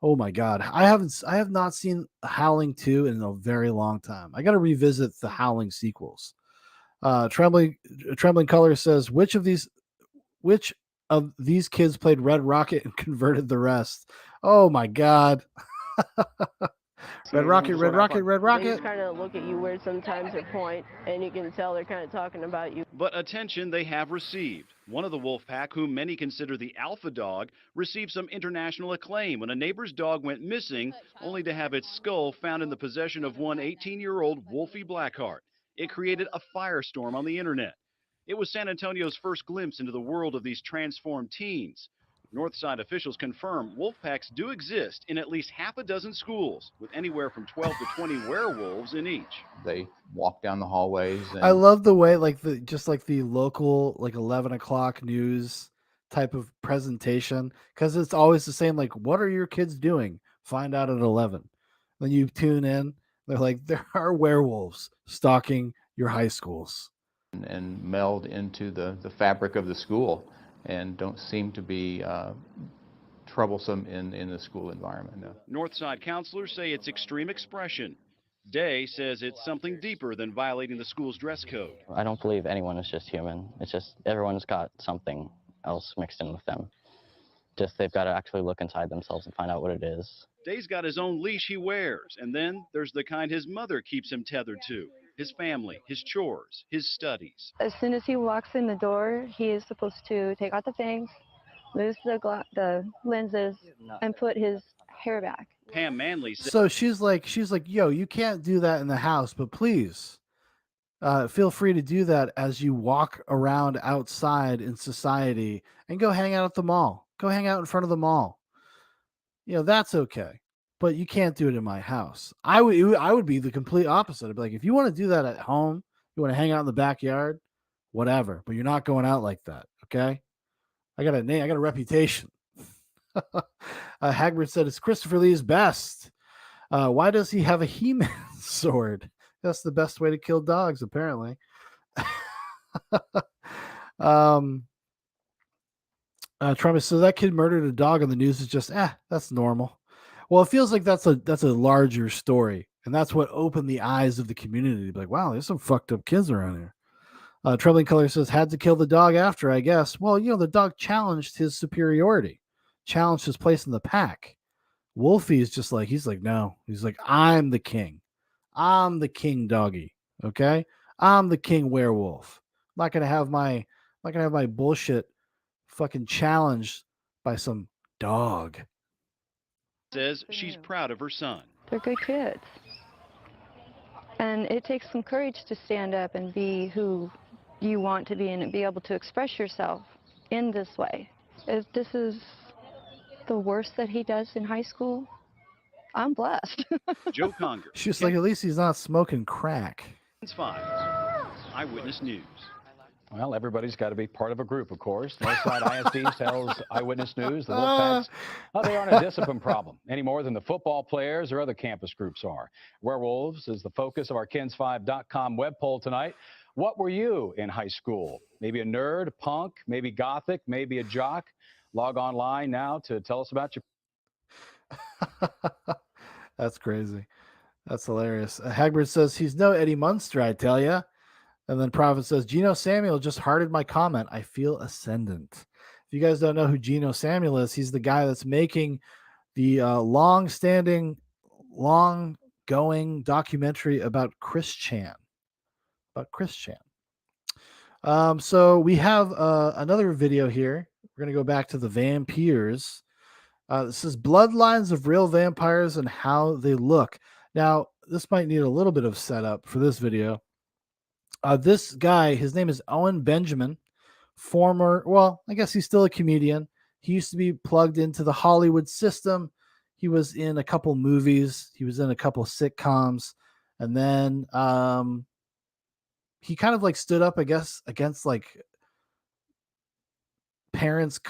Oh my god. I have not seen Howling 2 in a very long time. I got to revisit the Howling sequels. Trembling Color says which of these kids played Red Rocket and converted the rest? Oh my god. Red Rocket. They just kind of look at you weird sometimes or point, and you can tell they're kind of talking about you. But attention they have received. One of the wolf pack, whom many consider the alpha dog, received some international acclaim when a neighbor's dog went missing, only to have its skull found in the possession of one 18-year-old Wolfie Blackheart. It created a firestorm on the internet. It was San Antonio's first glimpse into the world of these transformed teens. Northside officials confirm wolf packs do exist in at least half a dozen schools, with anywhere from 12 to 20 werewolves in each. They walk down the hallways. And I love the way the local 11 o'clock news type of presentation, because it's always the same. Like, what are your kids doing? Find out at 11. Then you tune in. They're like, there are werewolves stalking your high schools. and meld into the fabric of the school and don't seem to be troublesome in the school environment. No. Northside counselors say it's extreme expression. Day says it's something deeper than violating the school's dress code. I don't believe anyone is just human. It's just everyone's got something else mixed in with them. Just they've got to actually look inside themselves and find out what it is. Day's got his own leash he wears, and then there's the kind his mother keeps him tethered to. His family, his chores, his studies. As soon as he walks in the door, he is supposed to take out the fangs, lose the lenses, and put his hair back. Pam Manley says, So she's like, yo, you can't do that in the house, but please feel free to do that as you walk around outside in society and go hang out at the mall. Go hang out in front of the mall. You know, that's okay. But you can't do it in my house. I would be the complete opposite. I'd be like, if you want to do that at home, you want to hang out in the backyard, whatever. But you're not going out like that, okay? I got a name. I got a reputation. Hagbert said it's Christopher Lee's best. Why does he have a He-Man sword? That's the best way to kill dogs, apparently. Trump, so that kid murdered a dog on the news is just that's normal. Well, it feels like that's a larger story, and that's what opened the eyes of the community. Like, wow, there's some fucked up kids around here. Trembling Color says had to kill the dog after, I guess. Well, you know, the dog challenged his superiority, challenged his place in the pack. Wolfie is just like, he's like, no, he's like, I'm the king. I'm the king doggy. Okay, I'm the king werewolf. I'm not gonna have my bullshit fucking challenged by some dog. Says she's proud of her son. They're good kids. And it takes some courage to stand up and be who you want to be and be able to express yourself in this way. If this is the worst that he does in high school, I'm blessed. Joe Conger. She's like, at least he's not smoking crack. Files. Eyewitness News. Well, everybody's got to be part of a group, of course. Northside ISD tells Eyewitness News the Wolfpacks, they aren't a discipline problem any more than the football players or other campus groups are. Werewolves is the focus of our KENS5.com web poll tonight. What were you in high school? Maybe a nerd, punk, maybe gothic, maybe a jock? Log online now to tell us about your... That's crazy. That's hilarious. Hagbard says, he's no Eddie Munster, I tell ya. And then Prophet says, Geno Samuel just hearted my comment. I feel ascendant. If you guys don't know who Geno Samuel is, he's the guy that's making the long-standing, long-going documentary about Chris Chan. So we have another video here. We're going to go back to the vampires. This is Bloodlines of Real Vampires and How They Look. Now, this might need a little bit of setup for this video. This guy, his name is Owen Benjamin, well, I guess he's still a comedian. He used to be plugged into the Hollywood system. He was in a couple movies. He was in a couple sitcoms. And then he kind of like stood up, I guess, against like parents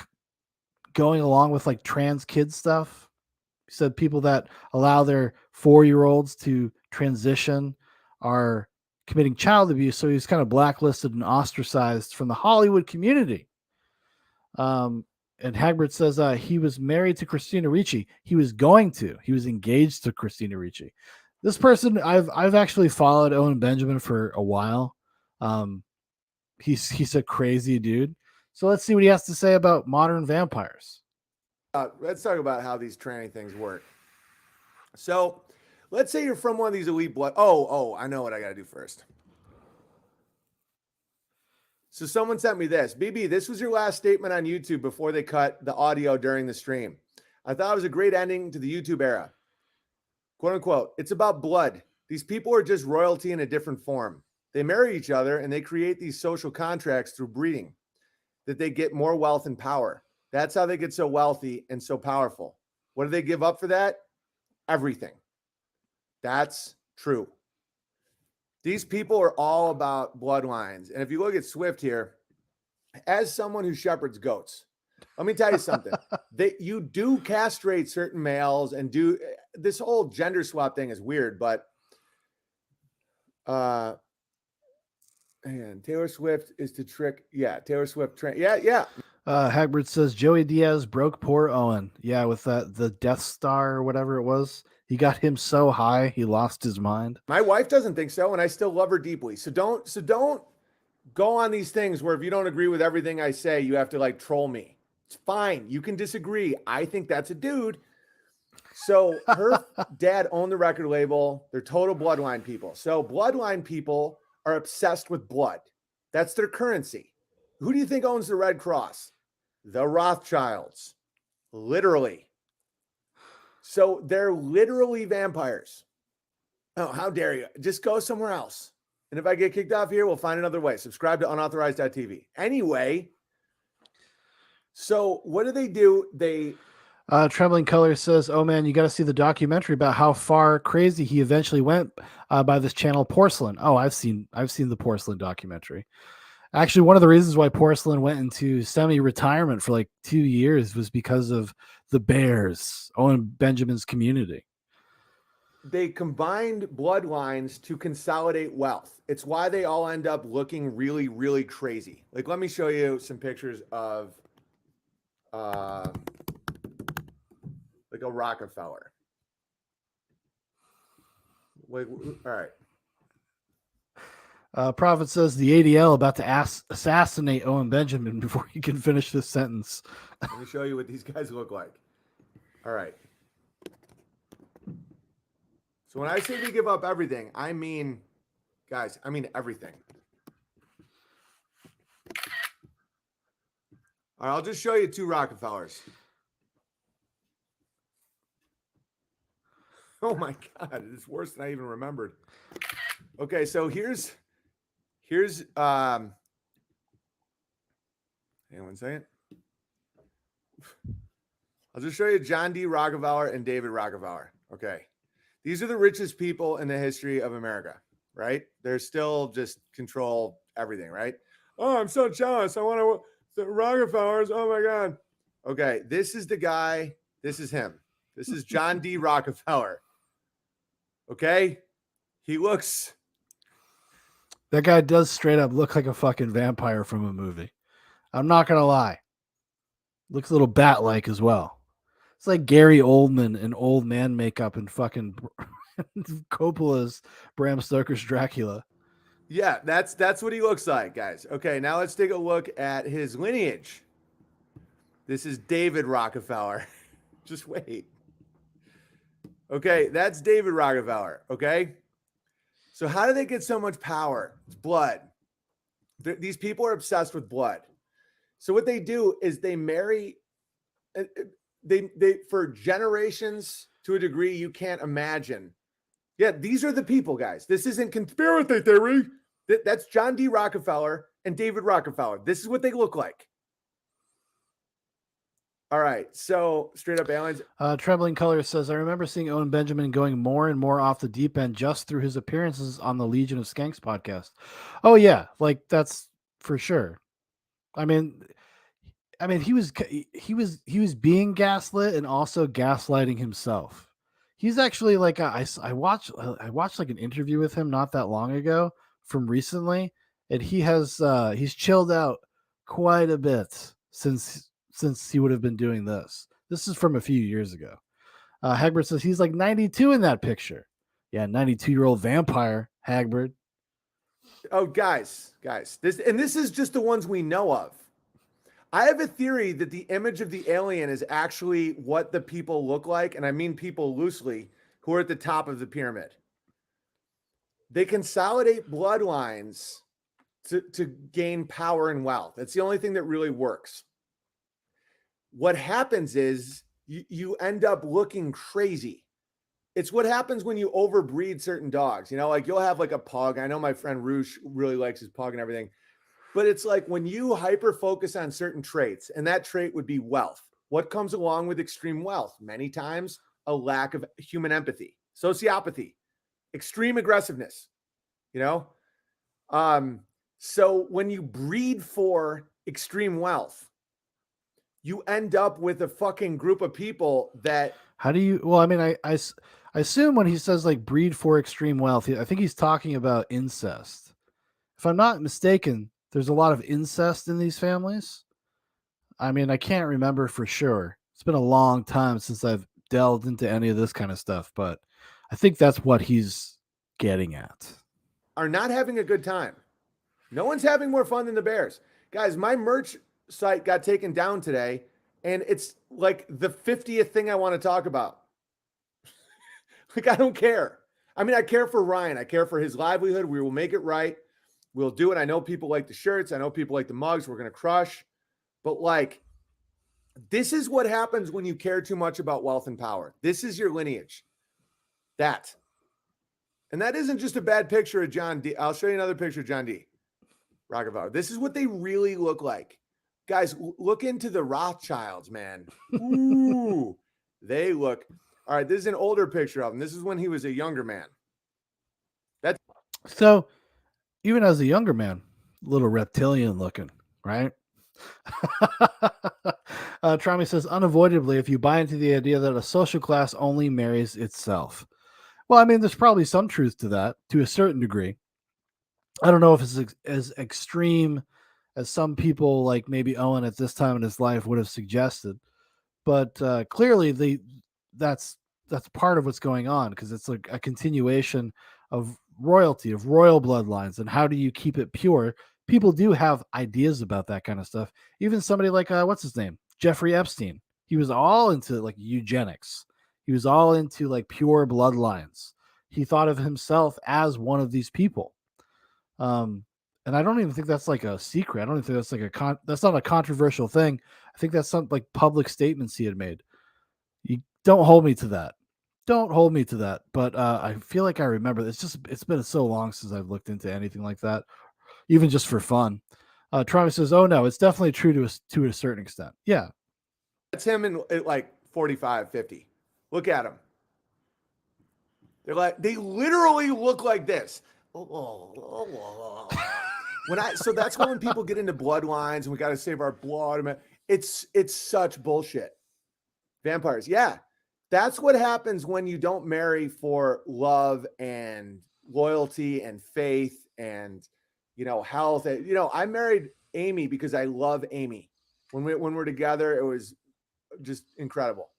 going along with like trans kid stuff. He said people that allow their 4-year-olds to transition are committing child abuse. So he's kind of blacklisted and ostracized from the Hollywood community. And Hagbard says he was married to Christina Ricci. He was engaged to Christina Ricci. This person, I've actually followed Owen Benjamin for a while. He's a crazy dude. So let's see what he has to say about modern vampires. Let's talk about how these tranny things work. So let's say you're from one of these elite blood. Oh, I know what I got to do first. So someone sent me this. BB, this was your last statement on YouTube before they cut the audio during the stream. I thought it was a great ending to the YouTube era. Quote unquote, it's about blood. These people are just royalty in a different form. They marry each other and they create these social contracts through breeding that they get more wealth and power. That's how they get so wealthy and so powerful. What do they give up for that? Everything. That's true. These people are all about bloodlines. And if you look at Swift here, as someone who shepherds goats, let me tell you something. You do castrate certain males and do this whole gender swap thing is weird, but and Taylor Swift is to trick. Yeah, Taylor Swift. Yeah. Hagbard says Joey Diaz broke poor Owen. Yeah, with the Death Star or whatever it was. He got him so high he lost his mind. My wife doesn't think so, and I still love her deeply. So don't go on these things where if you don't agree with everything I say, you have to like troll me. It's fine. You can disagree. I think that's a dude. So her dad owned the record label. They're total bloodline people. So bloodline people are obsessed with blood. That's their currency. Who do you think owns the Red Cross? The Rothschilds. Literally. So they're literally vampires. Oh, how dare you? Just go somewhere else. And if I get kicked off here, we'll find another way. Subscribe to unauthorized.tv. Anyway, so what do? They Trembling Color says, oh man, you got to see the documentary about how far crazy he eventually went by this channel Porcelain. Oh, I've seen the Porcelain documentary. Actually, one of the reasons why Porcelain went into semi-retirement for like 2 years was because of the Bears, Owen Benjamin's community. They combined bloodlines to consolidate wealth. It's why they all end up looking really, really crazy. Like, let me show you some pictures of like a Rockefeller. Like, all right. Prophet says the ADL about to assassinate Owen Benjamin before he can finish this sentence. Let me show you what these guys look like. All right. So when I say they give up everything, I mean, guys, I mean everything. All right, I'll just show you 2 Rockefellers. Oh my God, it's worse than I even remembered. Okay, so here's Okay, 1 second. I'll just show you John D. Rockefeller and David Rockefeller. Okay. These are the richest people in the history of America, right? They're still just control everything, right? Oh, I'm so jealous. I want to, the Rockefellers. Oh my God. Okay. This is the guy. This is him. This is John D. Rockefeller. Okay. He looks. That guy does straight up look like a fucking vampire from a movie. I'm not going to lie. Looks a little bat-like as well. It's like Gary Oldman in old man makeup and fucking Coppola's Bram Stoker's Dracula. Yeah, that's what he looks like, guys. Okay, now let's take a look at his lineage. This is David Rockefeller. Just wait. Okay, that's David Rockefeller, okay? So how do they get so much power? It's blood. These people are obsessed with blood. So what they do is they marry they for generations to a degree you can't imagine. Yeah, these are the people, guys. This isn't conspiracy theory. That's John D. Rockefeller and David Rockefeller. This is what they look like. All right, so straight up aliens. Trembling Color says, I remember seeing Owen Benjamin going more and more off the deep end just through his appearances on the Legion of Skanks podcast. Oh yeah, like that's for sure. I mean, he was being gaslit and also gaslighting himself. He's actually like I watched like an interview with him not that long ago from recently, and he has he's chilled out quite a bit since he would have been doing this. This is from a few years ago. Hagbard says he's like 92 in that picture. Yeah, 92-year-old vampire Hagbard. Oh, guys, this is just the ones we know of. I have a theory that the image of the alien is actually what the people look like, and I mean people loosely, who are at the top of the pyramid. They consolidate bloodlines to gain power and wealth. That's the only thing that really works. What happens is you end up looking crazy. It's what happens when you overbreed certain dogs. You know, like you'll have like a pug. I know my friend Roosh really likes his pug and everything. But it's like when you hyper focus on certain traits, and that trait would be wealth. What comes along with extreme wealth? Many times, a lack of human empathy, sociopathy, extreme aggressiveness, you know? So when you breed for extreme wealth, you end up with a fucking group of people that. How do you, well, I mean, I assume when he says like breed for extreme wealth, I think he's talking about incest. If I'm not mistaken, there's a lot of incest in these families. I mean, I can't remember for sure. It's been a long time since I've delved into any of this kind of stuff, but I think that's what he's getting at. Are not having a good time. No one's having more fun than the Bears. Guys, my merch site got taken down today, and it's like the 50th thing I want to talk about. Like, I don't care. I mean, I care for Ryan. I care for his livelihood. We will make it right. We'll do it. I know people like the shirts. I know people like the mugs. We're going to crush. But like, this is what happens when you care too much about wealth and power. This is your lineage. That. And that isn't just a bad picture of John D. I'll show you another picture of John D. Rockefeller. This is what they really look like. Guys, look into the Rothschilds, man. Ooh, they look. All right, this is an older picture of him. This is when he was a younger man. That's so. Even as a younger man, a little reptilian looking, right? Trami says, unavoidably, if you buy into the idea that a social class only marries itself. Well, I mean, there's probably some truth to that, to a certain degree. I don't know if it's as extreme as some people, like maybe Owen at this time in his life, would have suggested. But clearly, that's part of what's going on, because it's like a continuation of royalty, of royal bloodlines, and how do you keep it pure? People do have ideas about that kind of stuff. Even somebody like what's his name, Jeffrey Epstein, he was all into like eugenics. He was all into like pure bloodlines. He thought of himself as one of these people, and I don't even think that's like a secret. I don't even think that's like that's not a controversial thing. I think that's some like public statements he had made. You don't hold me to that. Don't hold me to that, but I feel like I remember. It's been so long since I've looked into anything like that, even just for fun. Travis says, "Oh no, it's definitely true to a certain extent." Yeah, that's him in at like 45, 50. Look at him. They literally look like this. So that's when people get into bloodlines and we got to save our blood. It's such bullshit. Vampires, yeah. That's what happens when you don't marry for love and loyalty and faith and health. I married Amy because I love Amy. When we're together, it was just incredible.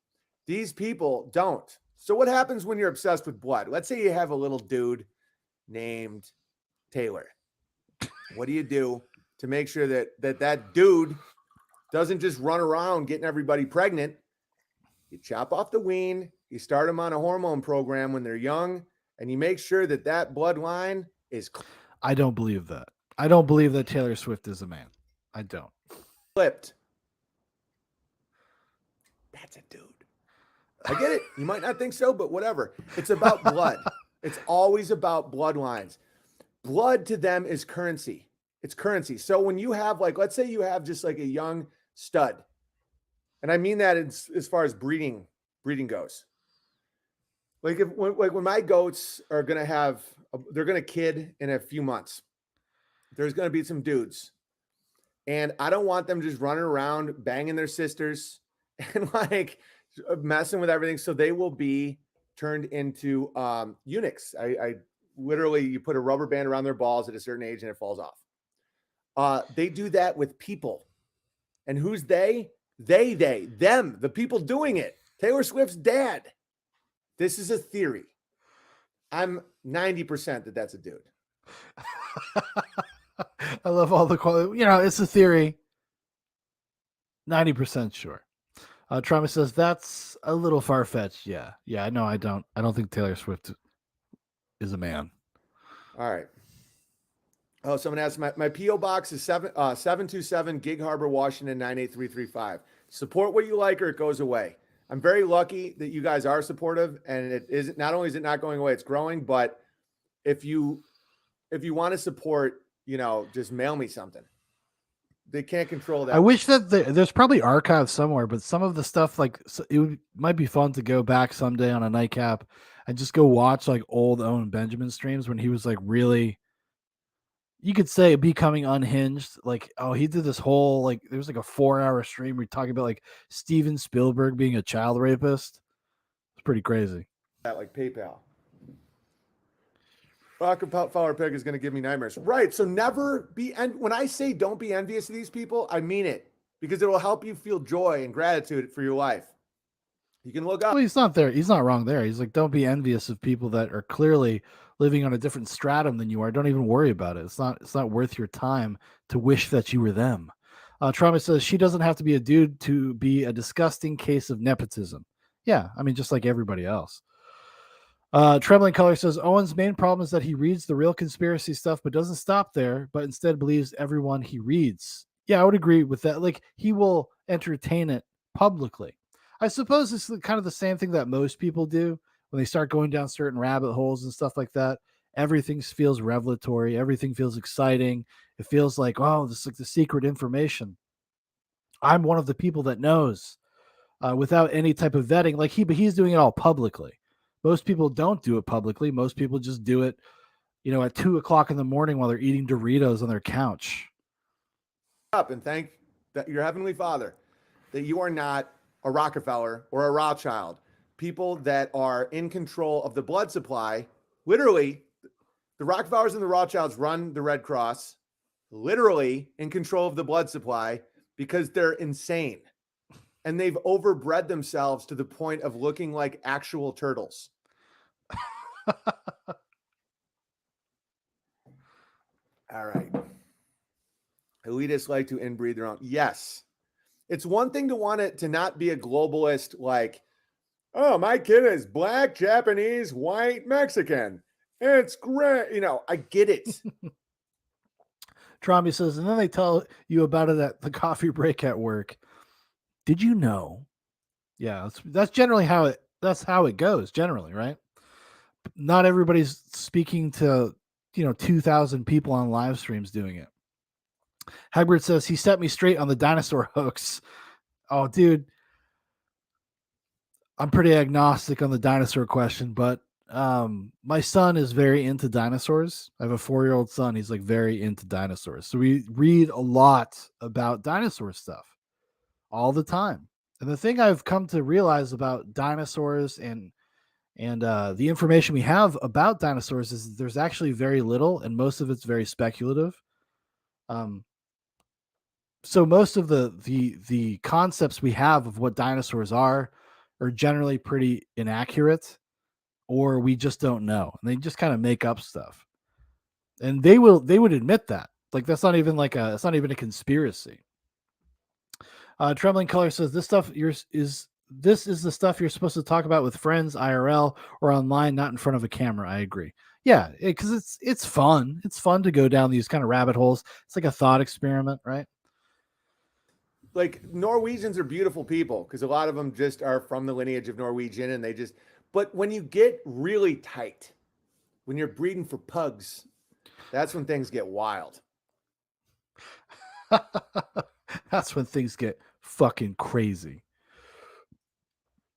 These people don't. So what happens when you're obsessed with blood? Let's say you have a little dude named Taylor. What do you do to make sure that dude doesn't just run around getting everybody pregnant? You chop off the wean, you start them on a hormone program when they're young, and you make sure that bloodline is I don't believe that. I don't believe that Taylor Swift is a man. I don't. Flipped. That's a dude. I get it. You might not think so, but whatever. It's about blood. It's always about bloodlines. Blood to them is currency. It's currency. So when you have let's say you have just like a young stud, and I mean that as far as breeding goes. When my goats are going to have, they're going to kid in a few months. There's going to be some dudes. And I don't want them just running around banging their sisters and messing with everything. So they will be turned into eunuchs. I literally, you put a rubber band around their balls at a certain age and it falls off. They do that with people. And who's they? Them, the people doing it. Taylor Swift's dad. This is a theory. I'm 90% that's a dude. I love all the quality. It's a theory. 90% sure. Trauma says that's a little far fetched. Yeah. No, I don't think Taylor Swift is a man. All right. Oh, someone asked, my P.O. box is 727 Gig Harbor, Washington, 98335. Support what you like or it goes away. I'm very lucky that you guys are supportive, and it isn't. Not only is it not going away, it's growing. But if you want to support, just mail me something. They can't control that. I wish that there's probably archives somewhere, but some of the stuff might be fun to go back someday on a nightcap and just go watch old Owen Benjamin streams when he was really, you could say, becoming unhinged. He did this whole there was a 4-hour stream where he talking about Steven Spielberg being a child rapist. It's pretty crazy. That PayPal. Rockefeller Pig is going to give me nightmares. Right. So never be, and when I say don't be envious of these people, I mean it, because it will help you feel joy and gratitude for your life. You can look up. Well, he's not there. He's not wrong there. He's don't be envious of people that are clearly living on a different stratum than you are. Don't even worry about it. It's not worth your time to wish that you were them. Trauma says she doesn't have to be a dude to be a disgusting case of nepotism. Yeah. I mean, just like everybody else. Trembling Color says Owen's main problem is that he reads the real conspiracy stuff, but doesn't stop there, but instead believes everyone he reads. Yeah, I would agree with that. He will entertain it publicly. I suppose it's kind of the same thing that most people do when they start going down certain rabbit holes and stuff like that. Everything feels revelatory. Everything feels exciting. It feels like, oh, this is the secret information. I'm one of the people that knows without any type of vetting. But he's doing it all publicly. Most people don't do it publicly. Most people just do it, at 2:00 in the morning while they're eating Doritos on their couch. Up and thank your Heavenly Father that you are not a Rockefeller or a Rothschild. People that are in control of the blood supply. Literally, the Rockefellers and the Rothschilds run the Red Cross, literally in control of the blood supply because they're insane. And they've overbred themselves to the point of looking like actual turtles. All right. Elitists like to inbreed their own. Yes. It's one thing to want it to not be a globalist, oh, my kid is black, Japanese, white, Mexican. It's great. I get it. Tromby says, and then they tell you about it at the coffee break at work. Did you know? Yeah, that's generally how it goes generally, right? Not everybody's speaking to 2,000 people on live streams doing it. Hagbert says he set me straight on the dinosaur hoax. Oh, dude, I'm pretty agnostic on the dinosaur question, but my son is very into dinosaurs. I have a 4-year-old son. He's like very into dinosaurs. So we read a lot about dinosaur stuff all the time. And the thing I've come to realize about dinosaurs and the information we have about dinosaurs is there's actually very little, and most of it's very speculative. Um, so most of the concepts we have of what dinosaurs are generally pretty inaccurate, or we just don't know. And they just kind of make up stuff. And they would admit that. Like that's not even it's not even a conspiracy. Trembling Color says this is the stuff you're supposed to talk about with friends IRL or online, not in front of a camera. I agree. Yeah, because it's fun. It's fun to go down these kind of rabbit holes. It's like a thought experiment, right? Like Norwegians are beautiful people because a lot of them just are from the lineage of Norwegian, and but when you get really tight, when you're breeding for pugs, that's when things get wild. That's when things get fucking crazy.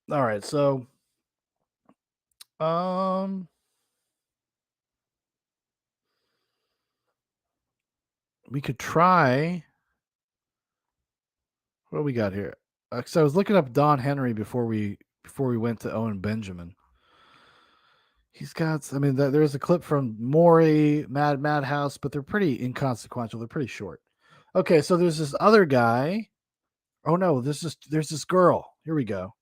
All right, so we could try. What do we got here? Because I was looking up Don Henry before we went to Owen Benjamin. He's got. I mean, there's a clip from Maury, Madhouse, but they're pretty inconsequential. They're pretty short. Okay, so there's this other guy. Oh no, there's this girl. Here we go.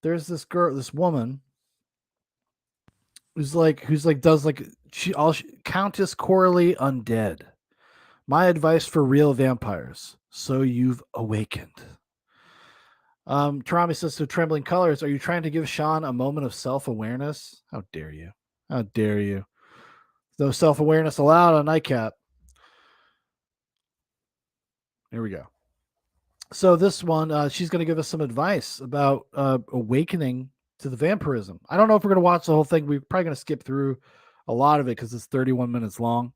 There's this girl, this woman, who's like does like Countess Coralie Undead. My advice for real vampires. So you've awakened. Tarami says to Trembling Colors, are you trying to give Sean a moment of self-awareness? How dare you? How dare you? No self-awareness allowed on Nightcap. Here we go. So this one, she's going to give us some advice about awakening to the vampirism. I don't know if we're going to watch the whole thing. We're probably going to skip through a lot of it because it's 31 minutes long.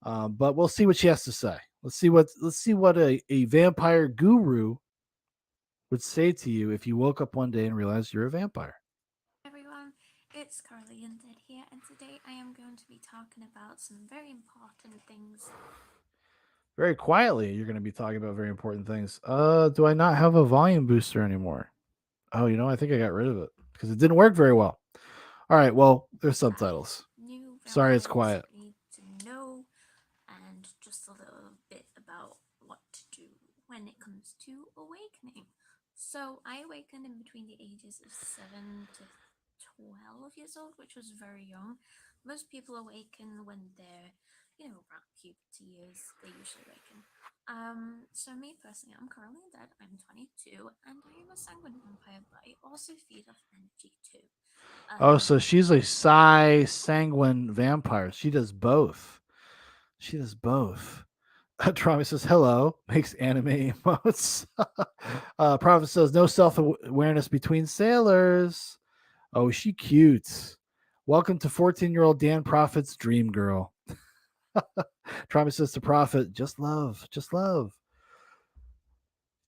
But we'll see what she has to say. Let's see what a vampire guru would say to you if you woke up one day and realized you're a vampire. Everyone, it's Carly Undead here, and today I am going to be talking about some very important things. Very quietly, you're going to be talking about very important things. Do I not have a volume booster anymore? Oh, I think I got rid of it because it didn't work very well. All right, well, there's subtitles. Sorry, it's quiet. Need to know, and just a little bit about what to do when it comes to awakening. So I awakened in between the ages of 7 to 12 years old, which was very young. Most people awaken when they're, around puberty years, they usually awaken. So me personally, I'm currently dead. I'm 22, and I am a sanguine vampire, but I also feed off energy too. So she's a sanguine vampire. She does both. Travis says hello, makes anime emotes. Prophet says no self-awareness between sailors. Oh, she cute. Welcome to 14-year-old Dan Prophet's dream girl. Travis says to Prophet, just love.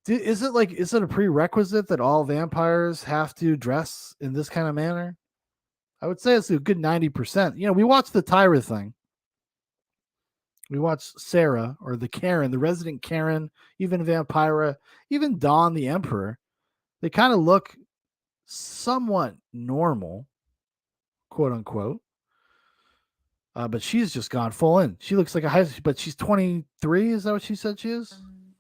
Is it a prerequisite that all vampires have to dress in this kind of manner? I would say it's a good 90%. We watched the Tyra thing. We watched Sarah, or the Karen, the resident Karen, even Vampira, even Dawn the Emperor. They kind of look somewhat normal, quote unquote. But she's just gone full in. She looks like but she's 23. Is that what she said she is?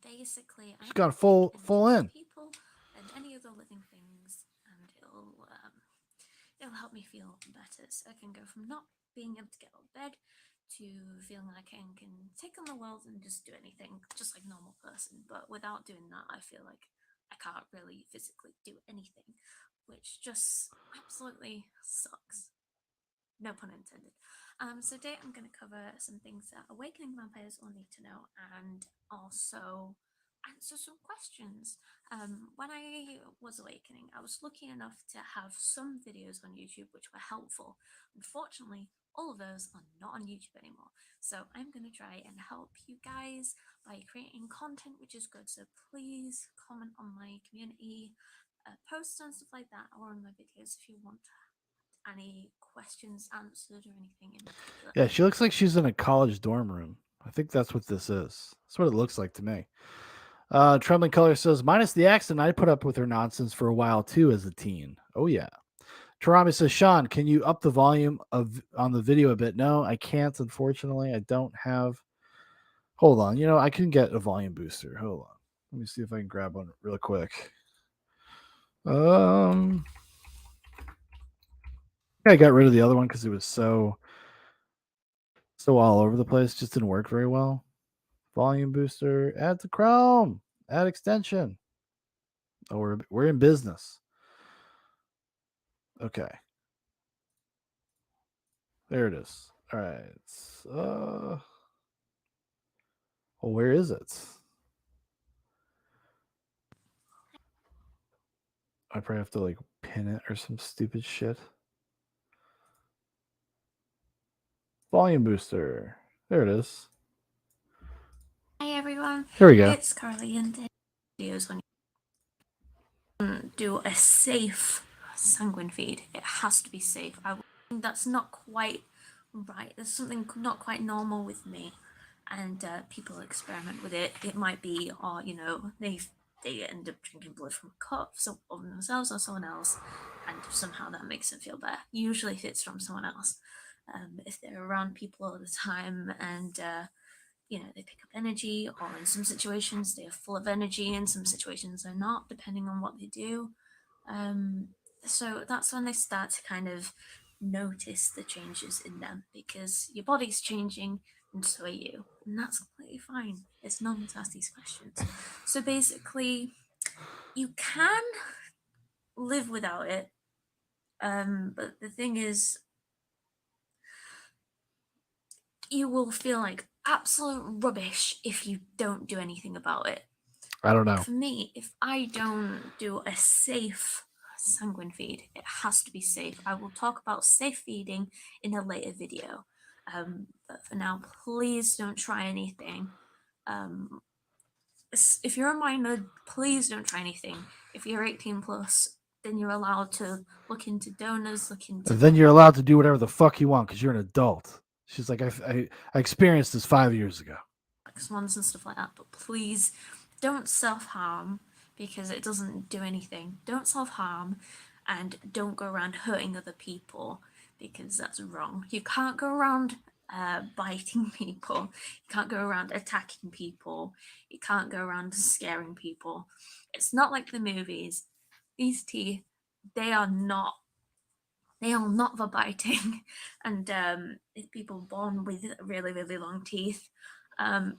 Basically, she's gone full in. People and any other living things, and it'll help me feel better. So I can go from not being able to get out of bed to feeling like I can take on the world and just do anything, just like a normal person. But without doing that, I feel like I can't really physically do anything, which just absolutely sucks. No pun intended. So today I'm going to cover some things that awakening vampires will need to know, and also answer some questions. When I was awakening, I was lucky enough to have some videos on YouTube which were helpful. Unfortunately, All of those are not on YouTube anymore. So I'm going to try and help you guys by creating content which is good. So please comment on my community posts and stuff like that, or on my videos if you want any questions answered or anything in particular. Yeah, she looks like she's in a college dorm room. I think that's what this is. That's what it looks like to me. Trembling Color says, minus the accent, I put up with her nonsense for a while too as a teen. Oh yeah. Tarami says, Sean, can you up the volume on the video a bit? No, I can't, unfortunately. I don't have. Hold on. You know, I can get a volume booster. Hold on. Let me see if I can grab one real quick. I got rid of the other one because it was so all over the place. Just didn't work very well. Volume booster. Add to Chrome. Add extension. Oh, we're in business. Okay. There it is. All right. Well, where is it? I probably have to like pin it or some stupid shit. Volume booster. There it is. Hi everyone. Here we go. It's Carly, and videos when you do a safe sanguine feed. It has to be safe. That's not quite right. There's something not quite normal with me, and people experiment with it. It might be, or you know, they end up drinking blood from a cup of themselves or someone else, and somehow that makes them feel better. Usually, if it's from someone else, if they're around people all the time and you know, they pick up energy, or in some situations they are full of energy, in some situations they're not, depending on what they do. So that's when they start to kind of notice the changes in them, because your body's changing and so are you, and that's completely fine. It's normal to ask these questions. So basically, you can live without it, but the thing is, you will feel like absolute rubbish if you don't do anything about it. I don't know. For me, if I don't do a safe sanguine feed, it has to be safe. I will talk about safe feeding in a later video. But for now, please don't try anything. If you're a minor, please don't try anything. If you're 18 plus, then you're allowed to look into donors, look into. And then you're allowed to do whatever the fuck you want because you're an adult. She's like, I experienced this 5 years ago. Swans and stuff like that, but please don't self-harm, because it doesn't do anything. Don't self-harm, and don't go around hurting other people, because that's wrong. You can't go around biting people. You can't go around attacking people. You can't go around scaring people. It's not like the movies. These teeth, they are not for biting. And if people born with really, really long teeth,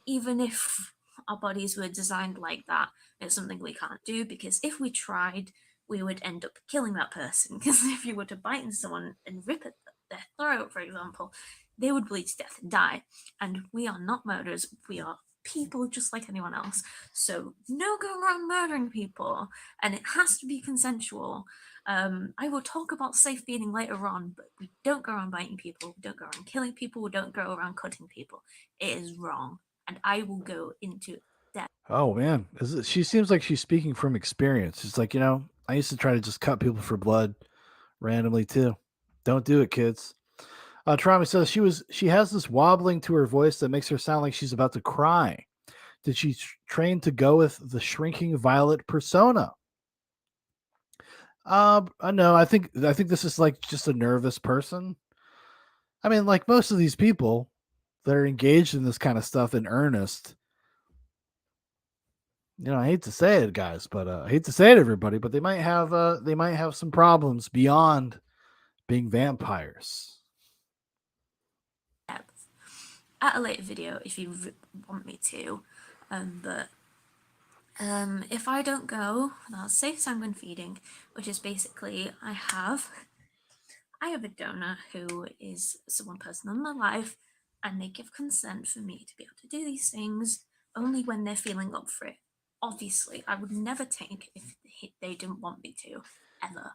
even if our bodies were designed like that, it's something we can't do, because if we tried, we would end up killing that person. Because if you were to bite into someone and rip at their throat, for example, they would bleed to death and die. And we are not murderers. We are people just like anyone else. So no going around murdering people, and it has to be consensual. I will talk about safe feeding later on, but we don't go around biting people, we don't go around killing people, we don't go around cutting people. It is wrong, and I will go into depth. Oh man, she seems like she's speaking from experience. It's like, you know, I used to try to just cut people for blood randomly too. Don't do it, kids. Trami says she has this wobbling to her voice that makes her sound like she's about to cry. Did she train to go with the shrinking violet persona? No, I think this is like just a nervous person. I mean, like most of these people that are engaged in this kind of stuff in earnest. You know, I hate to say it, guys, but I hate to say it, everybody, but they might have some problems beyond being vampires. At a later video, if you want me to, but if I don't go, I'll say sanguine feeding, which is basically I have a donor who is one person in my life, and they give consent for me to be able to do these things only when they're feeling up for it. Obviously, I would never take if they didn't want me to, ever.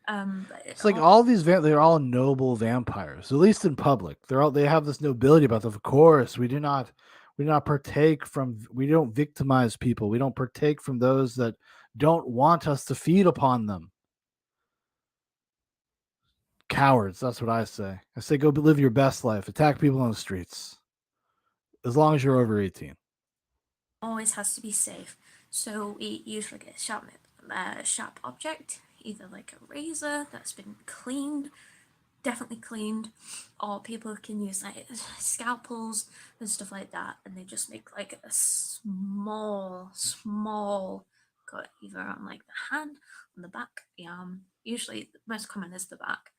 But It's like all these they're all noble vampires, at least in public. They have this nobility about them. Of course, we do not partake from, we don't victimize people. We don't partake from those that don't want us to feed upon them. Cowards, that's what I say. I say go live your best life. Attack people on the streets. As long as you're over 18. always has to be safe. So we usually get a sharp object, either like a razor that's been cleaned, definitely cleaned, or people can use like scalpels and stuff like that, and they just make like a small cut either on like the hand, on the back, the arm. Usually the most common is the back.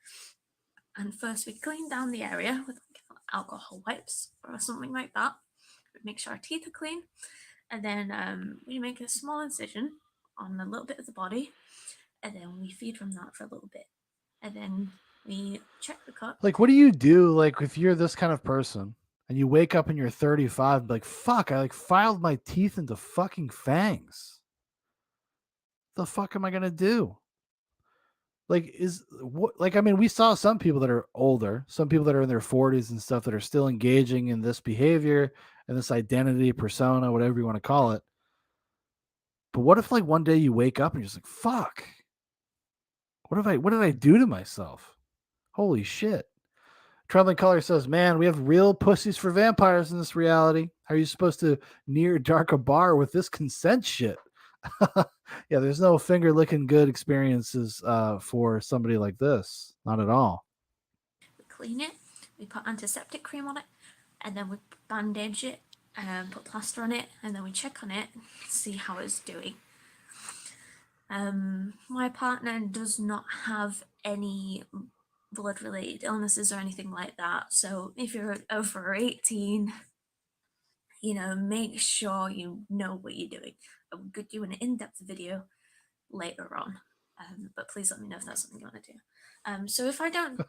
And first we clean down the area with like alcohol wipes or something like that. Make sure our teeth are clean, and then we make a small incision on a little bit of the body, and then we feed from that for a little bit, and then we check the cut. Like, what do you do? Like, if you're this kind of person and you wake up and you're 35, like, fuck, I like filed my teeth into fucking fangs. The fuck am I gonna do? Like, I mean, we saw some people that are older, some people that are in their 40s and stuff that are still engaging in this behavior and this identity, persona, whatever you want to call it. But what if like one day you wake up and you're just like, fuck, what did I do to myself? Holy shit. Trembling Color says, man, we have real pussies for vampires in this reality. How are you supposed to near dark a bar with this consent shit? Yeah, there's no finger licking good experiences for somebody like this. Not at all. We clean it, we put antiseptic cream on it, and then we bandage it and put plaster on it, and then we check on it, see how it's doing. My partner does not have any blood related illnesses or anything like that, so if you're over 18, make sure you know what you're doing. I will do an in-depth video later on, but please let me know if that's something you want to do. So if I don't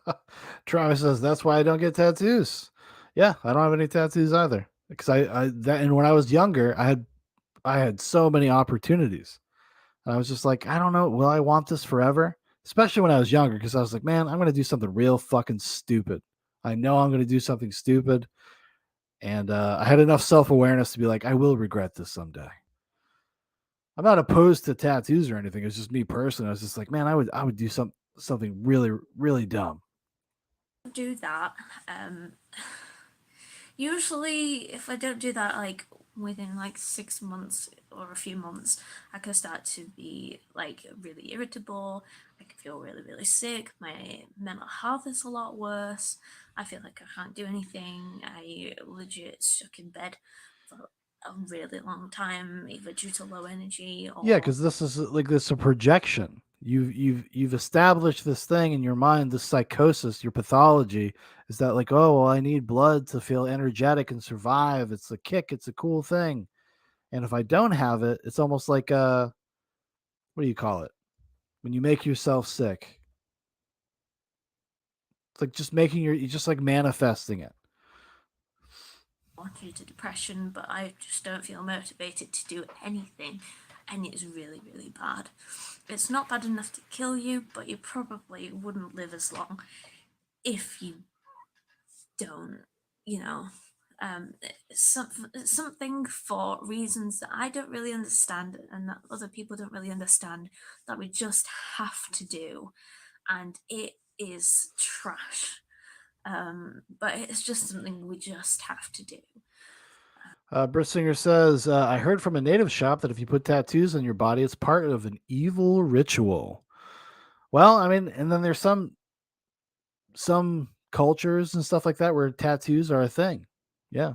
Travis says that's why I don't get tattoos. Yeah, I don't have any tattoos either, because and when I was younger, I had so many opportunities. And I was just like, I don't know, will I want this forever? Especially when I was younger, because I was like, man, I'm gonna do something real fucking stupid. I know I'm gonna do something stupid, and I had enough self-awareness to be like, I will regret this someday. I'm not opposed to tattoos or anything. It's just me personally. I was just like, man, I would do something really, really dumb. do that, usually if I don't do that like within like 6 months or a few months, I can start to be like really irritable. I can feel really, really sick. My mental health is a lot worse. I feel like I can't do anything. I legit stuck in bed for a really long time, either due to low energy or Yeah, because this is a projection. You've established this thing in your mind, this psychosis, your pathology is that like, oh, well, I need blood to feel energetic and survive. It's a kick. It's a cool thing. And if I don't have it, it's almost like what do you call it? When you make yourself sick. It's like just you're just like manifesting it. due to depression, but I just don't feel motivated to do anything, and it's really, really bad. It's not bad enough to kill you, but you probably wouldn't live as long if you don't, something for reasons that I don't really understand and that other people don't really understand, that we just have to do, and it is trash. But it's just something we just have to do. Britsinger says, I heard from a native shop that if you put tattoos on your body, it's part of an evil ritual. Well, I mean, and then there's some cultures and stuff like that where tattoos are a thing. Yeah.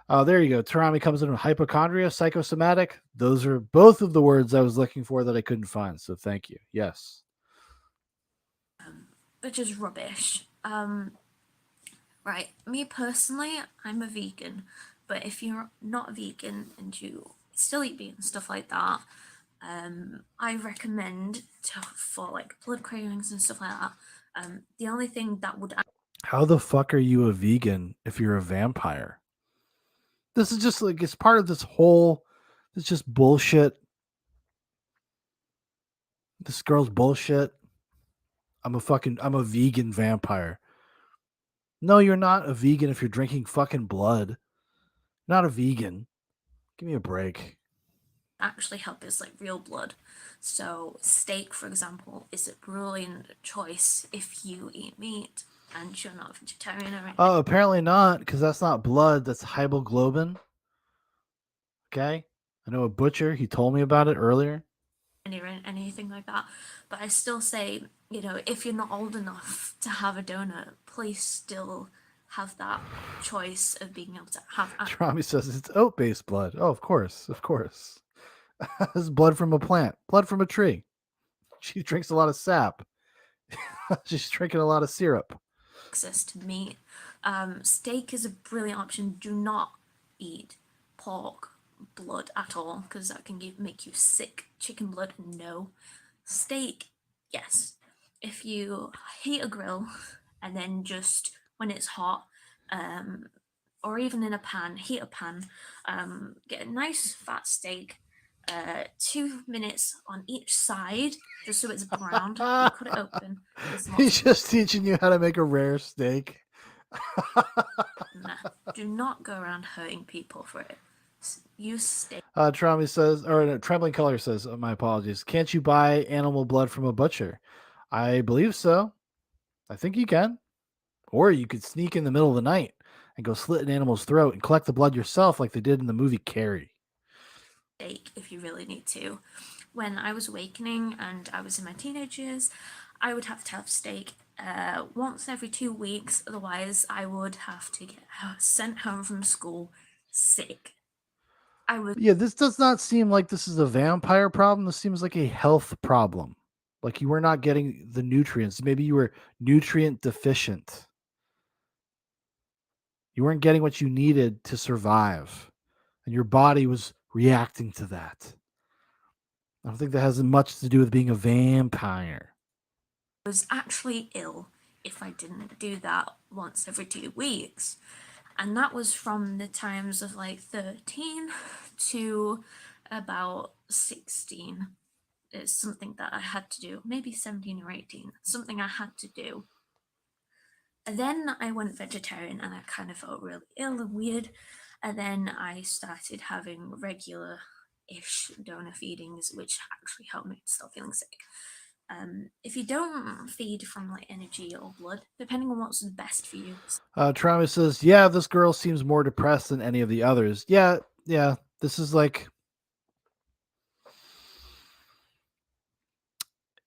There you go. Tarami comes in with hypochondria, psychosomatic. Those are both of the words I was looking for that I couldn't find. So thank you. Yes. Which is rubbish. Right. Me personally, I'm a vegan. But if you're not a vegan and you still eat meat and stuff like that, I recommend for like blood cravings and stuff like that. The only thing that would How the fuck are you a vegan if you're a vampire? This is just like, it's part of this whole, it's just bullshit. This girl's bullshit. I'm a vegan vampire. No, you're not a vegan if you're drinking fucking blood. Not a vegan. Give me a break. Actually help is like real blood. So steak, for example, is a brilliant choice if you eat meat and you're not vegetarian or Oh, apparently not, because that's not blood. That's hemoglobin. Okay? I know a butcher. He told me about it earlier. anything like that. But I still say, if you're not old enough to have a donut, please still have that choice of being able to have. Trami says it's oat-based blood. Oh, of course. Of course. It's blood from a plant. Blood from a tree. She drinks a lot of sap. She's drinking a lot of syrup. Access to meat. Steak is a brilliant option. Do not eat pork blood at all because that can make you sick. Chicken blood, no. Steak, yes. If you heat a grill and then just when it's hot, or even in a pan, heat a pan, get a nice fat steak. 2 minutes on each side, just so it's browned. You cut it open. He's just teaching you how to make a rare steak. Nah, do not go around hurting people for it. Use steak. Trami says, or no, Trembling Color says, my apologies. Can't you buy animal blood from a butcher? I believe so. I think you can. Or you could sneak in the middle of the night and go slit an animal's throat and collect the blood yourself like they did in the movie Carrie. Steak if you really need to. When I was awakening and I was in my teenage years, I would have to have steak once every 2 weeks. Otherwise, I would have to get sent home from school sick. Yeah, this does not seem like this is a vampire problem. This seems like a health problem. Like you were not getting the nutrients. Maybe you were nutrient deficient. You weren't getting what you needed to survive. And your body was reacting to that. I don't think that has much to do with being a vampire. I was actually ill if I didn't do that once every 2 weeks. And that was from the times of like 13 to about 16. It's something that I had to do, maybe 17 or 18, something I had to do. And then I went vegetarian and I kind of felt really ill and weird. And then I started having regular-ish donor feedings, which actually helped me stop feeling sick. If you don't feed from like energy or blood, depending on what's best for you. Travis says, yeah, this girl seems more depressed than any of the others. Yeah, this is like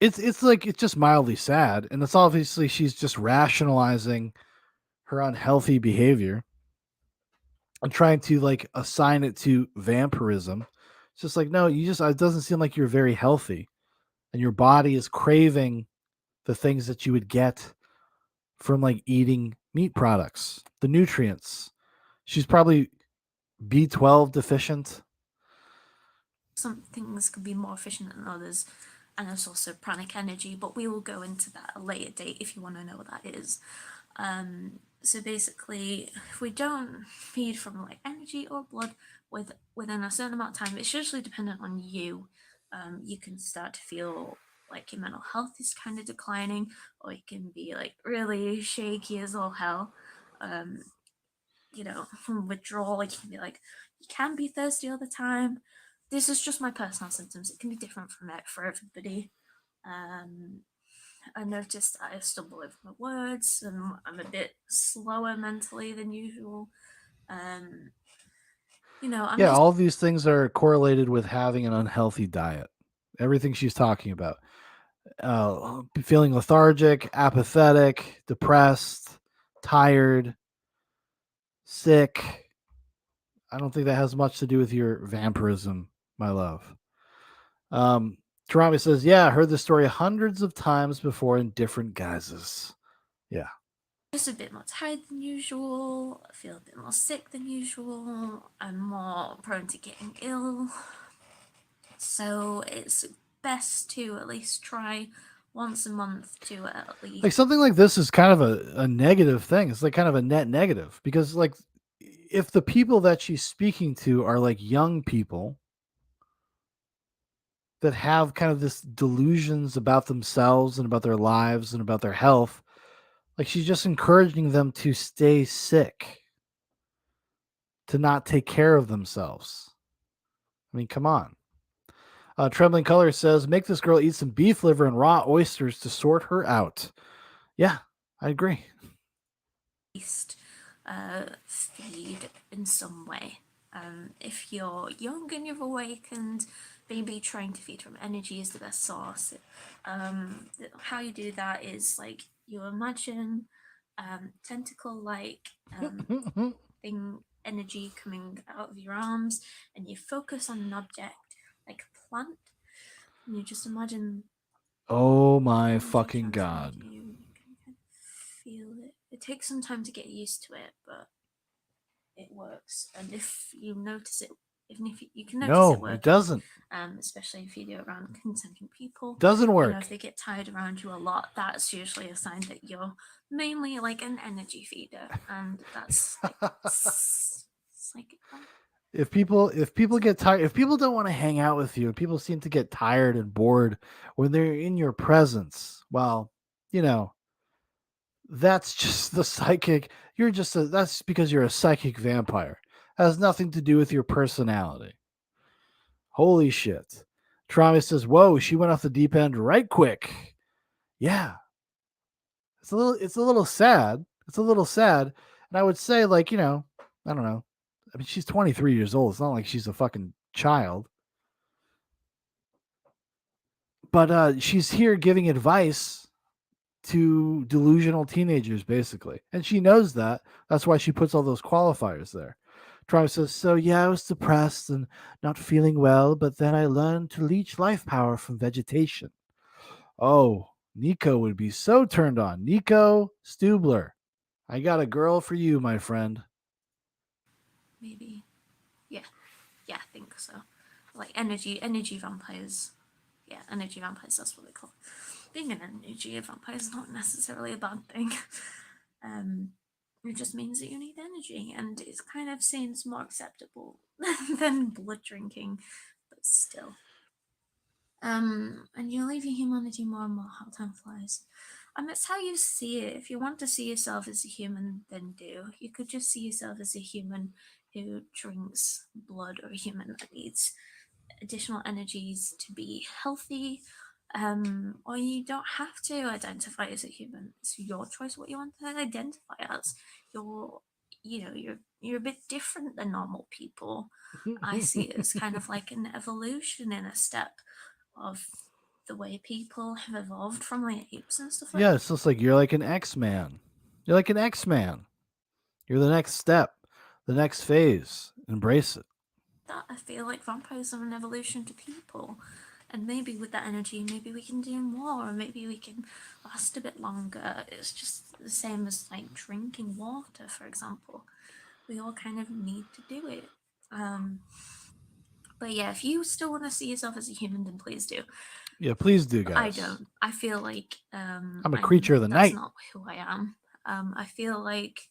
it's like it's just mildly sad, and it's obviously she's just rationalizing her unhealthy behavior and trying to like assign it to vampirism. It's just like, no, it doesn't seem like you're very healthy, and your body is craving the things that you would get from like eating meat products, the nutrients. She's probably B12 deficient. Some things can be more efficient than others, and there's also pranic energy, but we will go into that at a later date if you want to know what that is. So basically, if we don't feed from like energy or blood within a certain amount of time, it's usually dependent on you. You can start to feel like your mental health is kind of declining, or you can be like really shaky as all hell. From withdrawal, you can be like, you can be thirsty all the time. This is just my personal symptoms. It can be different for everybody. I noticed I stumble over my words and I'm a bit slower mentally than usual. All these things are correlated with having an unhealthy diet. Everything she's talking about. Feeling lethargic, apathetic, depressed, tired, sick. I don't think that has much to do with your vampirism, my love. Tarami says, yeah, I heard this story hundreds of times before in different guises. Yeah. Just a bit more tired than usual. I feel a bit more sick than usual. I'm more prone to getting ill. So it's best to at least try once a month to at least. Like something like this is kind of a negative thing. It's like kind of a net negative because like if the people that she's speaking to are like young people, that have kind of this delusions about themselves and about their lives and about their health. Like she's just encouraging them to stay sick, to not take care of themselves. I mean, come on. Trembling Color says, make this girl eat some beef liver and raw oysters to sort her out. Yeah, I agree. Least feed in some way. If you're young and you've awakened, maybe trying to feed from energy is the best source. How you do that is like you imagine tentacle-like thing, energy coming out of your arms, and you focus on an object like a plant, and you just imagine. Oh my fucking God. You can kind of feel it. It takes some time to get used to it, but it works. And if you notice it, even if you can notice No, it working, it doesn't. Especially if you do it around consenting people, Doesn't work. You know, if they get tired around you a lot, that's usually a sign that you're mainly like an energy feeder, and that's like psychic. If people get tired, if people don't want to hang out with you, people seem to get tired and bored when they're in your presence. Well, you know, that's just the psychic. That's because you're a psychic vampire. It has nothing to do with your personality. Holy shit. Travis says, whoa, she went off the deep end right quick. Yeah. It's a little sad. It's a little sad. And I would say, like, you know, I don't know. I mean, she's 23 years old. It's not like she's a fucking child. But she's here giving advice to delusional teenagers, basically. And she knows that. That's why she puts all those qualifiers there. Travis says, so yeah, I was depressed and not feeling well, but then I learned to leech life power from vegetation. Oh, Nico would be so turned on. Nico Stubler, I got a girl for you, my friend. Maybe. Yeah, I think so. Like energy vampires. Yeah, energy vampires, that's what they call it. Being an energy vampire is not necessarily a bad thing. It just means that you need energy, and it kind of seems more acceptable than blood drinking, but still. And you leave your humanity more and more how time flies. It's how you see it. If you want to see yourself as a human, then do. You could just see yourself as a human who drinks blood, or a human that needs additional energies to be healthy. Or you don't have to identify as a human. It's your choice what you want to identify as. You're a bit different than normal people. I see it as kind of like an evolution in a step of the way people have evolved from the apes and stuff like Yeah, it's just like you're like an X-Man. You're like an X-Man. You're the next step, the next phase. Embrace it. that. I feel like vampires are an evolution to people. And maybe with that energy, maybe we can do more, or maybe we can last a bit longer. It's just the same as like drinking water, for example. We all kind of need to do it. But yeah, if you still want to see yourself as a human, then please do. Yeah, please do, guys. I don't. I feel like I'm a creature of the that's night. not who I am. I feel like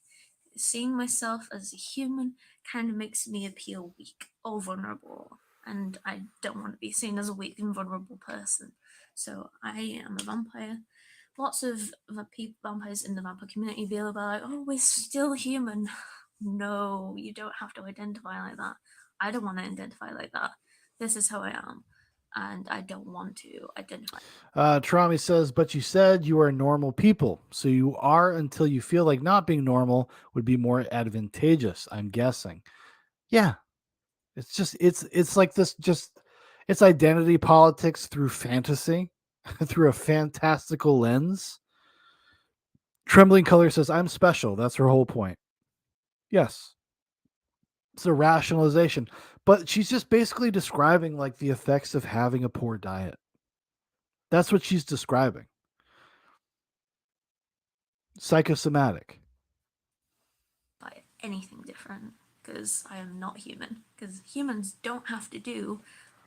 seeing myself as a human kind of makes me appear weak or vulnerable, and I don't want to be seen as a weak and vulnerable person. So I am a vampire. Lots of vampires in the vampire community be like, oh, we're still human. No, you don't have to identify like that. I don't want to identify like that. This is how I am, and I don't want to identify. Trami says, but you said you are normal people, so you are until you feel like not being normal would be more advantageous, I'm guessing. Yeah. It's like this, just it's identity politics through fantasy, through a fantastical lens. Trembling Color says, I'm special. That's her whole point. Yes. It's a rationalization. But she's just basically describing like the effects of having a poor diet. That's what she's describing. Psychosomatic. By anything different, because I am not human. Because humans don't have to do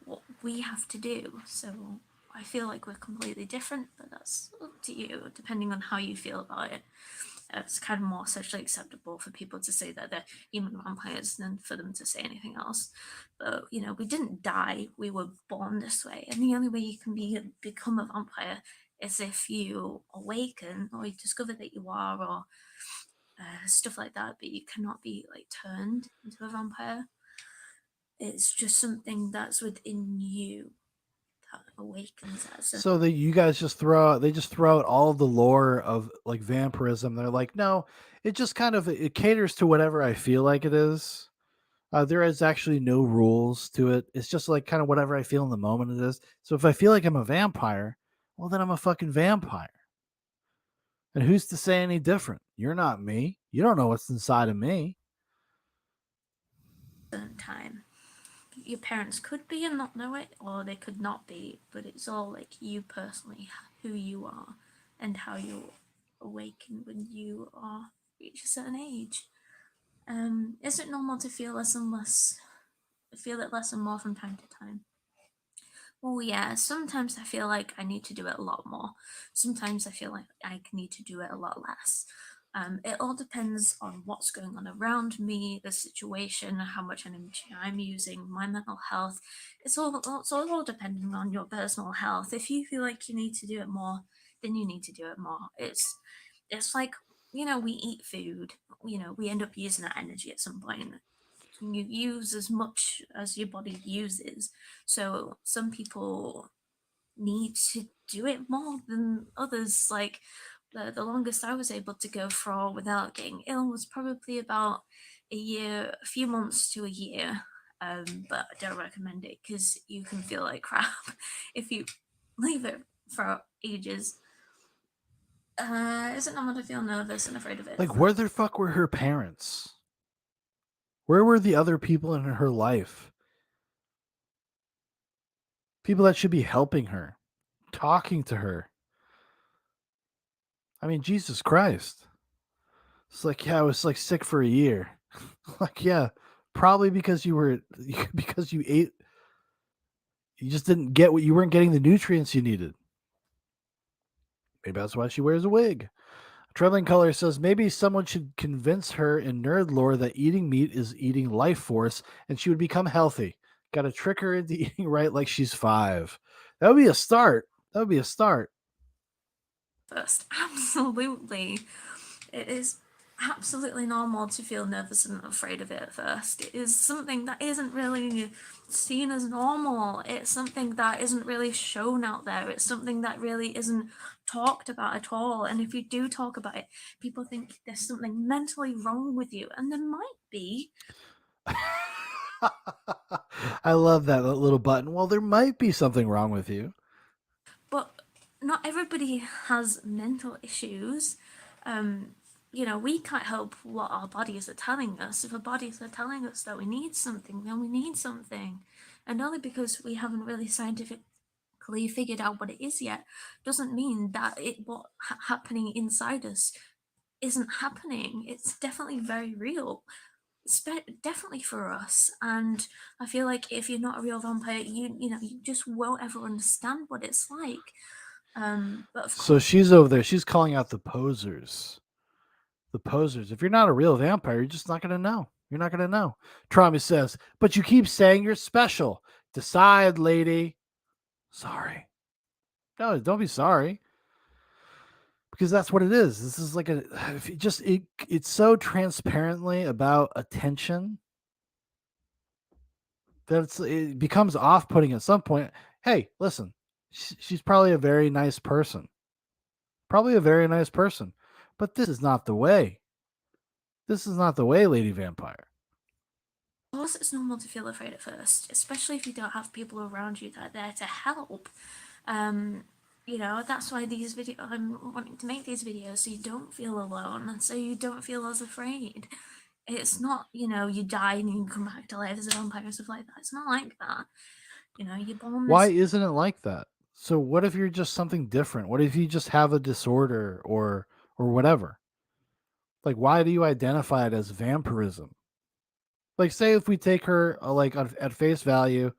what we have to do. So I feel like we're completely different, but that's up to you, depending on how you feel about it. it's kind of more socially acceptable for people to say that they're human vampires than for them to say anything else. But we didn't die; we were born this way, and the only way you can become a vampire is if you awaken or you discover that you are, or stuff like that. But you cannot be like turned into a vampire. It's just something that's within you that awakens as a So that you guys just throw out all of the lore of like vampirism. They're like, no, it just kind of it caters to whatever I feel like it is. There is actually no rules to it. It's just like kind of whatever I feel in the moment it is. So if I feel like I'm a vampire, well then I'm a fucking vampire. And who's to say any different? You're not me. You don't know what's inside of me. certain time. Your parents could be and not know it, or they could not be, but it's all like you personally, who you are, and how you awaken when you are reach a certain age. Is it normal to feel it less and more from time to time? Well, yeah, sometimes I feel like I need to do it a lot more. Sometimes I feel like I need to do it a lot less. It all depends on what's going on around me, the situation, how much energy I'm using, my mental health. It's all depending on your personal health. If you feel like you need to do it more, then you need to do it more. It's like we eat food. We end up using that energy at some point. You use as much as your body uses. So some people need to do it more than others. Like the longest I was able to go for without getting ill was probably about a year, a few months to a year. But I don't recommend it because you can feel like crap if you leave it for ages. Is it normal to feel nervous and afraid of it? Like, where the fuck were her parents? Where were the other people in her life? People that should be helping her, talking to her. I mean, Jesus Christ. It's like, yeah, I was like sick for a year. Like, yeah, probably because because you ate, you just didn't get you weren't getting the nutrients you needed. Maybe that's why she wears a wig. Traveling Color says maybe someone should convince her in nerd lore that eating meat is eating life force and she would become healthy. Got to trick her into eating right like she's 5. That would be a start. That would be a start. First, absolutely. It is absolutely normal to feel nervous and afraid of it at first. It is something that isn't really seen as normal. It's something that isn't really shown out there. It's something that really isn't talked about at all. And if you do talk about it, people think there's something mentally wrong with you. And there might be. I love that little button. Well, there might be something wrong with you. But not everybody has mental issues. We can't help what our bodies are telling us. If our bodies are telling us that we need something, then we need something. And only because we haven't really scientifically figured out what it is yet doesn't mean that what happening inside us isn't happening. It's definitely very real. Definitely for us. And I feel like if you're not a real vampire, you just won't ever understand what it's like. But of So she's over there. She's calling out the posers. The posers. If you're not a real vampire, you're just not going to know. You're not going to know. Trami says, but you keep saying you're special. Decide, lady. Sorry. No, don't be sorry. Because that's what it is. This is like it's so transparently about attention that it becomes off-putting at some point. Hey, listen, she's probably a very nice person. Probably a very nice person. But this is not the way. This is not the way, Lady Vampire. Of course, it's normal to feel afraid at first, especially if you don't have people around you that are there to help. That's why I'm wanting to make these videos so you don't feel alone and so you don't feel as afraid. It's not, you die and you come back to life as a vampire and stuff like that. It's not like that. You're born. Why isn't it like that? So what if you're just something different? What if you just have a disorder or whatever? Like, why do you identify it as vampirism? Like, say if we take her at face value,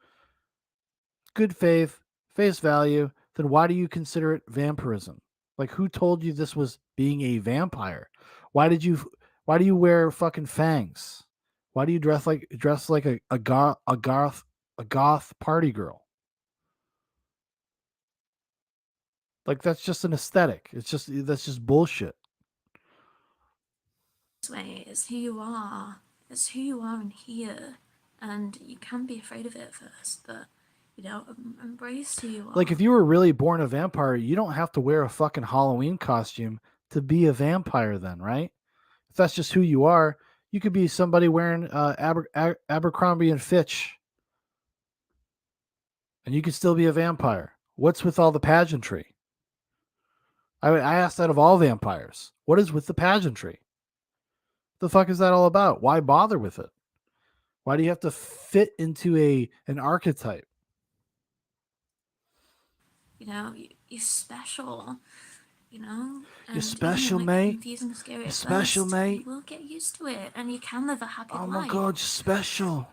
good faith, face value, then why do you consider it vampirism? Like, who told you this was being a vampire? Why do you wear fucking fangs? Why do you dress like a goth party girl? Like that's just an aesthetic. That's just bullshit. This way is who you are. It's who you are in here, and you can be afraid of it at first, but embrace who you are. Like if you were really born a vampire, you don't have to wear a fucking Halloween costume to be a vampire then, right? If that's just who you are, you could be somebody wearing Abercrombie and Fitch and you could still be a vampire. What's with all the pageantry? I asked that of all vampires. What is with the pageantry? The fuck is that all about? Why bother with it? Why do you have to fit into an archetype? You're special. And You're special, mate. Confusing and scary You're at special, first, mate. You will get used to it, and you can live a happy life. Oh my god, you're special.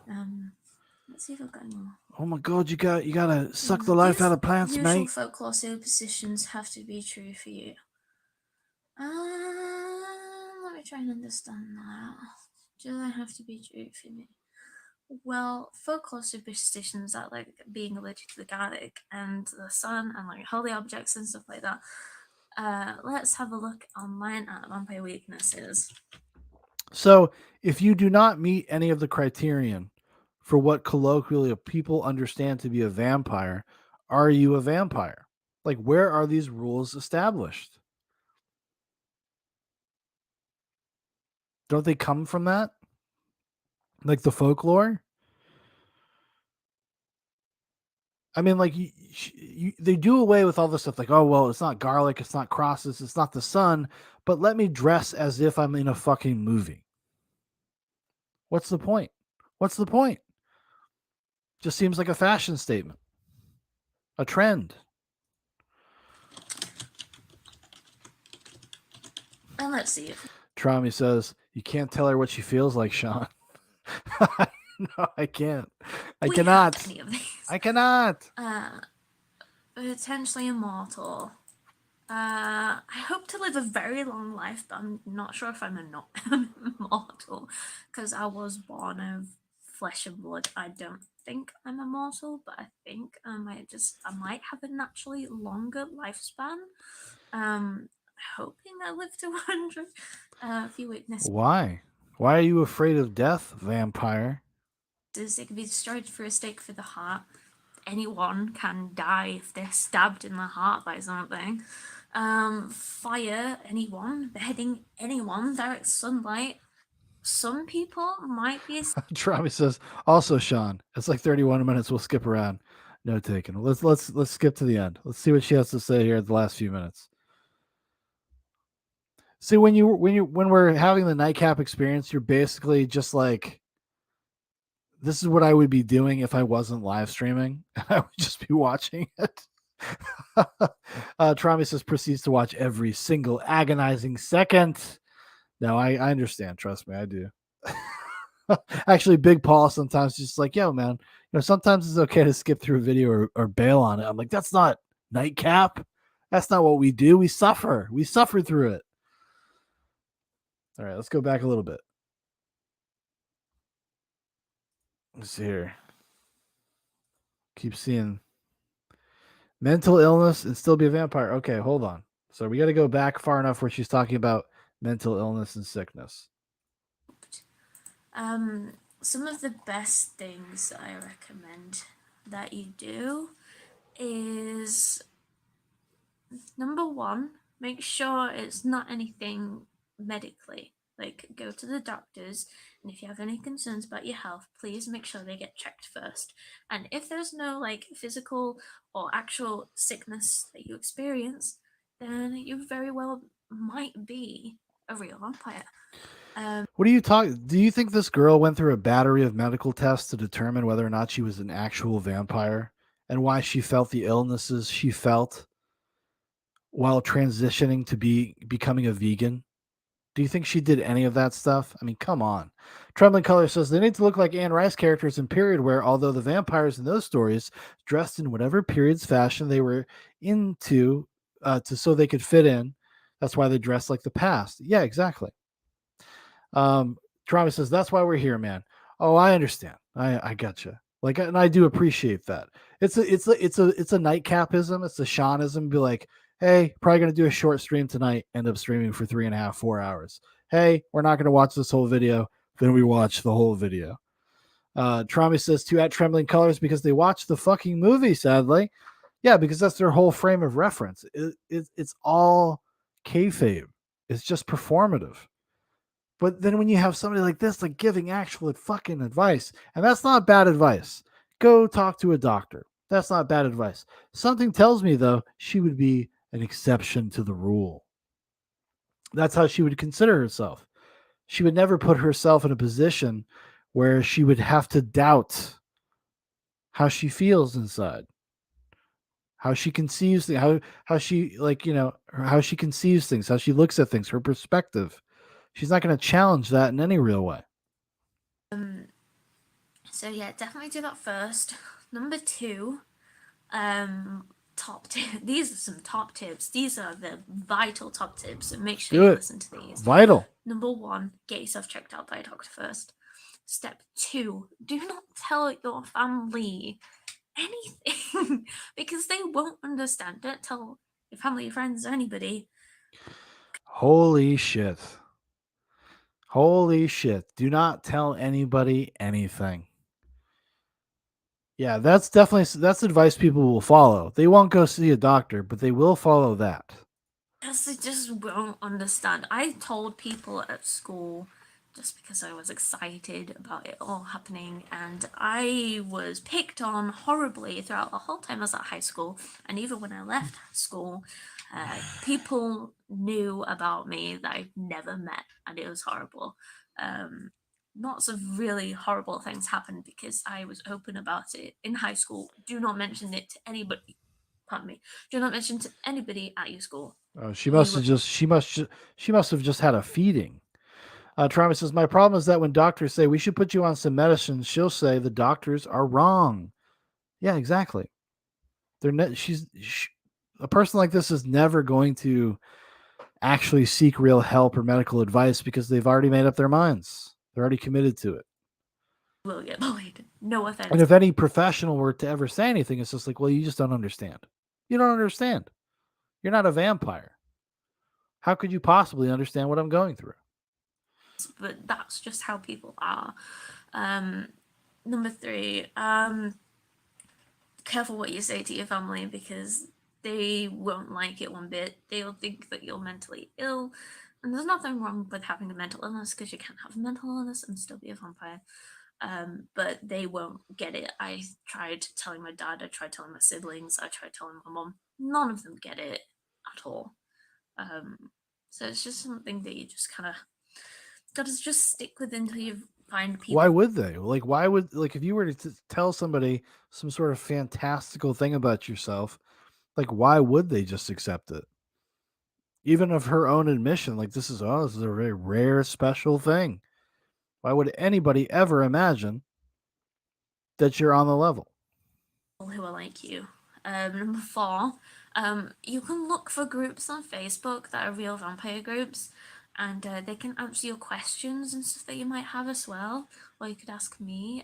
Let's see if I've got any more. Oh my god, you gotta suck the life out of plants, Usual mate. folklore superstitions have to be true for you. Let me try and understand that. Do they have to be true for me? Well, folklore superstitions that like being allergic to the garlic and the sun and like holy objects and stuff like that. Let's have a look online at vampire weaknesses. So, if you do not meet any of the criterion for what colloquially people understand to be a vampire, are you a vampire? Like, where are these rules established? Don't they come from that? Like the folklore? I mean, like, they do away with all this stuff like, oh, well, it's not garlic, it's not crosses, it's not the sun, but let me dress as if I'm in a fucking movie. What's the point? What's the point? Just seems like a fashion statement, a trend. And let's see. Trami says, you can't tell her what she feels like, Sean. No, I can't. I cannot. Any of these. I cannot. Potentially immortal. I hope to live a very long life, but I'm not sure if I'm not immortal because I was born of flesh and blood. I don't think I'm immortal, but I think I might have a naturally longer lifespan. Hoping I live to 100. A few weaknesses. Why? Why are you afraid of death, vampire? It can be destroyed through a stake for the heart. Anyone can die if they're stabbed in the heart by something. Fire, anyone. Beheading, anyone. Direct sunlight. Some people might be. Trami says, also, Sean, it's like 31 minutes. We'll skip around. No taken. Let's skip to the end. Let's see what she has to say here at the last few minutes. See, when we're having the nightcap experience, you're basically just like, this is what I would be doing if I wasn't live streaming. I would just be watching it. Trami says proceeds to watch every single agonizing second. No, I understand. Trust me, I do. Actually, Big Paul sometimes just like, yo, man, sometimes it's okay to skip through a video or bail on it. I'm like, that's not nightcap. That's not what we do. We suffer. We suffer through it. All right, let's go back a little bit. Let's see here. Keep seeing mental illness and still be a vampire. Okay, hold on. So we got to go back far enough where she's talking about mental illness and sickness. Some of the best things I recommend that you do is, number one, make sure it's not anything medically. Like, go to the doctors, and if you have any concerns about your health, please make sure they get checked first. And if there's no like physical or actual sickness that you experience, then you very well might be a real vampire. What are you talking? Do you think this girl went through a battery of medical tests to determine whether or not she was an actual vampire and why she felt the illnesses she felt while transitioning to becoming a vegan? Do you think she did any of that stuff? I mean, come on. Trembling Color says they need to look like Anne Rice characters in period wear, although the vampires in those stories dressed in whatever period's fashion they were into so they could fit in. That's why they dressed like the past. Yeah, exactly. Travis says, that's why we're here, man. Oh, I understand. I gotcha. Like, and I do appreciate that. It's a nightcapism. It's a Seanism. Be like, hey, probably gonna do a short stream tonight. End up streaming for 3.5, 4 hours. Hey, we're not gonna watch this whole video. Then we watch the whole video. Trami says to at Trembling Colors because they watch the fucking movie. Sadly, yeah, because that's their whole frame of reference. It's all kayfabe. It's just performative. But then when you have somebody like this, like giving actual fucking advice, and that's not bad advice. Go talk to a doctor. That's not bad advice. Something tells me, though, she would be an exception to the rule. That's how she would consider herself. She would never put herself in a position where she would have to doubt how she feels inside, how she conceives things, how she, like, how she conceives things, how she looks at things, her perspective. She's not going to challenge that in any real way. So yeah, definitely do that first. Number 2, top tip. These are some top tips. These are the vital top tips. So make sure you listen to these. Vital. Number 1, get yourself checked out by a doctor first. Step 2, do not tell your family anything because they won't understand. Don't tell your family, your friends, or anybody. Holy shit. Holy shit. Do not tell anybody anything. Yeah, that's advice people will follow. They won't go see a doctor, but they will follow that. Because they just won't understand. I told people at school just because I was excited about it all happening, and I was picked on horribly throughout the whole time I was at high school, and even when I left school, people knew about me that I've never met, and it was horrible. Lots of really horrible things happened because I was open about it in high school. Do not mention it to anybody. Pardon me. Do not mention to anybody at your school. Oh, she must have just had a feeding. Travis says, my problem is that when doctors say we should put you on some medicine, she'll say the doctors are wrong. Yeah, exactly. A person like this is never going to actually seek real help or medical advice because they've already made up their minds. They're already committed to it. Will get bullied. No offense. And if any professional were to ever say anything, it's just like, well, you just don't understand. You don't understand. You're not a vampire. How could you possibly understand what I'm going through? But that's just how people are. Number 3, careful what you say to your family because they won't like it one bit. They'll think that you're mentally ill, and there's nothing wrong with having a mental illness because you can't have a mental illness and still be a vampire. But they won't get it. I tried telling my dad, I tried telling my siblings, I tried telling my mom. None of them get it at all. So it's just something that you just kind of got to just stick with until you find people. Why would they? Like, if you were to tell somebody some sort of fantastical thing about yourself, like, why would they just accept it? Even of her own admission, like, this is a very rare, special thing. Why would anybody ever imagine that you're on the level? Who are like you. Number 4, you can look for groups on Facebook that are real vampire groups, and they can answer your questions and stuff that you might have as well, or you could ask me.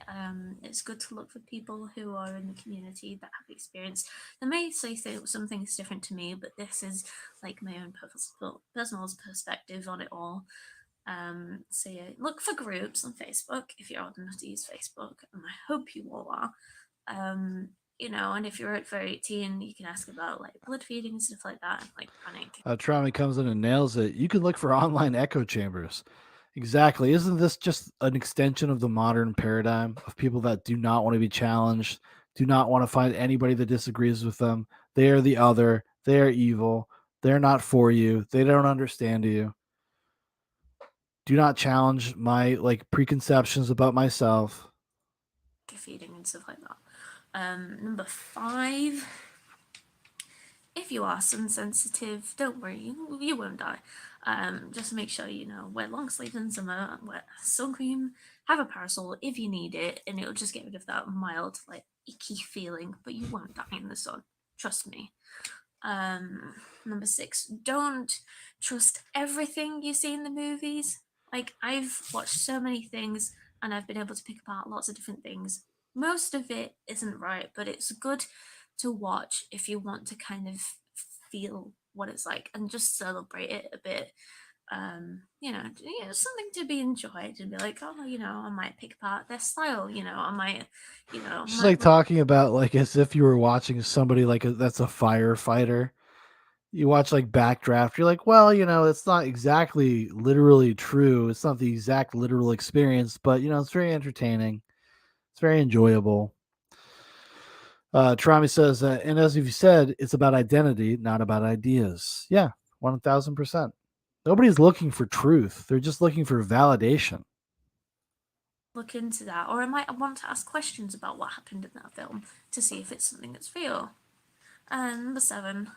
It's good to look for people who are in the community that have experience. They may say some things different to me, but this is like my own personal perspective on it all. So yeah, look for groups on Facebook if you're old enough to use Facebook, and I hope you all are. And if you're over 18, you can ask about like blood feeding and stuff like that, and like panic. Traumi comes in and nails it. You can look for online echo chambers. Exactly. Isn't this just an extension of the modern paradigm of people that do not want to be challenged, do not want to find anybody that disagrees with them? They are the other. They are evil. They're not for you. They don't understand you. Do not challenge my preconceptions about myself. Feeding and stuff like that. Number 5, if you are sun sensitive, don't worry, you won't die. Just make sure wear long sleeves in summer, wear sun cream, have a parasol if you need it, and it'll just get rid of that mild icky feeling, but you won't die in the sun, trust me. Number 6, don't trust everything you see in the movies. Like, I've watched so many things and I've been able to pick apart lots of different things. Most of it isn't right, but it's good to watch if you want to kind of feel what it's like and just celebrate it a bit. Something to be enjoyed and be like, oh, I might pick apart their style, I might, She's like talking about like as if you were watching somebody like that's a firefighter. You watch like Backdraft, you're like, well, it's not exactly literally true. It's not the exact literal experience, but it's very entertaining. It's very enjoyable. Trami says, and as you said, it's about identity, not about ideas. Yeah, 1000%. Nobody's looking for truth. They're just looking for validation. look into that, or I might want to ask questions about what happened in that film to see if it's something that's real. And number 7,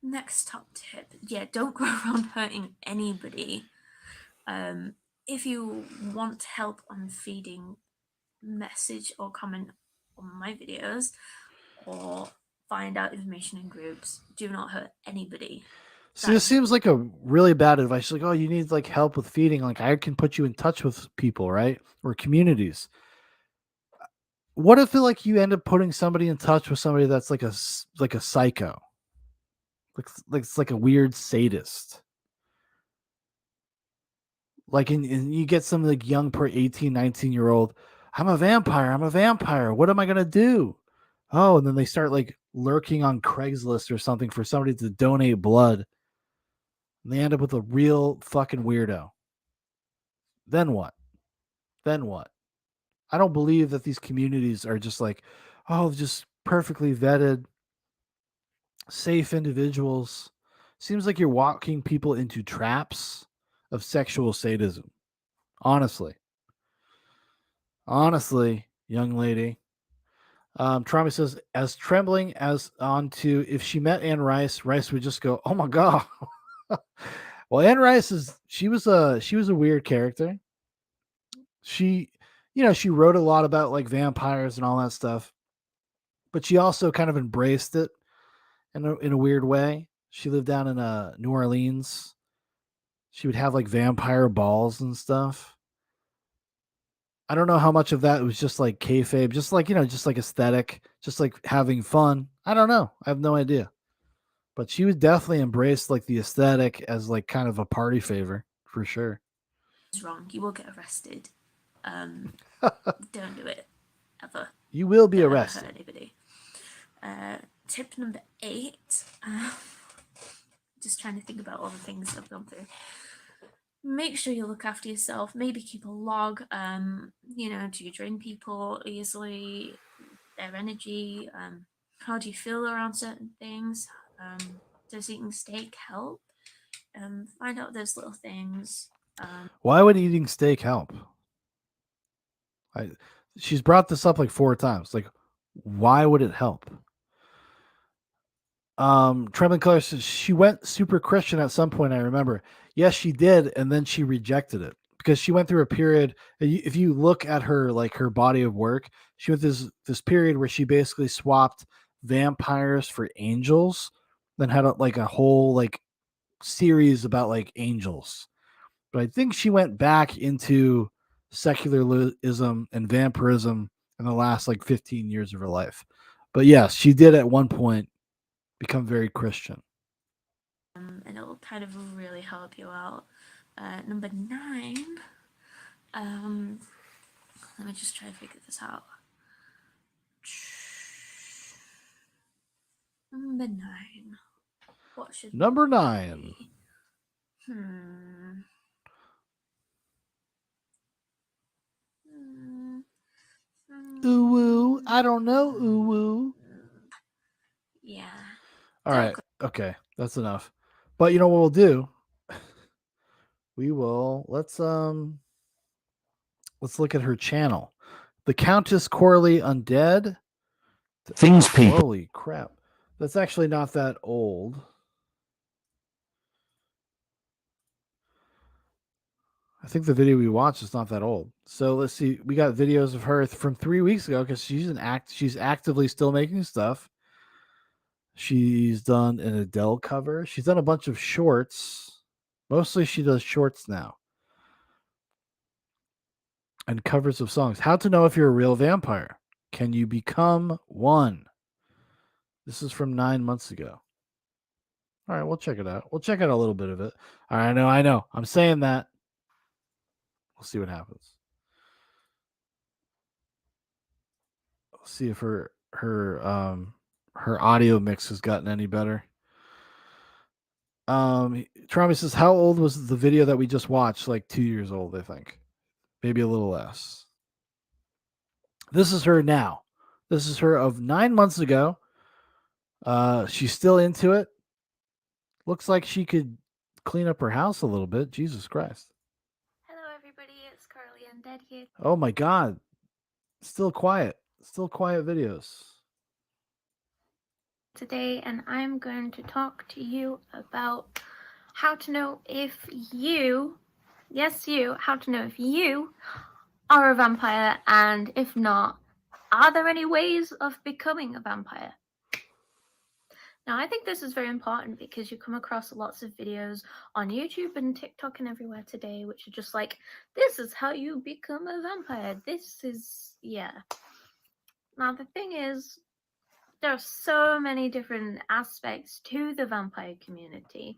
next top tip, don't go around hurting anybody. If you want help on feeding, message or comment on my videos, or find out information in groups. Do not hurt anybody. See, this seems like a really bad advice. She's like, oh, you need like help with feeding. Like, I can put you in touch with people, right? Or communities. What if like you end up putting somebody in touch with somebody that's like a psycho, like it's like a weird sadist, like and you get some like young 18, 19-year-old. I'm a vampire. What am I gonna do? Oh, and then they start like lurking on Craigslist or something for somebody to donate blood. And they end up with a real fucking weirdo. Then what? I don't believe that these communities are just like, oh, just perfectly vetted, safe individuals. Seems like you're walking people into traps of sexual sadism. Honestly, young lady. Trauma says, as trembling as onto if she met Anne Rice, Rice would just go, "Oh my god." Well, Anne Rice she was a weird character. She, she wrote a lot about like vampires and all that stuff, but she also kind of embraced it in a weird way. She lived down in New Orleans. She would have like vampire balls and stuff. I don't know how much of that was just like kayfabe, just like just like aesthetic, just like having fun. I don't know. I have no idea. But she would definitely embrace like the aesthetic as like kind of a party favor for sure. It's wrong. You will get arrested. Don't do it ever. You will be Don't arrested. Hurt anybody. Tip number 8. Just trying to think about all the things I've gone through. Make sure you look after yourself. Maybe keep a log. Do you drain people easily? Their energy. How do you feel around certain things? Does eating steak help? Find out those little things. Why would eating steak help? She's brought this up like 4 times. Like, why would it help? Trembling Color says she went super Christian at some point. I remember. Yes, she did, and then she rejected it because she went through a period. If you look at her like her body of work, she went this period where she basically swapped vampires for angels, then had a whole like series about like angels. But I think she went back into secularism and vampirism in the last like 15 years of her life. But yes, she did at one point become very Christian. And it'll kind of really help you out. Number 9. Let me just try to figure this out. Number 9. What should Number 9. Ooh woo. I don't know. Ooh woo. Yeah. All right. Okay. That's enough. But you know what we'll do? We will let's look at her channel. The Countess Corley Undead. Things people. Holy crap. That's actually not that old. I think the video we watched is not that old. So let's see. We got videos of her from 3 weeks ago because she's actively still making stuff. She's done an Adele cover. She's done a bunch of shorts. Mostly she does shorts now. And covers of songs. How to know if you're a real vampire. Can you become one? This is from 9 months ago. All right, we'll check it out. We'll check out a little bit of it. All right, I know. I'm saying that. We'll see what happens. We'll see if her audio mix has gotten any better. Trami says, how old was the video that we just watched? Like 2 years old, I think. Maybe a little less. This is her now. This is her of 9 months ago. She's still into it. Looks like she could clean up her house a little bit. Jesus Christ. Hello, everybody. It's Carly Undead here. Oh my God. Still quiet. Still quiet videos. Today, and I'm going to talk to you about how to know if you, yes, you, how to know if you are a vampire, and if not, are there any ways of becoming a vampire? Now, I think this is very important because you come across lots of videos on YouTube and TikTok and everywhere today, which are just like, this is how you become a vampire. This is, yeah. Now, the thing is, there are so many different aspects to the vampire community,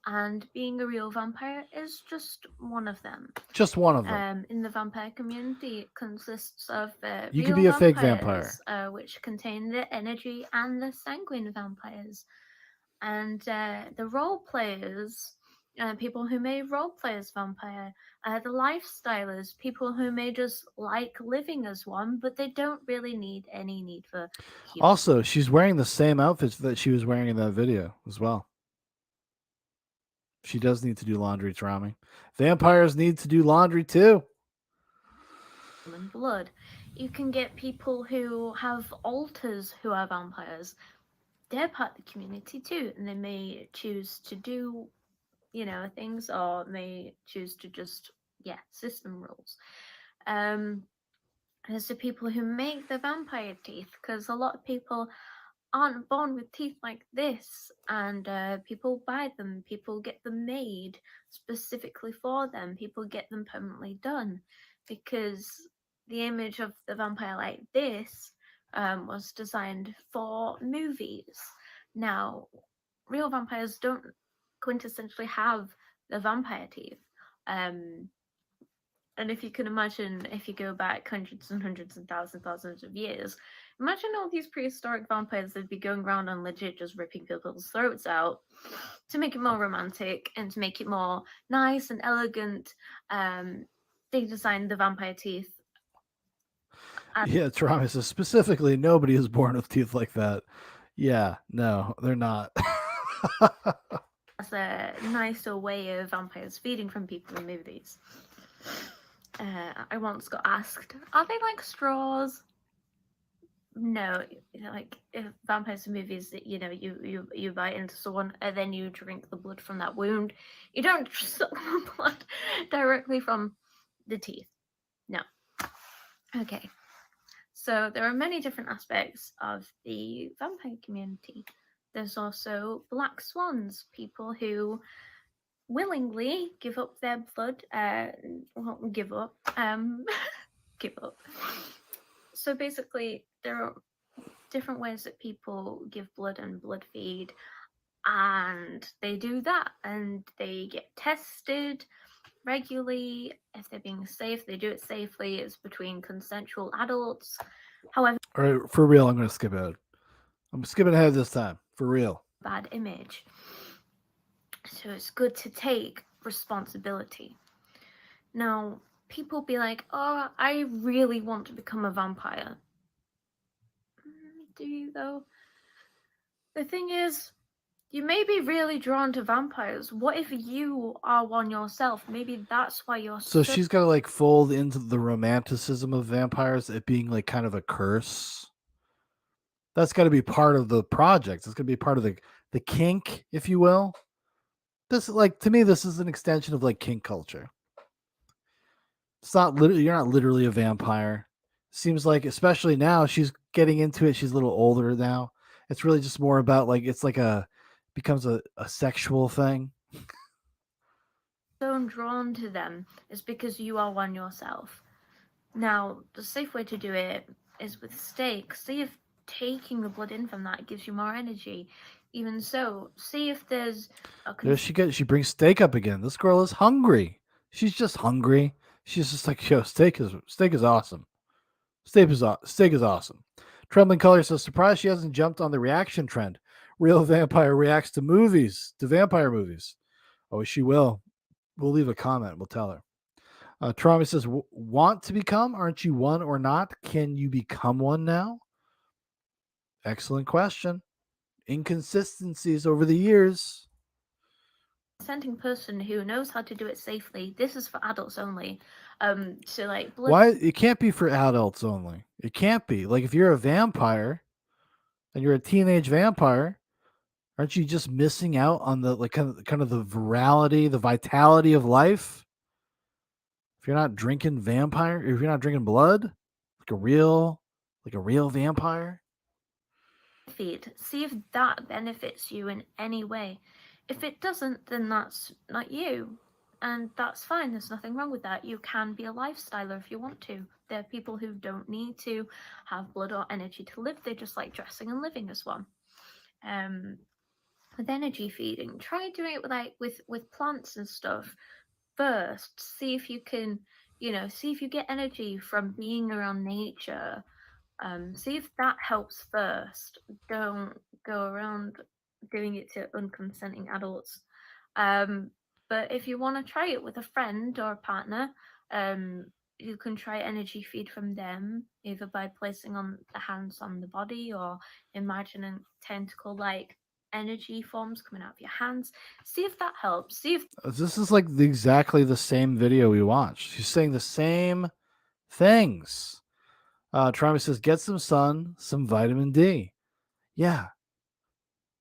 and being a real vampire is just one of them. Just one of them. In the vampire community, it consists of You real could be a fake vampires, which contain the energy and the sanguine vampires, and the role players. People who may role play as vampire, the lifestylers, people who may just like living as one, but they don't really need any need for healing. Also, she's wearing the same outfits that she was wearing in that video as well. She does need to do laundry, Trami. Vampires need to do laundry too. And blood. You can get people who have alters who are vampires. They're part of the community too, and they may choose to do, things, or may choose to just, system rules. There's the people who make the vampire teeth, because a lot of people aren't born with teeth like this, and people buy them, people get them made specifically for them, people get them permanently done, because the image of the vampire like this was designed for movies. Now, real vampires don't quintessentially have the vampire teeth. And if you can imagine, if you go back hundreds and hundreds and thousands of years, imagine all these prehistoric vampires that'd be going around and legit just ripping people's throats out to make it more romantic and to make it more nice and elegant. They designed the vampire teeth. Yeah, Trami says specifically, nobody is born with teeth like that. Yeah, no, they're not. As a nicer way of vampires feeding from people in movies. I once got asked, are they like straws? No, like if vampires in movies that you bite into someone and then you drink the blood from that wound. You don't suck the blood directly from the teeth. No. Okay. So there are many different aspects of the vampire community. There's also black swans, people who willingly give up their blood, give up. So basically, there are different ways that people give blood and blood feed, and they do that, and they get tested regularly. If they're being safe, they do it safely. It's between consensual adults. However, All right, for real, I'm going to skip ahead. I'm skipping ahead this time, for real. Bad image. So it's good to take responsibility. Now, people be like, oh, I really want to become a vampire. Do you, though? The thing is, you may be really drawn to vampires. What if you are one yourself? Maybe that's why you're So she's got to like fold into the romanticism of vampires, it being like kind of a curse. That's got to be part of the project. It's going to be part of the kink, if you will. This, like, to me, this is an extension of like kink culture. It's not literally, you're not literally a vampire. Seems like, especially now, she's getting into it. She's a little older now. It's really just more about like, it's like becomes a sexual thing. so drawn to them is because you are one yourself. Now, the safe way to do it is with steak. See if taking the blood in from that gives you more energy. Even so, see if there's a There she brings steak up again. This girl is hungry. She's just hungry. She's just like, yo, steak is awesome. Steak is awesome. Trembling Color says, surprised she hasn't jumped on the reaction trend. Real vampire reacts to vampire movies. Oh, she will. We'll leave a comment. We'll tell her. Trami says, want to become? Aren't you one or not? Can you become one now? Excellent question. Inconsistencies over the years. consenting person who knows how to do it safely. This is for adults only. So like blood. Why it can't be for adults only? It can't be. Like if you're a vampire and you're a teenage vampire, aren't you just missing out on the like kind of the virality, the vitality of life? If you're not drinking if you're not drinking blood, like a real vampire. Feed. See if that benefits you in any way. If it doesn't, then that's not you. And that's fine. There's nothing wrong with that. You can be a lifestyler if you want to. There are people who don't need to have blood or energy to live. They just like dressing and living as one. With energy feeding, try doing it with plants and stuff first. See if you can, see if you get energy from being around nature. See if that helps first. Don't go around doing it to unconsenting adults. But if you want to try it with a friend or a partner, you can try energy feed from them, either by placing on the hands on the body or imagining tentacle-like energy forms coming out of your hands. See if that helps. See if This is like exactly the same video we watched. She's saying the same things. Trami says, get some sun, some vitamin D. Yeah.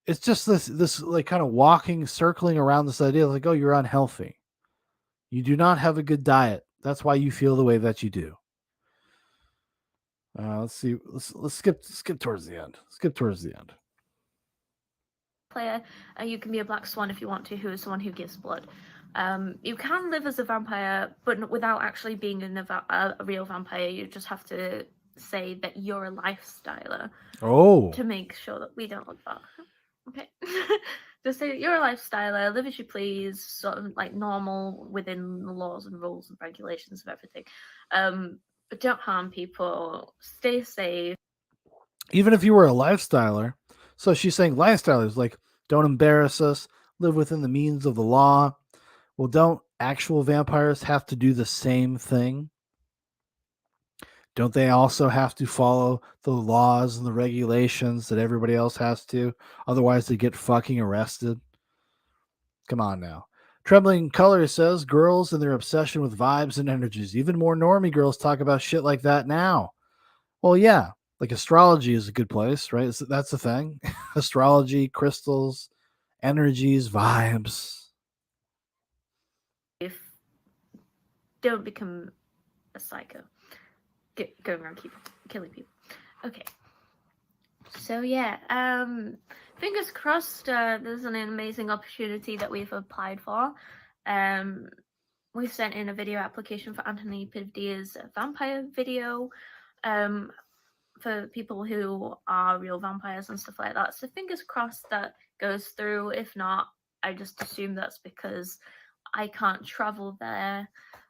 It's just this like kind of circling around this idea like, oh, you're unhealthy. You do not have a good diet. That's why you feel the way that you do. Let's see. Let's skip towards the end. Skip towards the end. player, you can be a black swan if you want to, who is someone who gives blood. You can live as a vampire, but without actually being a real vampire. You just have to say that you're a lifestyler. Oh. To make sure that we don't look bad. Okay. Just say you're a lifestyler, live as you please, sort of like normal within the laws and rules and regulations of everything. But don't harm people. Stay safe. Even if you were a lifestyler, so she's saying lifestylers like don't embarrass us, live within the means of the law. Well, don't actual vampires have to do the same thing? Don't they also have to follow the laws and the regulations that everybody else has to? Otherwise, they get fucking arrested. Come on now. Trembling Color says girls and their obsession with vibes and energies. Even more normie girls talk about shit like that now. Well, yeah, like astrology is a good place, right? That's the thing. Astrology, crystals, energies, vibes. If don't become a psycho, going around killing people. Okay. So yeah, fingers crossed. There's an amazing opportunity that we've applied for. We've sent in a video application for Anthony Padilla's vampire video. For people who are real vampires and stuff like that. So fingers crossed that goes through. If not, I just assume that's because I can't travel there.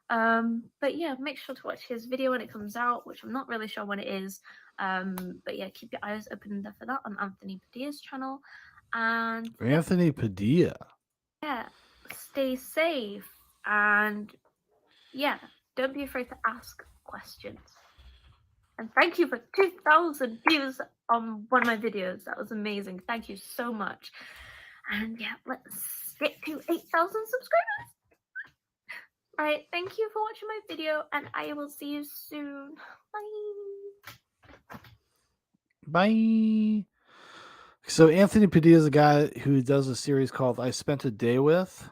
But yeah, make sure to watch his video when it comes out, which I'm not really sure when it is. But yeah, keep your eyes open there for that on Anthony Padilla's channel. And Anthony Padilla. yeah, stay safe and yeah, don't be afraid to ask questions. And thank you for 2,000 views on one of my videos. That was amazing. Thank you so much. And yeah, let's get to 8,000 subscribers. All right, thank you for watching my video, and I will see you soon. Bye. Bye. So Anthony Padilla is a guy who does a series called I Spent a Day With.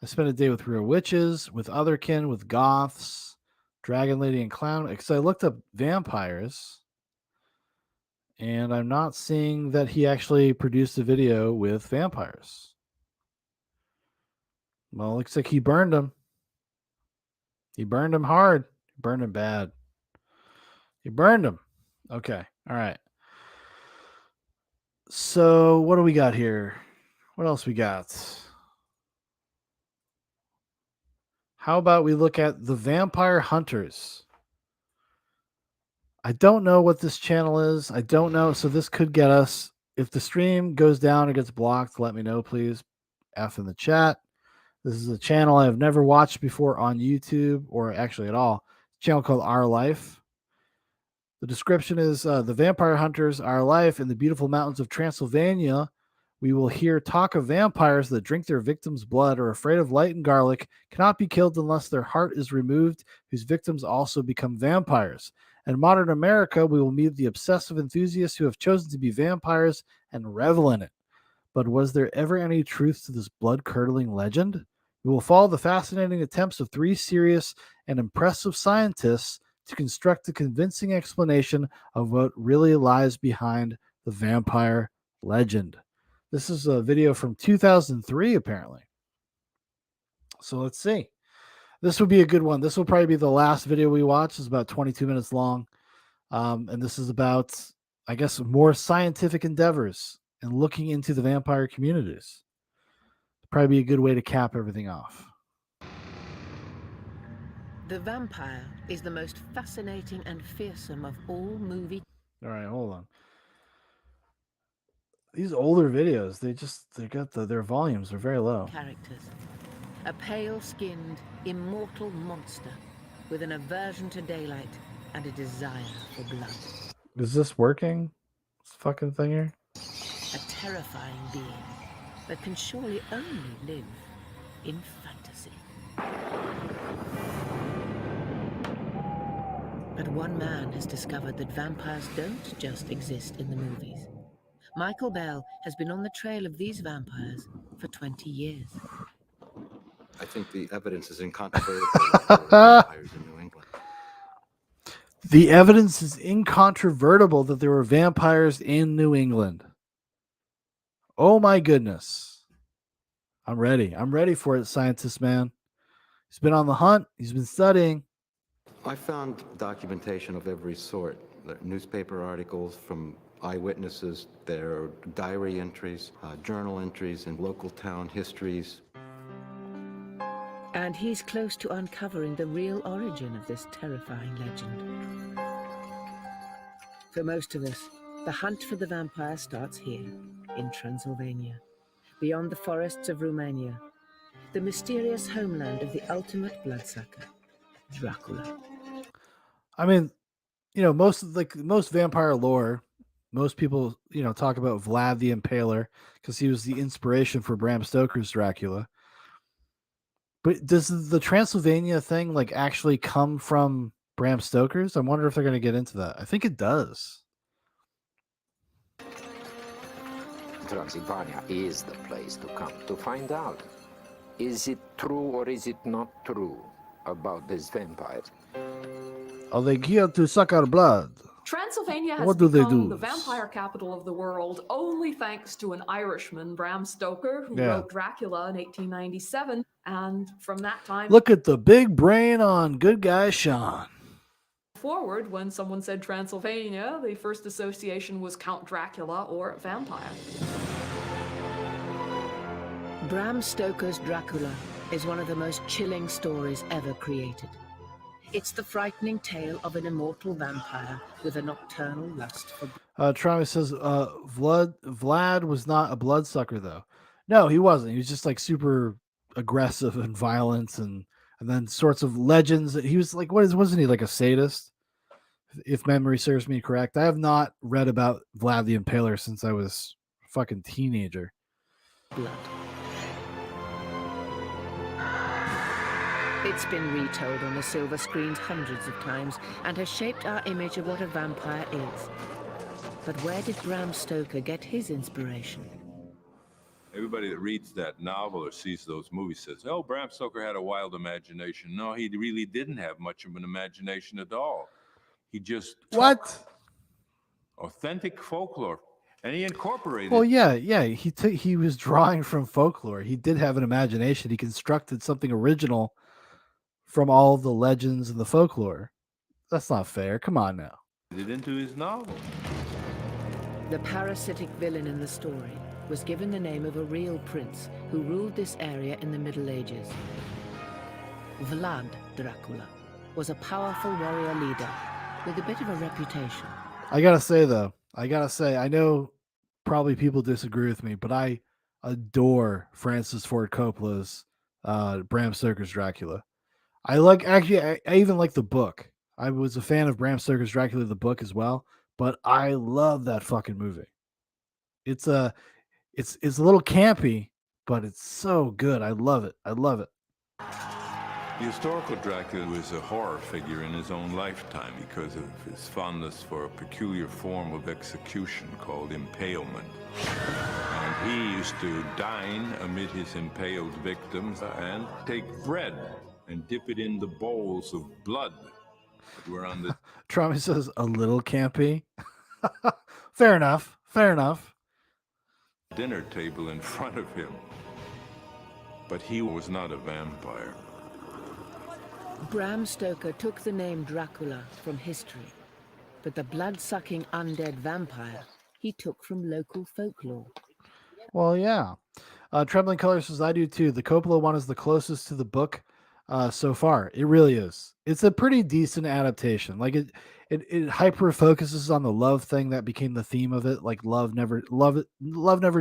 I spent a day with real witches, with otherkin, with goths, dragon lady and clown. Because I looked up vampires, and I'm not seeing that he actually produced a video with vampires. Well, looks like he burned him. He burned him hard. He burned him bad. He burned him. Okay. All right. So what do we got here? What else we got? How about we look at the Vampire Hunters? I don't know what this channel is. I don't know. So this could get us. If the stream goes down or gets blocked, let me know, please. F in the chat. This is a channel I've never watched before on YouTube, or actually at all. It's a channel called Our Life. The description is the Vampire Hunters, Our Life in the beautiful mountains of Transylvania. We will hear talk of vampires that drink their victims' blood, are afraid of light and garlic, cannot be killed unless their heart is removed, whose victims also become vampires. In modern America, we will meet the obsessive enthusiasts who have chosen to be vampires and revel in it. But was there ever any truth to this blood-curdling legend? We will follow the fascinating attempts of 3 serious and impressive scientists to construct a convincing explanation of what really lies behind the vampire legend. This is a video from 2003, apparently. So let's see. This would be a good one. This will probably be the last video we watch. It's about 22 minutes long. And this is about, I guess, more scientific endeavors and looking into the vampire communities. Probably be a good way to cap everything off. The vampire is the most fascinating and fearsome of all movie. All right, hold on. These older videos, they got their volumes are very low. Characters. A pale-skinned, immortal monster with an aversion to daylight and a desire for blood. Is this working? This fucking thing here? A terrifying being that can surely only live in fantasy. But one man has discovered that vampires don't just exist in the movies. Michael Bell has been on the trail of these vampires for 20 years. I think the evidence is incontrovertible that there were vampires in New England. The evidence is incontrovertible that there were vampires in New England. Oh my goodness. I'm ready. I'm ready for it, scientist man. He's been on the hunt. He's been studying. I found documentation of every sort. There are newspaper articles from eyewitnesses. There are diary entries, journal entries, and local town histories. And he's close to uncovering the real origin of this terrifying legend. For most of us, the hunt for the vampire starts here, in Transylvania, beyond the forests of Romania, the mysterious homeland of the ultimate bloodsucker, Dracula. I mean, you know, most vampire lore, most people, you know, talk about Vlad the Impaler because he was the inspiration for Bram Stoker's Dracula. But does the Transylvania thing like actually come from Bram Stoker's? I wonder if they're going to get into that. I think it does. Transylvania is the place to come to find out. Is it true or is it not true about these vampires? Are they here to suck our blood? Transylvania has What do they become do? the vampire capital of the world only thanks to an Irishman, Bram Stoker, who Yeah. wrote Dracula in 1897. And from that time Look at the big brain on good guy Sean. forward, when someone said Transylvania, the first association was Count Dracula or vampire. Bram Stoker's Dracula is one of the most chilling stories ever created. It's the frightening tale of an immortal vampire with a nocturnal lust for Travis says Vlad was not a bloodsucker though. No, he wasn't. He was just like super aggressive and violent and then sorts of legends. He was like, wasn't he like a sadist? If memory serves me correct. I have not read about Vlad the Impaler since I was a fucking teenager. blood. It's been retold on the silver screens hundreds of times and has shaped our image of what a vampire is. But where did Bram Stoker get his inspiration? Everybody that reads that novel or sees those movies says, oh, Bram Stoker had a wild imagination. No, he really didn't have much of an imagination at all. He just What? Authentic folklore. And he incorporated. Well, yeah. He was drawing from folklore. He did have an imagination. He constructed something original from all the legends and the folklore. That's not fair. Come on now. It into his novel. The parasitic villain in the story was given the name of a real prince who ruled this area in the Middle Ages. Vlad Dracula was a powerful warrior leader with a bit of a reputation. I gotta say, I know probably people disagree with me, but I adore Francis Ford Coppola's Bram Stoker's Dracula. I even like the book. I was a fan of Bram Stoker's Dracula, the book as well, but I love that fucking movie. It's a little campy, but it's so good. I love it. The historical Dracula was a horror figure in his own lifetime because of his fondness for a peculiar form of execution called impalement. And he used to dine amid his impaled victims and take bread and dip it in the bowls of blood that were on the... Trump says a little campy. Fair enough. dinner table in front of him. But he was not a vampire. Bram Stoker took the name Dracula from history, but the blood-sucking undead vampire he took from local folklore. Well, yeah. Trembling Color says, I do too. The Coppola one is the closest to the book so far. It really is. It's a pretty decent adaptation. Like it hyper focuses on the love thing that became the theme of it. Like love never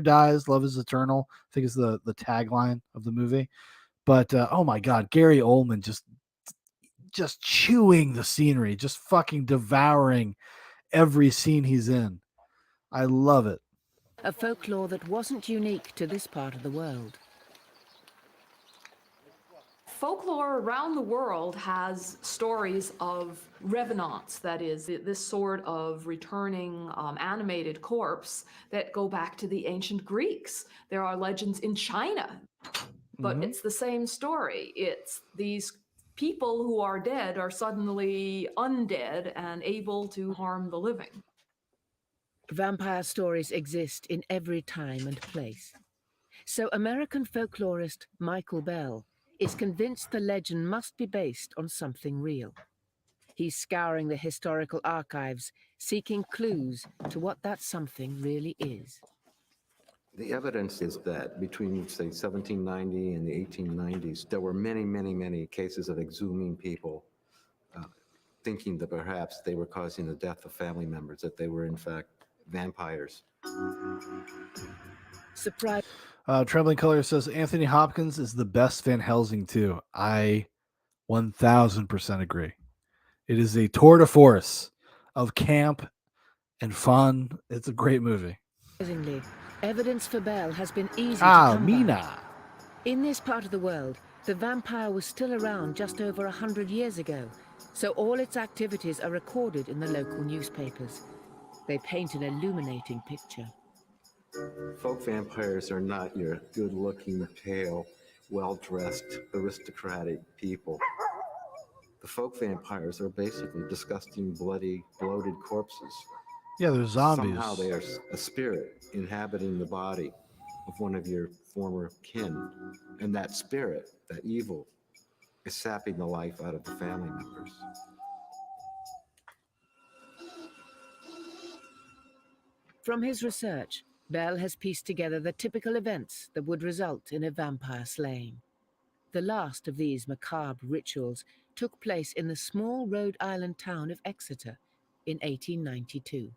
dies. Love is eternal. I think is the tagline of the movie. But oh my God, Gary Oldman just chewing the scenery, just fucking devouring every scene he's in. I love it. A folklore that wasn't unique to this part of the world. Folklore around the world has stories of revenants, that is, this sort of returning animated corpse that go back to the ancient Greeks. There are legends in China, but it's the same story. It's these people who are dead are suddenly undead and able to harm the living. Vampire stories exist in every time and place. So American folklorist Michael Bell is convinced the legend must be based on something real. He's scouring the historical archives, seeking clues to what that something really is. The evidence is that between, say, 1790 and the 1890s, there were many cases of exhuming people thinking that perhaps they were causing the death of family members, that they were in fact vampires. Surprise. Trembling Color says Anthony Hopkins is the best Van Helsing too. I 1000% agree. It is a tour de force of camp and fun. It's a great movie. Surprisingly, evidence for Bell has been easy to come by. In this part of the world, the vampire was still around just over 100 years ago, so all its activities are recorded in the local newspapers. They paint an illuminating picture. Folk vampires are not your good-looking, pale, well-dressed, aristocratic people. The folk vampires are basically disgusting, bloody, bloated corpses. Yeah, they're zombies. Somehow they are a spirit inhabiting the body of one of your former kin. And that spirit, that evil, is sapping the life out of the family members. From his research, Bell has pieced together the typical events that would result in a vampire slaying. The last of these macabre rituals took place in the small Rhode Island town of Exeter in 1892.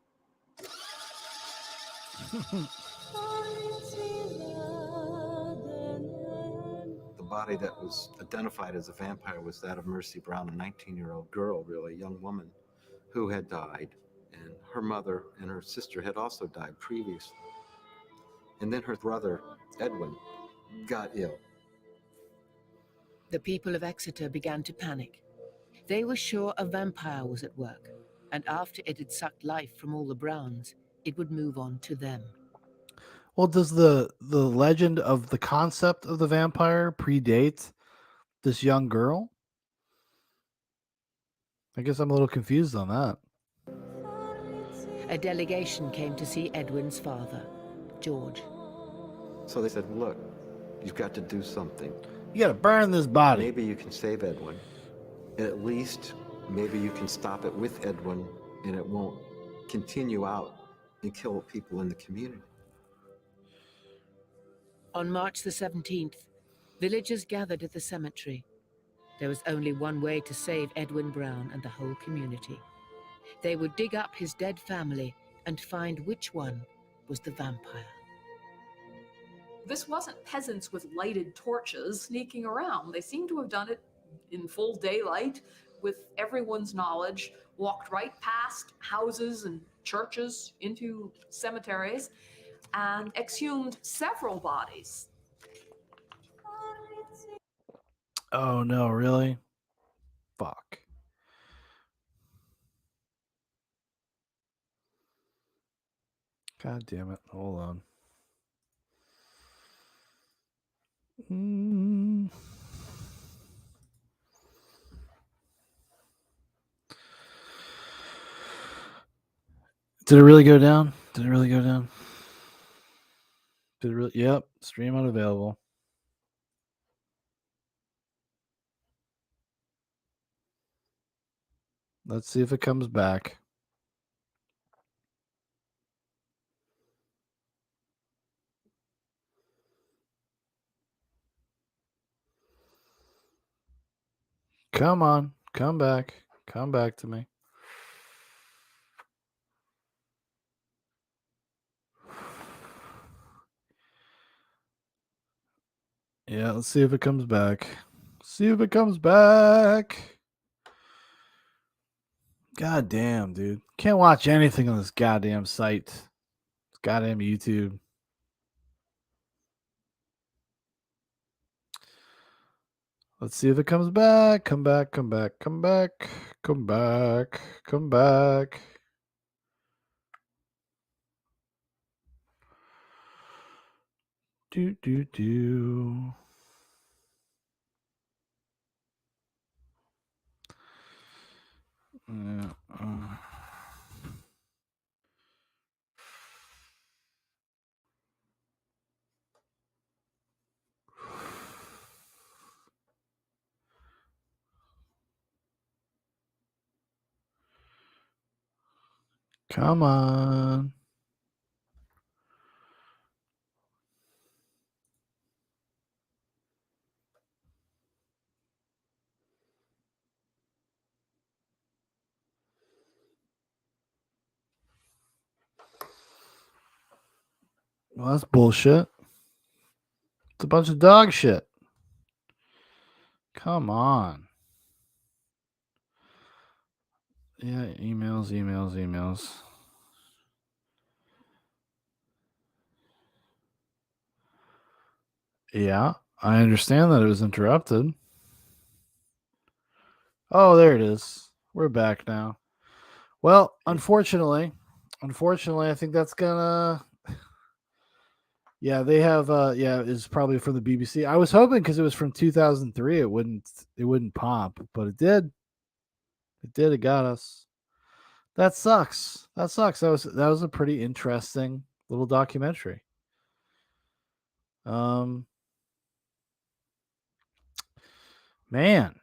The body that was identified as a vampire was that of Mercy Brown, a 19-year-old girl, really, a young woman, who had died. And her mother and her sister had also died previously. And then her brother, Edwin, got ill. The people of Exeter began to panic. They were sure a vampire was at work, and after it had sucked life from all the Browns, it would move on to them. Well, does the legend of the concept of the vampire predate this young girl? I guess I'm a little confused on that. a delegation came to see Edwin's father, George. So they said, look, you've got to do something. You gotta burn this body. Maybe you can save Edwin. And at least maybe you can stop it with Edwin and it won't continue out and kill people in the community. On March the 17th, villagers gathered at the cemetery. There was only one way to save Edwin Brown and the whole community. They would dig up his dead family and find which one was the vampire. This wasn't peasants with lighted torches sneaking around. They seem to have done it in full daylight with everyone's knowledge, walked right past houses and churches into cemeteries, and exhumed several bodies. Oh no, really? Fuck. God damn it. Hold on. Did it really go down? Did it really go down? Did it really? Yep. Stream unavailable. Let's see if it comes back. Come on. Come back. Come back to me. Yeah, let's see if it comes back. See if it comes back. God damn, dude. Can't watch anything on this goddamn site. This goddamn YouTube. Let's see if it comes back. Come back, come back, come back, come back, come back. Do. Yeah. Come on. Well, that's bullshit. It's a bunch of dog shit. Come on. Yeah, emails. Yeah, I understand that it was interrupted. Oh, there it is. We're back now. Well, unfortunately, I think that's gonna. Yeah, they have. Yeah, it's probably from the BBC. I was hoping because it was from 2003, it wouldn't pop, but it did. It did. It got us. That sucks. That was a pretty interesting little documentary. Man,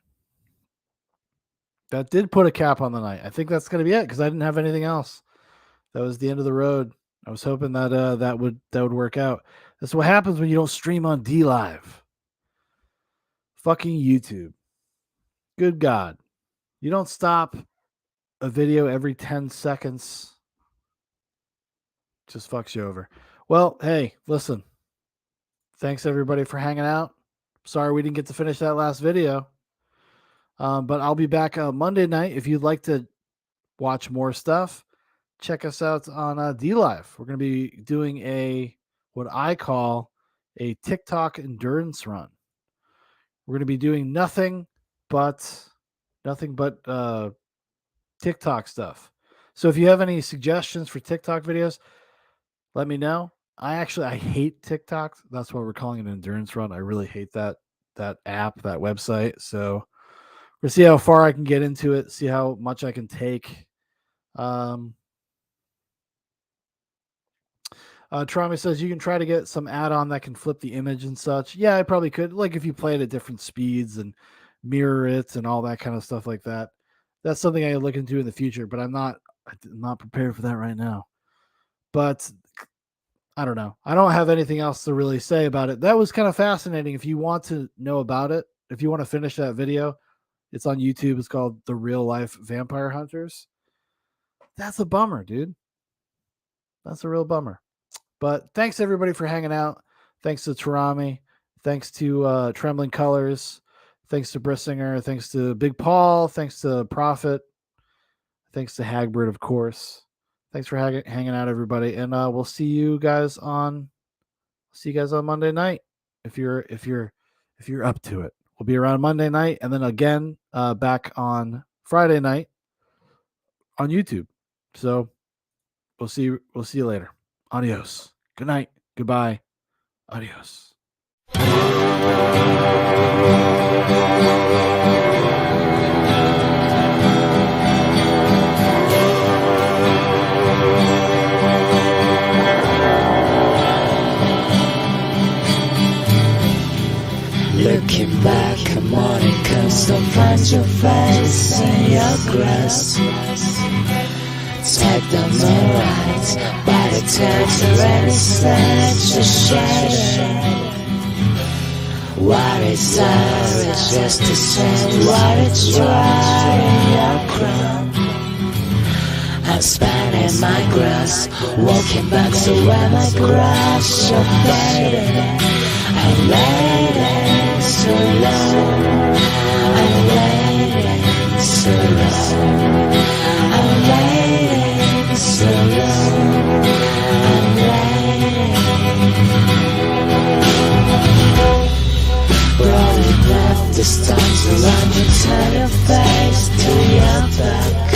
that did put a cap on the night. I think that's gonna be it because I didn't have anything else. That was the end of the road. I was hoping that that would work out. That's what happens when you don't stream on D Live. Fucking YouTube. Good God. You don't stop a video every 10 seconds. Just fucks you over. Well, hey, listen. Thanks everybody for hanging out. Sorry we didn't get to finish that last video. But I'll be back Monday night. If you'd like to watch more stuff, check us out on D Live. We're going to be doing what I call a TikTok endurance run. We're going to be doing nothing but TikTok stuff. So if you have any suggestions for TikTok videos, let me know. I hate TikTok. That's why we're calling it an endurance run. I really hate that app, that website. So we'll see how far I can get into it, see how much I can take. Trami says you can try to get some add-on that can flip the image and such. Yeah, I probably could. Like if you play it at different speeds and mirror it and all that kind of stuff like that. That's something I look into in the future, but I'm not prepared for that right now. But I don't know. I don't have anything else to really say about it. That was kind of fascinating. If you want to know about it, if you want to finish that video, it's on YouTube. It's called The Real Life Vampire Hunters. That's a bummer, dude. That's a real bummer. But thanks everybody for hanging out. Thanks to Tarami. Thanks to Trembling Colors. Thanks to Brissinger. Thanks to Big Paul. Thanks to Prophet. Thanks to Hagbert, of course. Thanks for hanging out, everybody. And we'll see you guys on Monday night. If you're up to it. We'll be around Monday night and then again back on Friday night on YouTube. So we'll see you later. Adios. Good night. Goodbye. Adios. Looking back, a morning comes to find your face in your grass. Take them alright, by the times already set your shadow. What is there, it's just the same, what it's right in your crown. I'm spanning my grass, walking back so when I crash, you're fading. I'm waiting so long, I'm waiting so long, I'm waiting so long, I'm waiting. Rolling up the stones around you, turn your face to your back.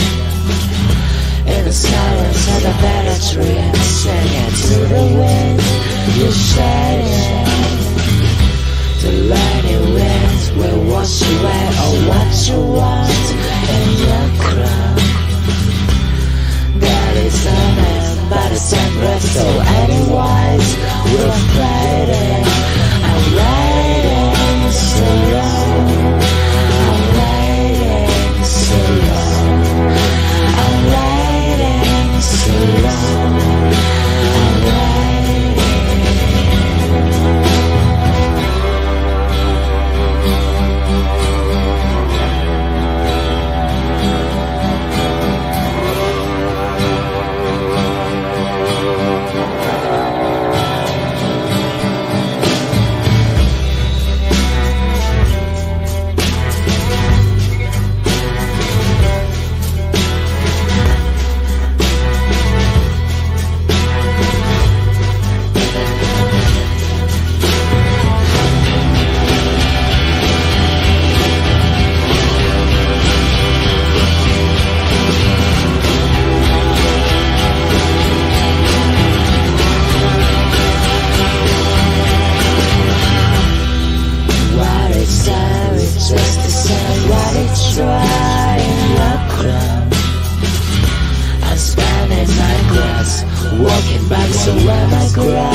In the silence of the better tree, I'm singing to the wind, you're shedding. The rainy wind will wash away all what you want in your crown. That is a man by the same breath, so anyways we're fighting. I'm waiting so long, I'm waiting so long, I'm waiting so long, I'm waiting. Walking back so when I cry